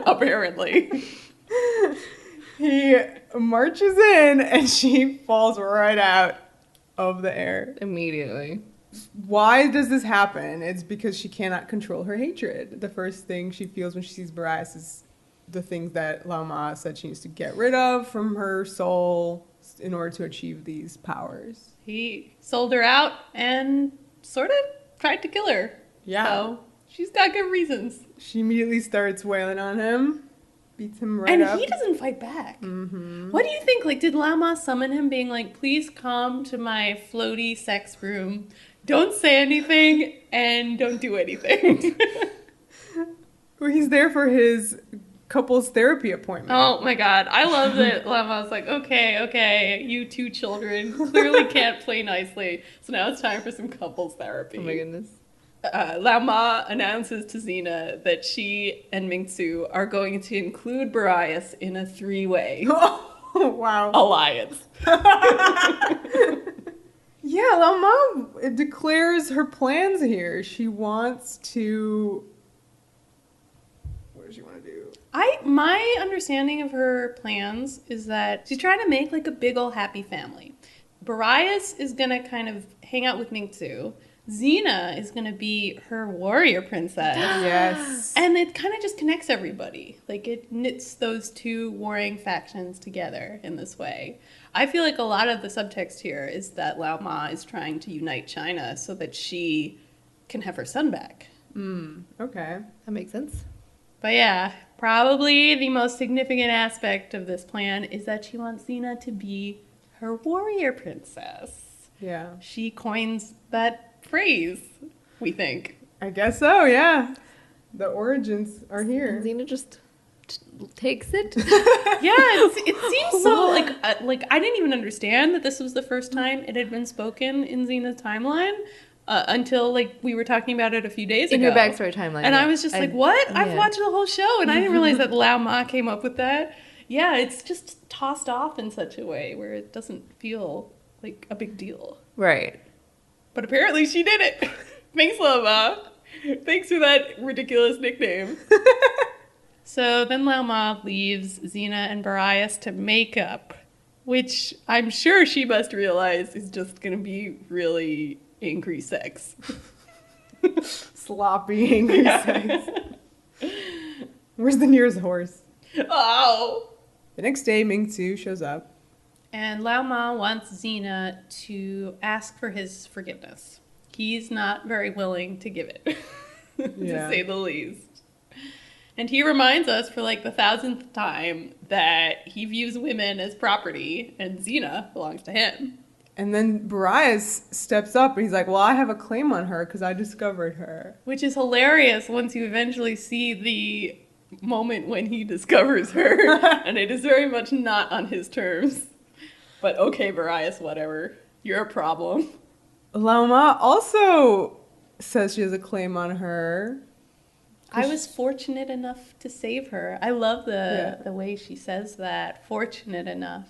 apparently. He marches in and she falls right out of the air. Immediately. Why does this happen? It's because she cannot control her hatred. The first thing she feels when she sees Borias is the things that Lao Ma said she needs to get rid of from her soul in order to achieve these powers. He sold her out and sort of tried to kill her. Yeah. So she's got good reasons. She immediately starts wailing on him, beats him right And up. he doesn't fight back. Mm-hmm. What do you think? Like, did Lao Ma summon him being like, please come to my floaty sex room, don't say anything, and don't do anything? Well, he's there for his couples therapy appointment. Oh my god, I love that Lao Ma's like, okay, you two children clearly can't play nicely, so now it's time for some couples therapy. Oh my goodness. Lao Ma announces to Xena that she and Ming T'ien are going to include Borias in a three-way Oh, wow. alliance. Yeah, Lao Ma declares her plans here. She wants to... What does she want to do? My understanding of her plans is that she's trying to make like a big ol' happy family. Borias is gonna kind of hang out with Ming T'ien. Xena is gonna be her warrior princess. Yes. And it kind of just connects everybody. Like, it knits those two warring factions together in this way. I feel like a lot of the subtext here is that Lao Ma is trying to unite China so that she can have her son back. Okay. That makes sense. But yeah, probably the most significant aspect of this plan is that she wants Xena to be her warrior princess. Yeah. She coins that phrase, we think. I guess so, yeah. The origins are here. Xena just takes it. Yeah, it seems so like I didn't even understand that this was the first time it had been spoken in Xena's timeline until like we were talking about it a few days In ago. her backstory timeline. And I was just like, what? I've yeah. watched the whole show and I didn't realize that Lao Ma came up with that. Yeah, it's just tossed off in such a way where it doesn't feel like a big deal. Right. But apparently she did it. Thanks, Lao Ma. Thanks for that ridiculous nickname. So then Lao Ma leaves Xena and Borias to make up, which I'm sure she must realize is just going to be really angry sex. Sloppy, angry sex. Where's the nearest horse? Oh! The next day, Ming T'ien shows up. And Lao Ma wants Xena to ask for his forgiveness. He's not very willing to give it, to say the least. And he reminds us for like the 1,000th time that he views women as property and Xena belongs to him. And then Borias steps up and he's like, well, I have a claim on her because I discovered her. Which is hilarious once you eventually see the moment when he discovers her. And it is very much not on his terms. But okay, Borias, whatever. You're a problem. Lao Ma also says she has a claim on her. I was fortunate enough to save her. I love the way she says that. Fortunate enough.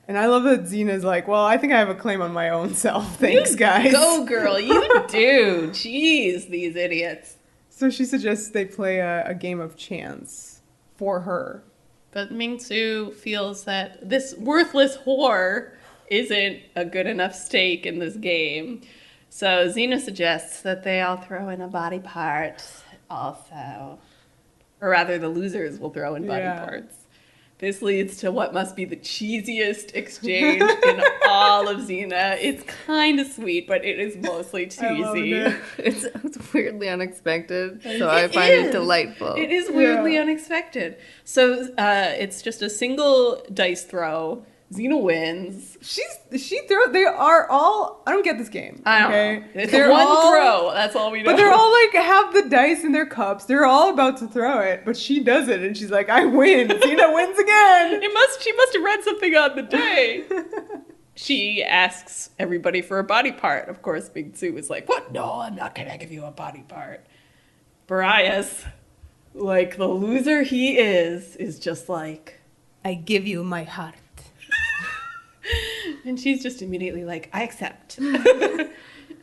And I love that Xena's like, well, I think I have a claim on my own self. Thanks, guys. Go, girl. You do. Jeez, these idiots. So she suggests they play a game of chance for her. But Ming T'ien feels that this worthless whore isn't a good enough stake in this game. So Xena suggests that they all throw in a body part also. Or rather, the losers will throw in body parts. This leads to what must be the cheesiest exchange in all of Xena. It's kind of sweet, but it is mostly cheesy. It's weirdly unexpected, so I find it delightful. It is weirdly unexpected. So it's just a single dice throw. Xena wins. They are all. I don't get this game. I don't know. It's one throw. That's all we know. But they're all like have the dice in their cups. They're all about to throw it, but she does it, and she's like, "I win." Xena wins again. She must have read something on the day. She asks everybody for a body part. Of course, Ming T'ien is like, "What? No, I'm not gonna give you a body part." Boreas, like the loser he is just like, "I give you my heart." And she's just immediately like, I accept. It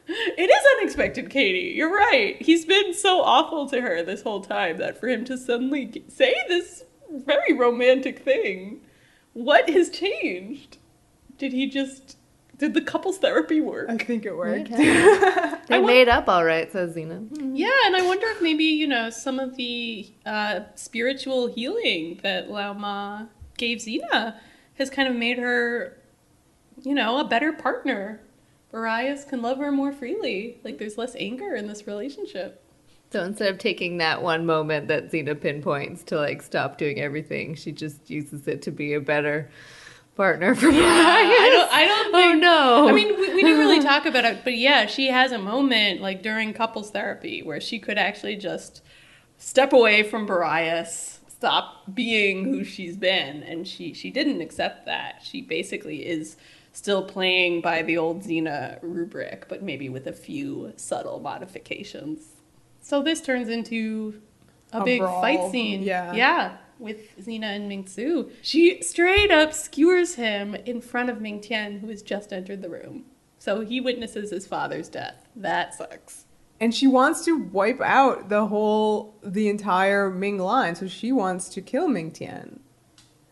is unexpected, Katie. You're right. He's been so awful to her this whole time that for him to suddenly say this very romantic thing, what has changed? Did the couples therapy work? I think it worked. They made up all right, says Xena. Yeah, and I wonder if maybe, some of the spiritual healing that Lao Ma gave Xena has kind of made her, a better partner. Boreas can love her more freely. Like, there's less anger in this relationship. So instead of taking that one moment that Xena pinpoints to, like, stop doing everything, she just uses it to be a better partner for Boreas. I don't think... Oh, no. I mean, we didn't really talk about it, but yeah, she has a moment, like, during couples therapy where she could actually just step away from Boreas, stop being who she's been, and she didn't accept that. She basically is still playing by the old Xena rubric, but maybe with a few subtle modifications. So this turns into a big brawl. Fight scene. Yeah, with Xena and Ming T'ien. She straight up skewers him in front of Ming T'ien, who has just entered the room. So he witnesses his father's death. That sucks. And she wants to wipe out the entire Ming line, so she wants to kill Ming T'ien.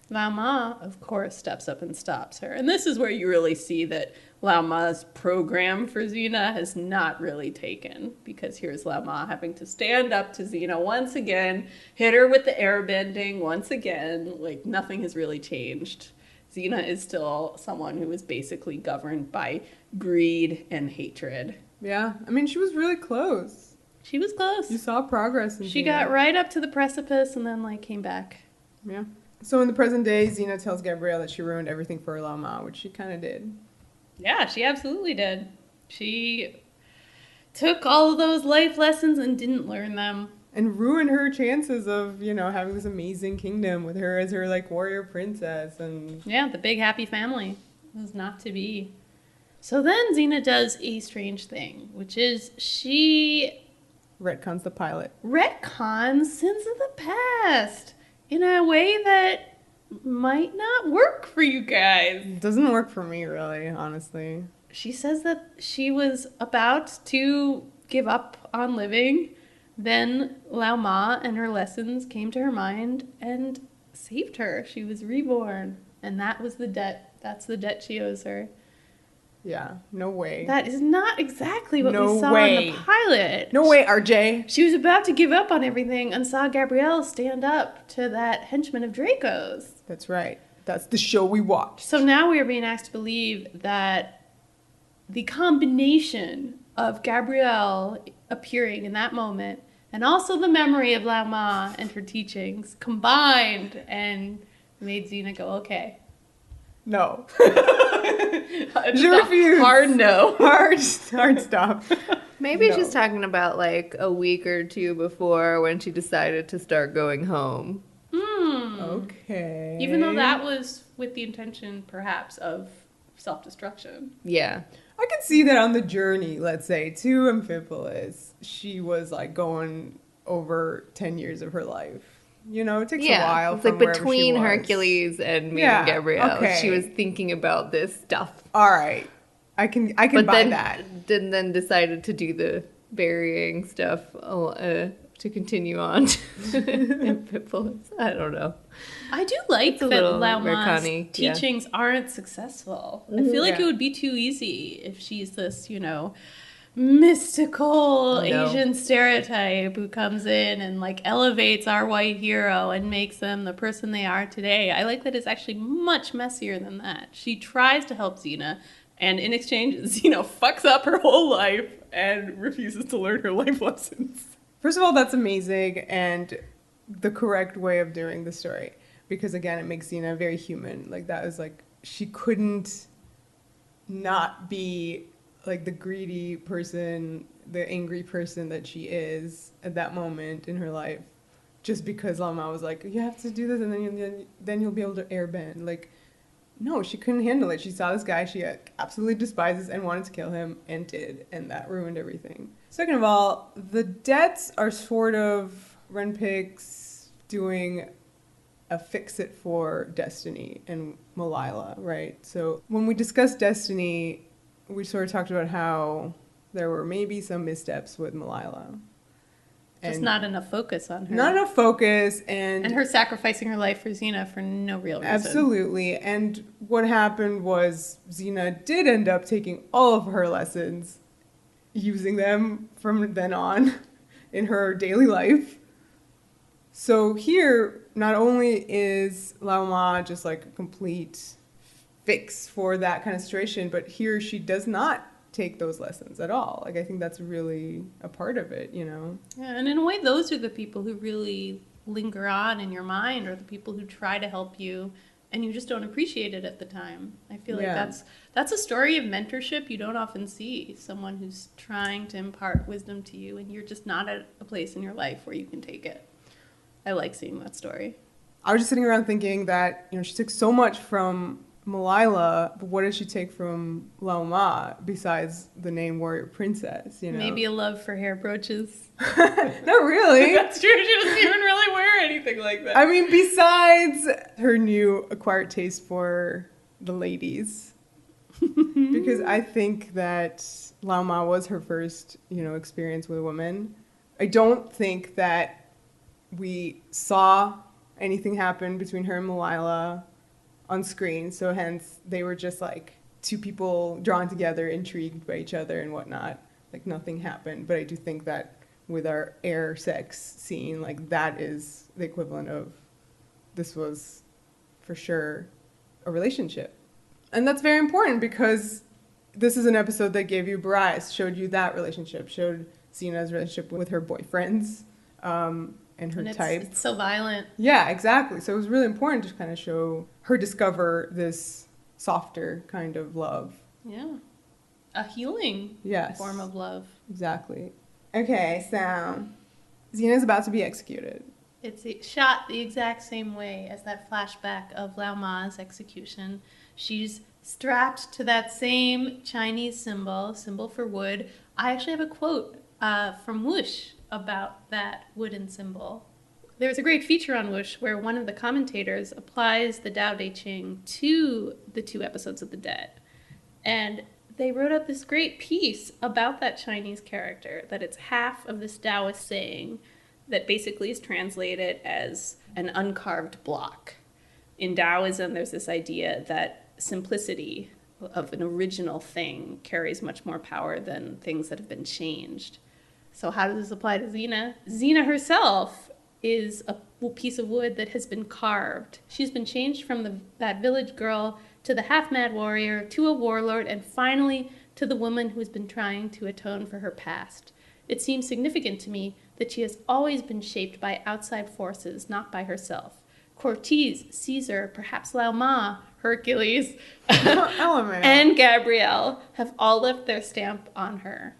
Lao Ma, of course, steps up and stops her. And this is where you really see that Lao Ma's program for Xena has not really taken, because here's Lao Ma having to stand up to Xena once again, hit her with the airbending once again. Like, nothing has really changed. Xena is still someone who is basically governed by greed and hatred. Yeah, I mean, she was really close. She was close. You saw progress in She Xena. got right up to the precipice and then, came back. Yeah. So in the present day, Xena tells Gabrielle that she ruined everything for Lao Ma, which she kind of did. Yeah, she absolutely did. She took all of those life lessons and didn't learn them. And ruined her chances of, having this amazing kingdom with her as her, warrior princess. And yeah, the big happy family was not to be. So then Xena does a strange thing, which is she retcons the pilot. Retcons sins of the past in a way that might not work for you guys. It doesn't work for me, really, honestly. She says that she was about to give up on living. Then Lao Ma and her lessons came to her mind and saved her. She was reborn. And that was the debt. That's the debt she owes her. Yeah, no way. That is not exactly what we saw in the pilot. No way, RJ. She was about to give up on everything and saw Gabrielle stand up to that henchman of Draco's. That's right. That's the show we watched. So now we are being asked to believe that the combination of Gabrielle appearing in that moment and also the memory of Lao Ma and her teachings combined and made Xena go, okay. No. She refused. Hard no. Hard stop. Maybe she's talking about a week or two before when she decided to start going home. Okay. Even though that was with the intention, perhaps, of self-destruction. Yeah. I can see that on the journey, let's say, to Amphipolis, she was going over 10 years of her life. It takes a while. It's between Hercules and me and Gabrielle. Okay. She was thinking about this stuff. All right. I can buy that. Then decided to do the burying stuff to continue on to Amphipolis. I don't know. I do like that Lao Ma's teachings aren't successful. I feel like it would be too easy if she's this, mystical Asian stereotype who comes in and like elevates our white hero and makes them the person they are today. I like that it's actually much messier than that. She tries to help Xena, and in exchange, Xena fucks up her whole life and refuses to learn her life lessons. First of all, that's amazing and the correct way of doing the story, because again, it makes Xena very human. Like, that is like, she couldn't not be like the greedy person, the angry person that she is at that moment in her life, just because Lao Ma was like, you have to do this and then you'll be able to airbend. Like, no, she couldn't handle it. She saw this guy she absolutely despises and wanted to kill him, and did, and that ruined everything. Second of all, the deaths are sort of Renpik's doing a fix-it for Destiny and Malila, right? So when we discussed Destiny, we sort of talked about how there were maybe some missteps with Malila. Just not enough focus on her. Not enough focus, and her sacrificing her life for Xena for no real reason. Absolutely. And what happened was Xena did end up taking all of her lessons, using them from then on in her daily life. So here, not only is Lao Ma just like a complete fix for that kind of situation, but here she does not take those lessons at all. Like, I think that's really a part of it, you know? Yeah, and in a way, those are the people who really linger on in your mind, or the people who try to help you, and you just don't appreciate it at the time. I feel like that's a story of mentorship you don't often see. Someone who's trying to impart wisdom to you, and you're just not at a place in your life where you can take it. I like seeing that story. I was just sitting around thinking that, you know, she took so much from Malila, but what did she take from Lao Ma besides the name Warrior Princess, you know? Maybe a love for hair brooches. Not really. That's true. She doesn't even really wear anything like that. I mean, besides her new acquired taste for the ladies. Because I think that Lao Ma was her first, you know, experience with a woman. I don't think that we saw anything happen between her and Malila on screen, so hence they were just like two people drawn together, intrigued by each other and whatnot. Like, nothing happened. But I do think that with our air sex scene, like, that is the equivalent of this was for sure a relationship. And that's very important, because this is an episode that gave you Boreas, showed you that relationship, showed Xena's relationship with her boyfriends, and her type. It's so violent. Yeah, exactly. So it was really important to kind of show her discover this softer kind of love. Yeah. A healing form of love. Exactly. Okay, so Xena's about to be executed. It's shot the exact same way as that flashback of Lao Ma's execution. She's strapped to that same Chinese symbol for wood. I actually have a quote from Wush about that wooden symbol. There's a great feature on Wush where one of the commentators applies the Tao Te Ching to the 2 episodes of the Dead. And they wrote up this great piece about that Chinese character, that it's half of this Taoist saying that basically is translated as an uncarved block. In Taoism, there's this idea that simplicity of an original thing carries much more power than things that have been changed. So how does this apply to Xena? Xena herself is a piece of wood that has been carved. She's been changed from that village girl to the half-mad warrior, to a warlord, and finally to the woman who has been trying to atone for her past. It seems significant to me that she has always been shaped by outside forces, not by herself. Cortez, Caesar, perhaps Lao Ma, Hercules, and Gabrielle have all left their stamp on her.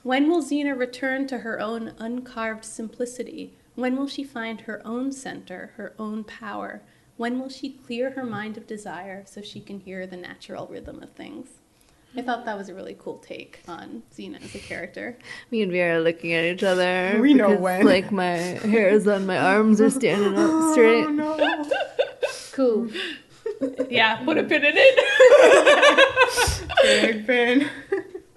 When will Xena return to her own uncarved simplicity? When will she find her own center, her own power? When will she clear her mind of desire so she can hear the natural rhythm of things? I thought that was a really cool take on Xena as a character. Me and Vera looking at each other. We know when. Like, my hairs on my arms are standing up straight. Oh, no. Cool. Yeah, put a pin in it. Big pin.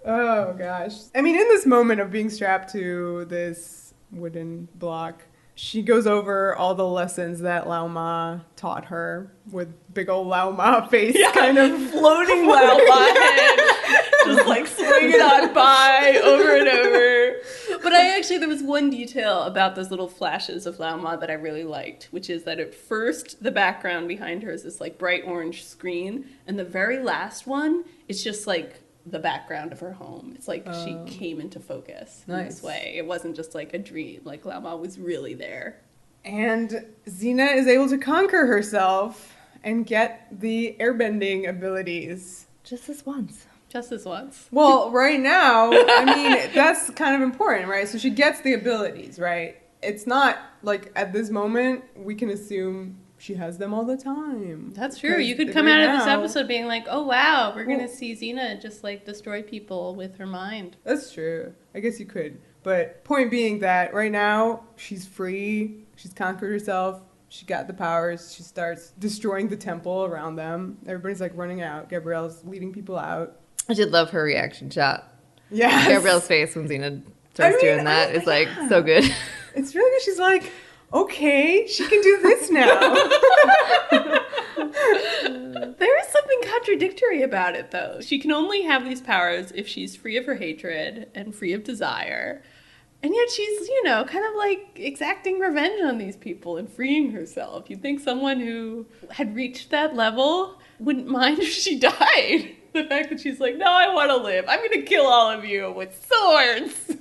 Oh, gosh. I mean, in this moment of being strapped to this wooden block, she goes over all the lessons that Lao Ma taught her with big old Lao Ma face kind of floating Lao Ma head Just like swinging on by over and over. But there was one detail about those little flashes of Lao Ma that I really liked, which is that at first the background behind her is this like bright orange screen, and the very last one is just like the background of her home. It's like she came into focus in this way. It wasn't just like a dream. Like Lao Ma was really there. And Xena is able to conquer herself and get the airbending abilities. Just this once. Just this once. Well, right now, I mean, that's kind of important, right? So she gets the abilities, right? It's not like at this moment, we can assume she has them all the time. That's true. You could come out of this episode being like, oh, wow, we're going to see Xena just like destroy people with her mind. That's true. I guess you could. But point being that right now, she's free. She's conquered herself. She got the powers. She starts destroying the temple around them. Everybody's like running out. Gabrielle's leading people out. I did love her reaction shot. Yeah. Gabrielle's face when Xena starts doing that is like so good. It's really good. She's like, okay, she can do this now. There is something contradictory about it, though. She can only have these powers if she's free of her hatred and free of desire. And yet she's, kind of like exacting revenge on these people and freeing herself. You'd think someone who had reached that level wouldn't mind if she died. The fact that she's like, no, I want to live. I'm going to kill all of you with swords.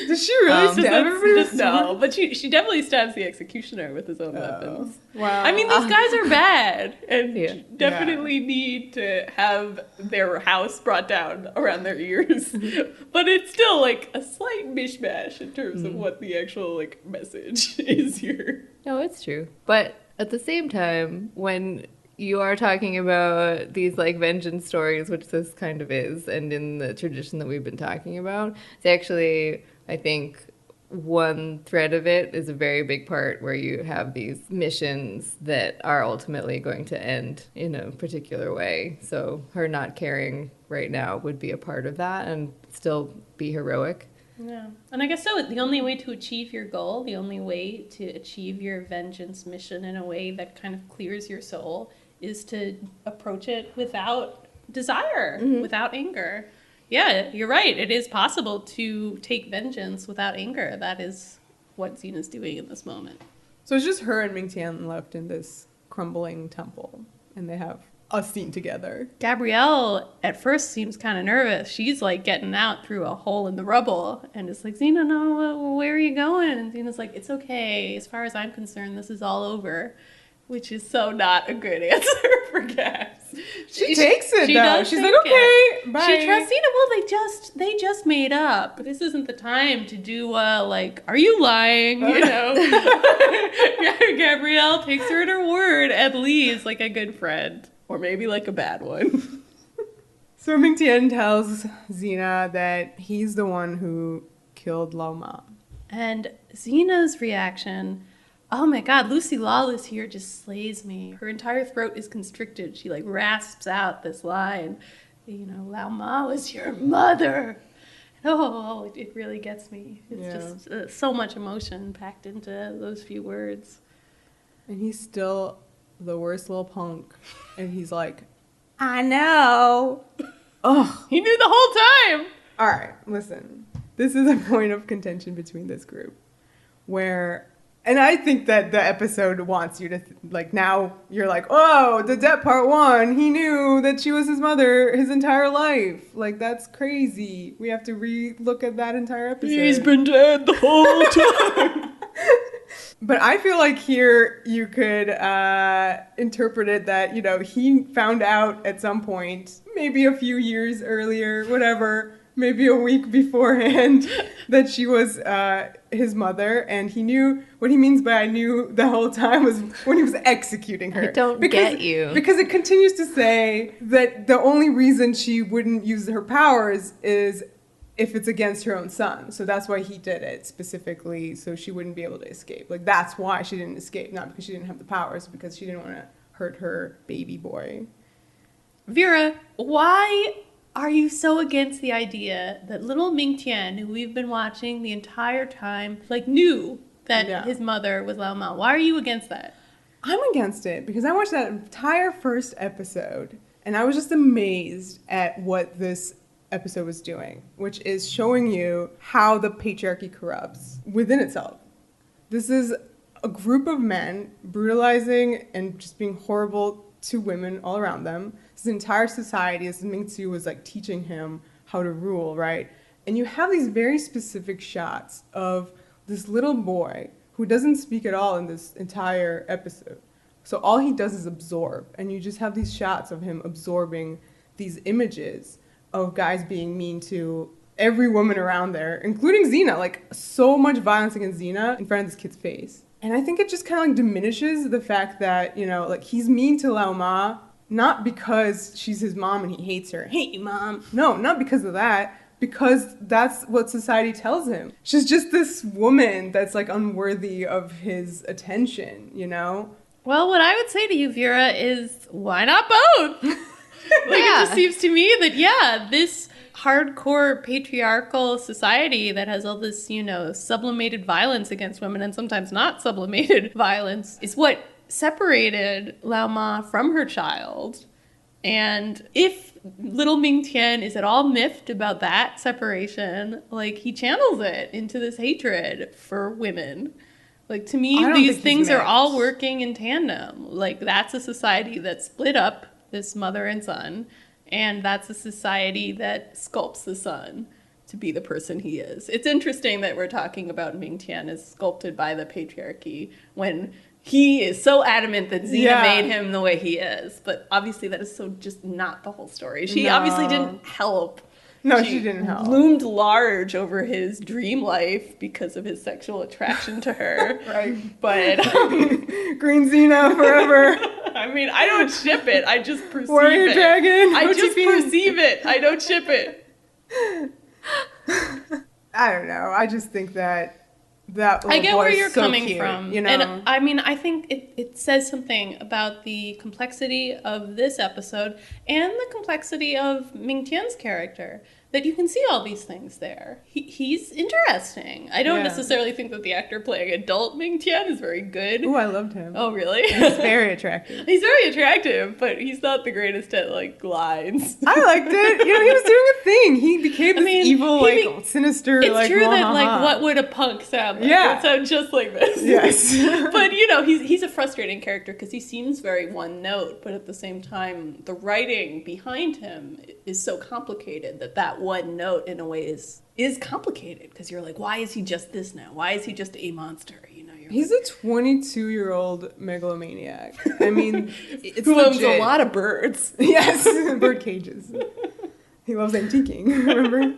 Does she really stab everybody with No, but she definitely stabs the executioner with his own weapons. Wow. I mean, these guys are bad and definitely need to have their house brought down around their ears. But it's still like a slight mishmash in terms of what the actual like message is here. No, it's true. But at the same time, when you are talking about these like vengeance stories, which this kind of is, and in the tradition that we've been talking about, it's actually, I think, one thread of it is a very big part where you have these missions that are ultimately going to end in a particular way. So her not caring right now would be a part of that and still be heroic. Yeah. And I guess so. The only way to achieve your goal, the only way to achieve your vengeance mission in a way that kind of clears your soul is to approach it without desire, without anger. Yeah, you're right. It is possible to take vengeance without anger. That is what Xena's doing in this moment. So it's just her and Ming T'ien left in this crumbling temple, and they have a scene together. Gabrielle at first seems kind of nervous. She's like getting out through a hole in the rubble, and it's like, Xena, no, where are you going? And Xena's like, it's okay. As far as I'm concerned, this is all over. Which is so not a good answer for Gabs. She takes it though. She's like, okay, bye. She trusts Xena. Well, they just made up. This isn't the time to do like, are you lying? Gabrielle takes her at her word and leaves like a good friend, or maybe like a bad one. So Ming T'ien tells Xena that he's the one who killed Lao Ma, and Xena's reaction. Oh my God, Lucy Lawless here just slays me. Her entire throat is constricted. She like rasps out this line, Lao Ma was your mother. Oh, it really gets me. It's just so much emotion packed into those few words. And he's still the worst little punk. And he's like, I know. Oh, he knew the whole time. All right, listen. This is a point of contention between this group where... And I think that the episode wants you to, now you're like, oh, the Depp part 1, he knew that she was his mother his entire life. Like, that's crazy. We have to re-look at that entire episode. He's been dead the whole time. But I feel like here you could interpret it that, he found out at some point, maybe a few years earlier, whatever, maybe a week beforehand, that she was his mother, and he knew what he means by I knew the whole time was when he was executing her. I don't get you. Because it continues to say that the only reason she wouldn't use her powers is if it's against her own son. So that's why he did it specifically, so she wouldn't be able to escape. Like, that's why she didn't escape, not because she didn't have the powers, because she didn't want to hurt her baby boy. Vera, why are you so against the idea that little Ming T'ien, who we've been watching the entire time, knew that his mother was Lao Ma? Why are you against that? I'm against it because I watched that entire first episode And I was just amazed at what this episode was doing, which is showing you how the patriarchy corrupts within itself. This is a group of men brutalizing and just being horrible to women all around them. This entire society, as Ming T'ien was like teaching him how to rule, right? And you have these very specific shots of this little boy who doesn't speak at all in this entire episode. So all he does is absorb. And you just have these shots of him absorbing these images of guys being mean to every woman around there, including Xena. Like, so much violence against Xena in front of this kid's face. And I think it just kind of like diminishes the fact that, you know, like he's mean to Lao Ma, not because she's his mom and he hates her. Hate you, mom. No, not because of that. Because that's what society tells him. She's just this woman that's like unworthy of his attention, you know? Well, what I would say to you, Vera, is why not both? It just seems to me that, this hardcore patriarchal society that has all this, you know, sublimated violence against women and sometimes not sublimated violence is what separated Lao Ma from her child. And if little Ming T'ien is at all miffed about that separation, like, he channels it into this hatred for women. Like, to me, these things are all working in tandem. Like, that's a society that split up this mother and son, and that's a society that sculpts the son to be the person he is. It's interesting that we're talking about Ming T'ien as sculpted by the patriarchy when he is so adamant that Xena made him the way he is. But obviously that is so just not the whole story. She obviously didn't help. No, she didn't help. Loomed large over his dream life because of his sexual attraction to her. Right. But Green Xena forever. I mean, I don't ship it. I just perceive Warrior it. Dragon. I just perceive it. I don't ship it. I don't know. I just think that I get where you're so coming cute, from. You know? And I mean, I think it says something about the complexity of this episode and the complexity of Ming Tian's character, that you can see all these things there. He's interesting. I don't necessarily think that the actor playing adult Ming T'ien is very good. Ooh, I loved him. Oh, really? He's very attractive. He's very attractive, but he's not the greatest at, like, lines. I liked it. You know, he was doing a thing. He became this evil, sinister, it's true that, like, what would a punk sound like? Yeah. It would sound just like this. Yes. But, you know, he's a frustrating character because he seems very one note, but at the same time, the writing behind him is so complicated that one note, in a way, is complicated because you're like, why is he just this now? Why is he just a monster? You know, he's a 22-year-old megalomaniac. I mean, it's who owns legit. a lot of birds. Yes, bird cages. He loves antiquing, remember?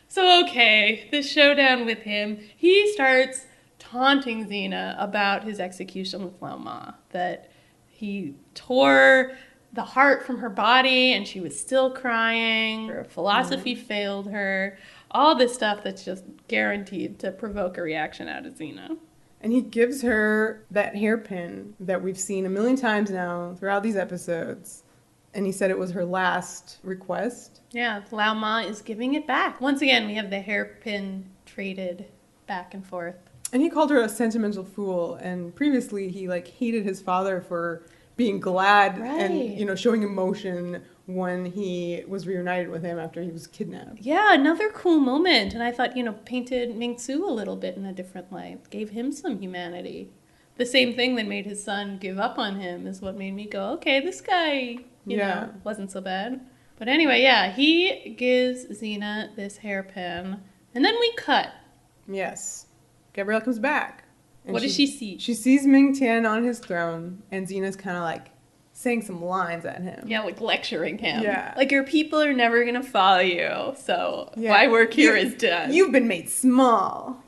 So, okay, this showdown with him, he starts taunting Xena about his execution with Lao Ma, that he tore the heart from her body and she was still crying, her philosophy failed her, all this stuff that's just guaranteed to provoke a reaction out of Xena. And he gives her that hairpin that we've seen a million times now throughout these episodes. And he said it was her last request. Yeah, Lao Ma is giving it back. Once again, we have the hairpin traded back and forth. And he called her a sentimental fool. And previously he hated his father for being glad and, you know, showing emotion when he was reunited with him after he was kidnapped. Yeah, another cool moment. And I thought, you know, painted Ming T'ien a little bit in a different light. Gave him some humanity. The same thing that made his son give up on him is what made me go, okay, this guy, you know, wasn't so bad. But anyway, he gives Xena this hairpin. And then we cut. Yes. Gabrielle comes back. And what does she see? She sees Ming T'ien on his throne, and Xena's kind of like saying some lines at him. Yeah, like lecturing him. Yeah. Like, your people are never going to follow you, so my work here is done. You've been made small.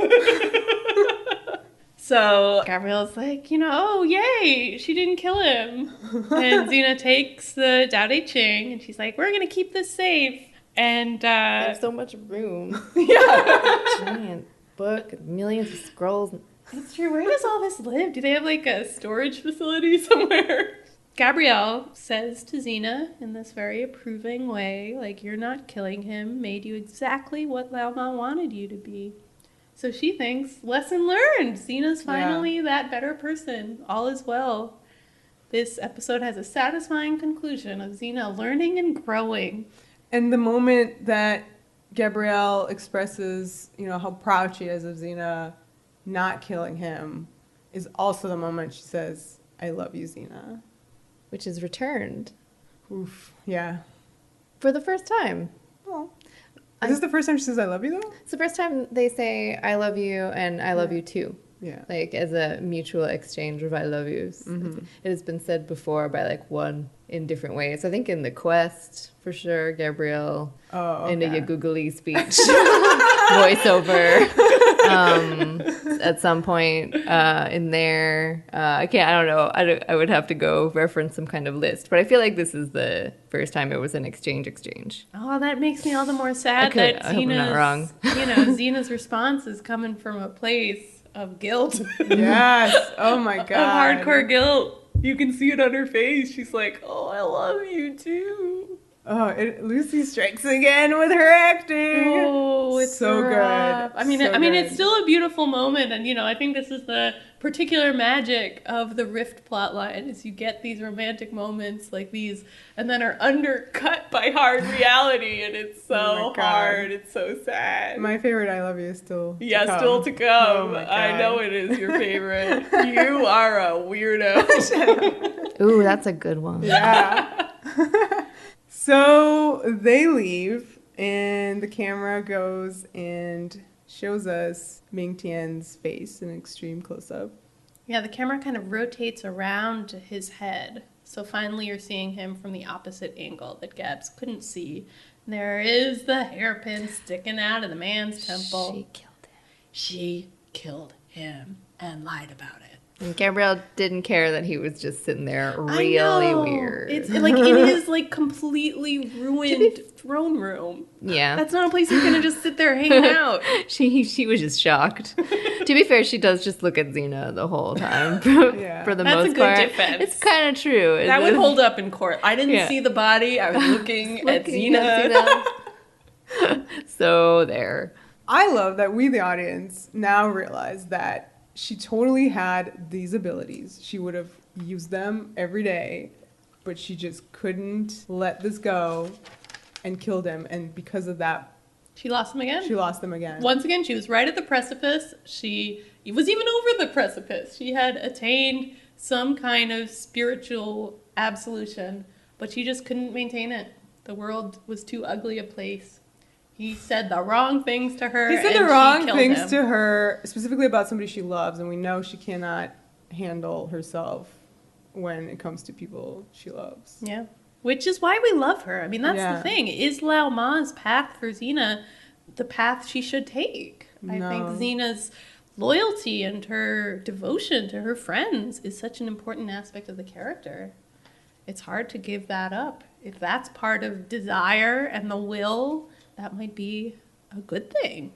So Gabrielle's like, you know, oh, yay, she didn't kill him. And Xena takes the Dao De Ching, and she's like, we're going to keep this safe. And there's so much room. Yeah. Giant book, millions of scrolls. That's true. Where does all this live? Do they have like a storage facility somewhere? Gabrielle says to Xena in this very approving way, like, you're not killing him, made you exactly what Lao Ma wanted you to be. So she thinks, lesson learned. Xena's finally that better person. All is well. this episode has a satisfying conclusion of Xena learning and growing. And the moment that Gabrielle expresses, how proud she is of Xena not killing him is also the moment she says, "I love you, Xena." Which is returned. Oof. Yeah. For the first time. Well, is this the first time she says, "I love you," though? It's the first time they say, "I love you," and "I love you too." Yeah. Like, as a mutual exchange of "I love yous." Mm-hmm. It has been said before by, like, one in different ways. I think in The Quest, for sure, Gabrielle, in a googly speech, voiceover, at some point in there. I don't know. I would have to go reference some kind of list. But I feel like this is the first time it was an exchange. Oh, that makes me all the more sad that I hope I'm not wrong. Xena's response is coming from a place of guilt. Yes. Oh, my God. Of hardcore guilt. You can see it on her face. She's like, "Oh, I love you too." Oh, Lucy strikes again with her acting. Oh, it's so rough. good. I mean, it's still a beautiful moment, and I think this is the particular magic of the Rift plotline: is you get these romantic moments like these, and then are undercut by hard reality, and it's so hard. It's so sad. My favorite "I love you" is still still to come. Oh my God. I know it is your favorite. You are a weirdo. Ooh, that's a good one. Yeah. So they leave, and the camera goes and shows us Ming T'ien face in extreme close-up. Yeah, the camera kind of rotates around to his head. So finally you're seeing him from the opposite angle that Gabs couldn't see. There is the hairpin sticking out of the man's temple. She killed him. She killed him and lied about it. And Gabrielle didn't care that he was just sitting there really weird. It's like in his completely ruined throne room. Yeah. That's not a place you're going to just sit there hanging out. She was just shocked. To be fair, she does just look at Xena the whole time for the most part. That's a good defense. It's kind of true. That would hold up in court. I didn't see the body. I was looking at Xena. So there. I love that we, the audience, now realize that she totally had these abilities. She would have used them every day, but she just couldn't let this go and killed him. And because of that, she lost them again. She lost them again. Once again, she was right at the precipice. She was even over the precipice. She had attained some kind of spiritual absolution, but she just couldn't maintain it. The world was too ugly a place. He said the wrong things to her. He said the wrong things to her, specifically about somebody she loves, and we know she cannot handle herself when it comes to people she loves. Yeah. Which is why we love her. I mean, that's the thing. Is Lao Ma's path for Xena the path she should take? No. I think Xena's loyalty and her devotion to her friends is such an important aspect of the character. It's hard to give that up. If that's part of desire and the will, that might be a good thing.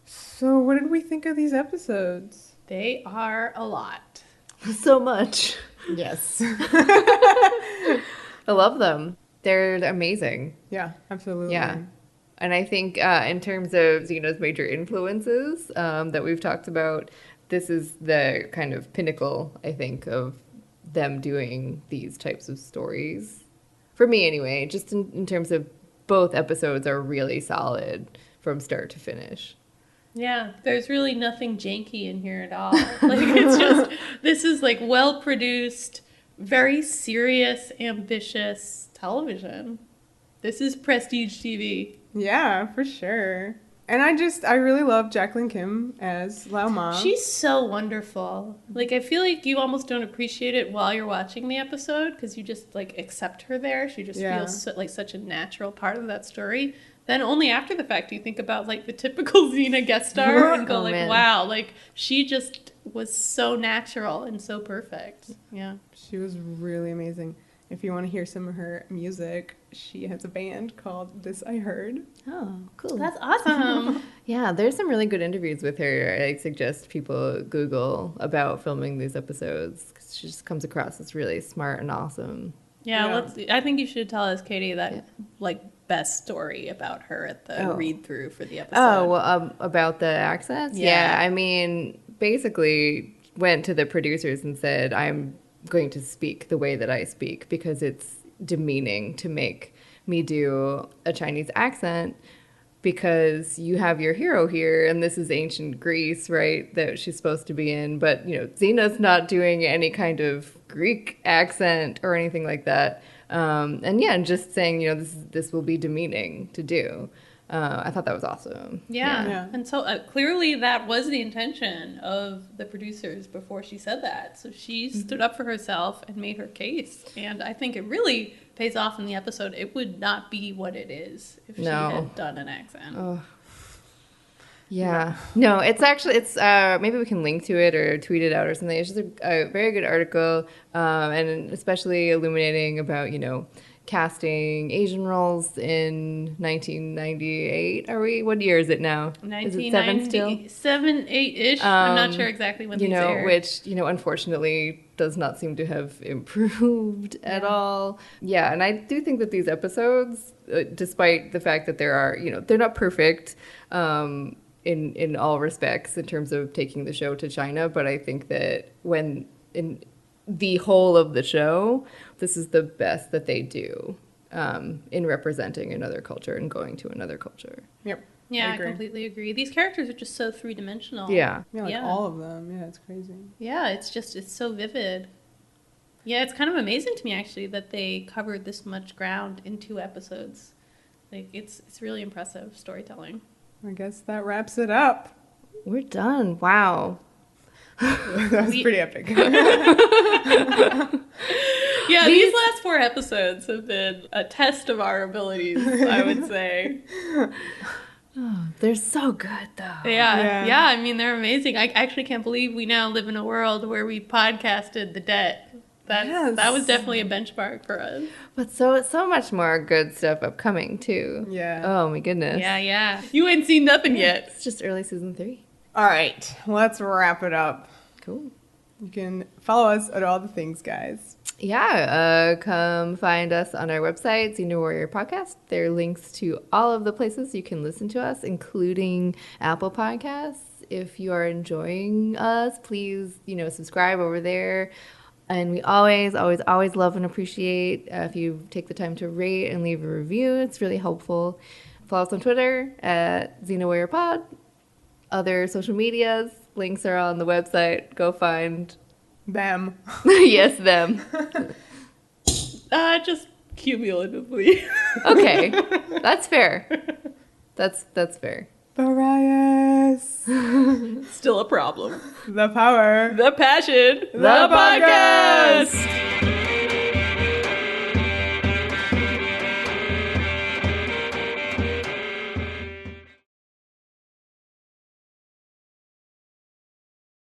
So what did we think of these episodes? They are a lot. So much. Yes. I love them. They're amazing. Yeah, absolutely. Yeah. And I think in terms of Xena's major influences that we've talked about, this is the kind of pinnacle, I think, of them doing these types of stories. For me, anyway, just in terms of both episodes are really solid from start to finish. Yeah, there's really nothing janky in here at all. It's just, this is well produced, very serious, ambitious television. This is prestige TV. Yeah, for sure. And I really love Jacqueline Kim as Lao Ma. She's so wonderful. I feel like you almost don't appreciate it while you're watching the episode because you just accept her there. She just feels like such a natural part of that story. Then only after the fact do you think about the typical Xena guest star and go wow, she just was so natural and so perfect. Yeah. She was really amazing. If you want to hear some of her music, she has a band called This I Heard. Oh, cool. That's awesome. Yeah, there's some really good interviews with her. I suggest people Google about filming these episodes because she just comes across as really smart and awesome. Yeah. I think you should tell us, Katie, that best story about her at the read-through for the episode. Oh, well, about the accents? Yeah, I mean, basically went to the producers and said, I'm going to speak the way that I speak because it's demeaning to make me do a Chinese accent because you have your hero here and this is ancient Greece, right, that she's supposed to be in. But, Xena's not doing any kind of Greek accent or anything like that. And just saying, this will be demeaning to do. I thought that was awesome. Yeah. And so clearly that was the intention of the producers before she said that. So she stood up for herself and made her case. And I think it really pays off in the episode. It would not be what it is if she had done an accent. Oh. Yeah. No, it's maybe we can link to it or tweet it out or something. It's just a very good article, and especially illuminating about, casting Asian roles in 1998. What year is it now? 1997 still? 8-ish. I'm not sure exactly when these aired. Which, unfortunately does not seem to have improved at all. Yeah, and I do think that these episodes, despite the fact that there are, they're not perfect in all respects in terms of taking the show to China, but I think that when in the whole of the show, this is the best that they do in representing another culture and going to another culture. Yep. Yeah, I completely agree. These characters are just so three-dimensional. Yeah. Yeah, all of them. Yeah, it's crazy. Yeah, it's so vivid. Yeah, it's kind of amazing to me, actually, that they covered this much ground in 2 episodes. Like, it's really impressive storytelling. I guess that wraps it up. We're done. Wow. That was pretty epic. Yeah, these last 4 episodes have been a test of our abilities, I would say. Oh, they're so good, though. Yeah, I mean, they're amazing. I actually can't believe we now live in a world where we podcasted The Debt. That was definitely a benchmark for us. But so much more good stuff upcoming, too. Yeah. Oh, my goodness. Yeah. You ain't seen nothing yet. It's just early season 3. All right, let's wrap it up. Cool. You can follow us at all the things, guys. Yeah, come find us on our website, Xena Warrior Podcast. There are links to all of the places you can listen to us, including Apple Podcasts. If you are enjoying us, please, subscribe over there. And we always love and appreciate if you take the time to rate and leave a review. It's really helpful. Follow us on Twitter at Xena Warrior Pod. Other social medias, links are on the website. Go find them. Yes, them. Just cumulatively. Okay, that's fair. That's fair. Boreas. Still a problem. The power. The passion. The podcast.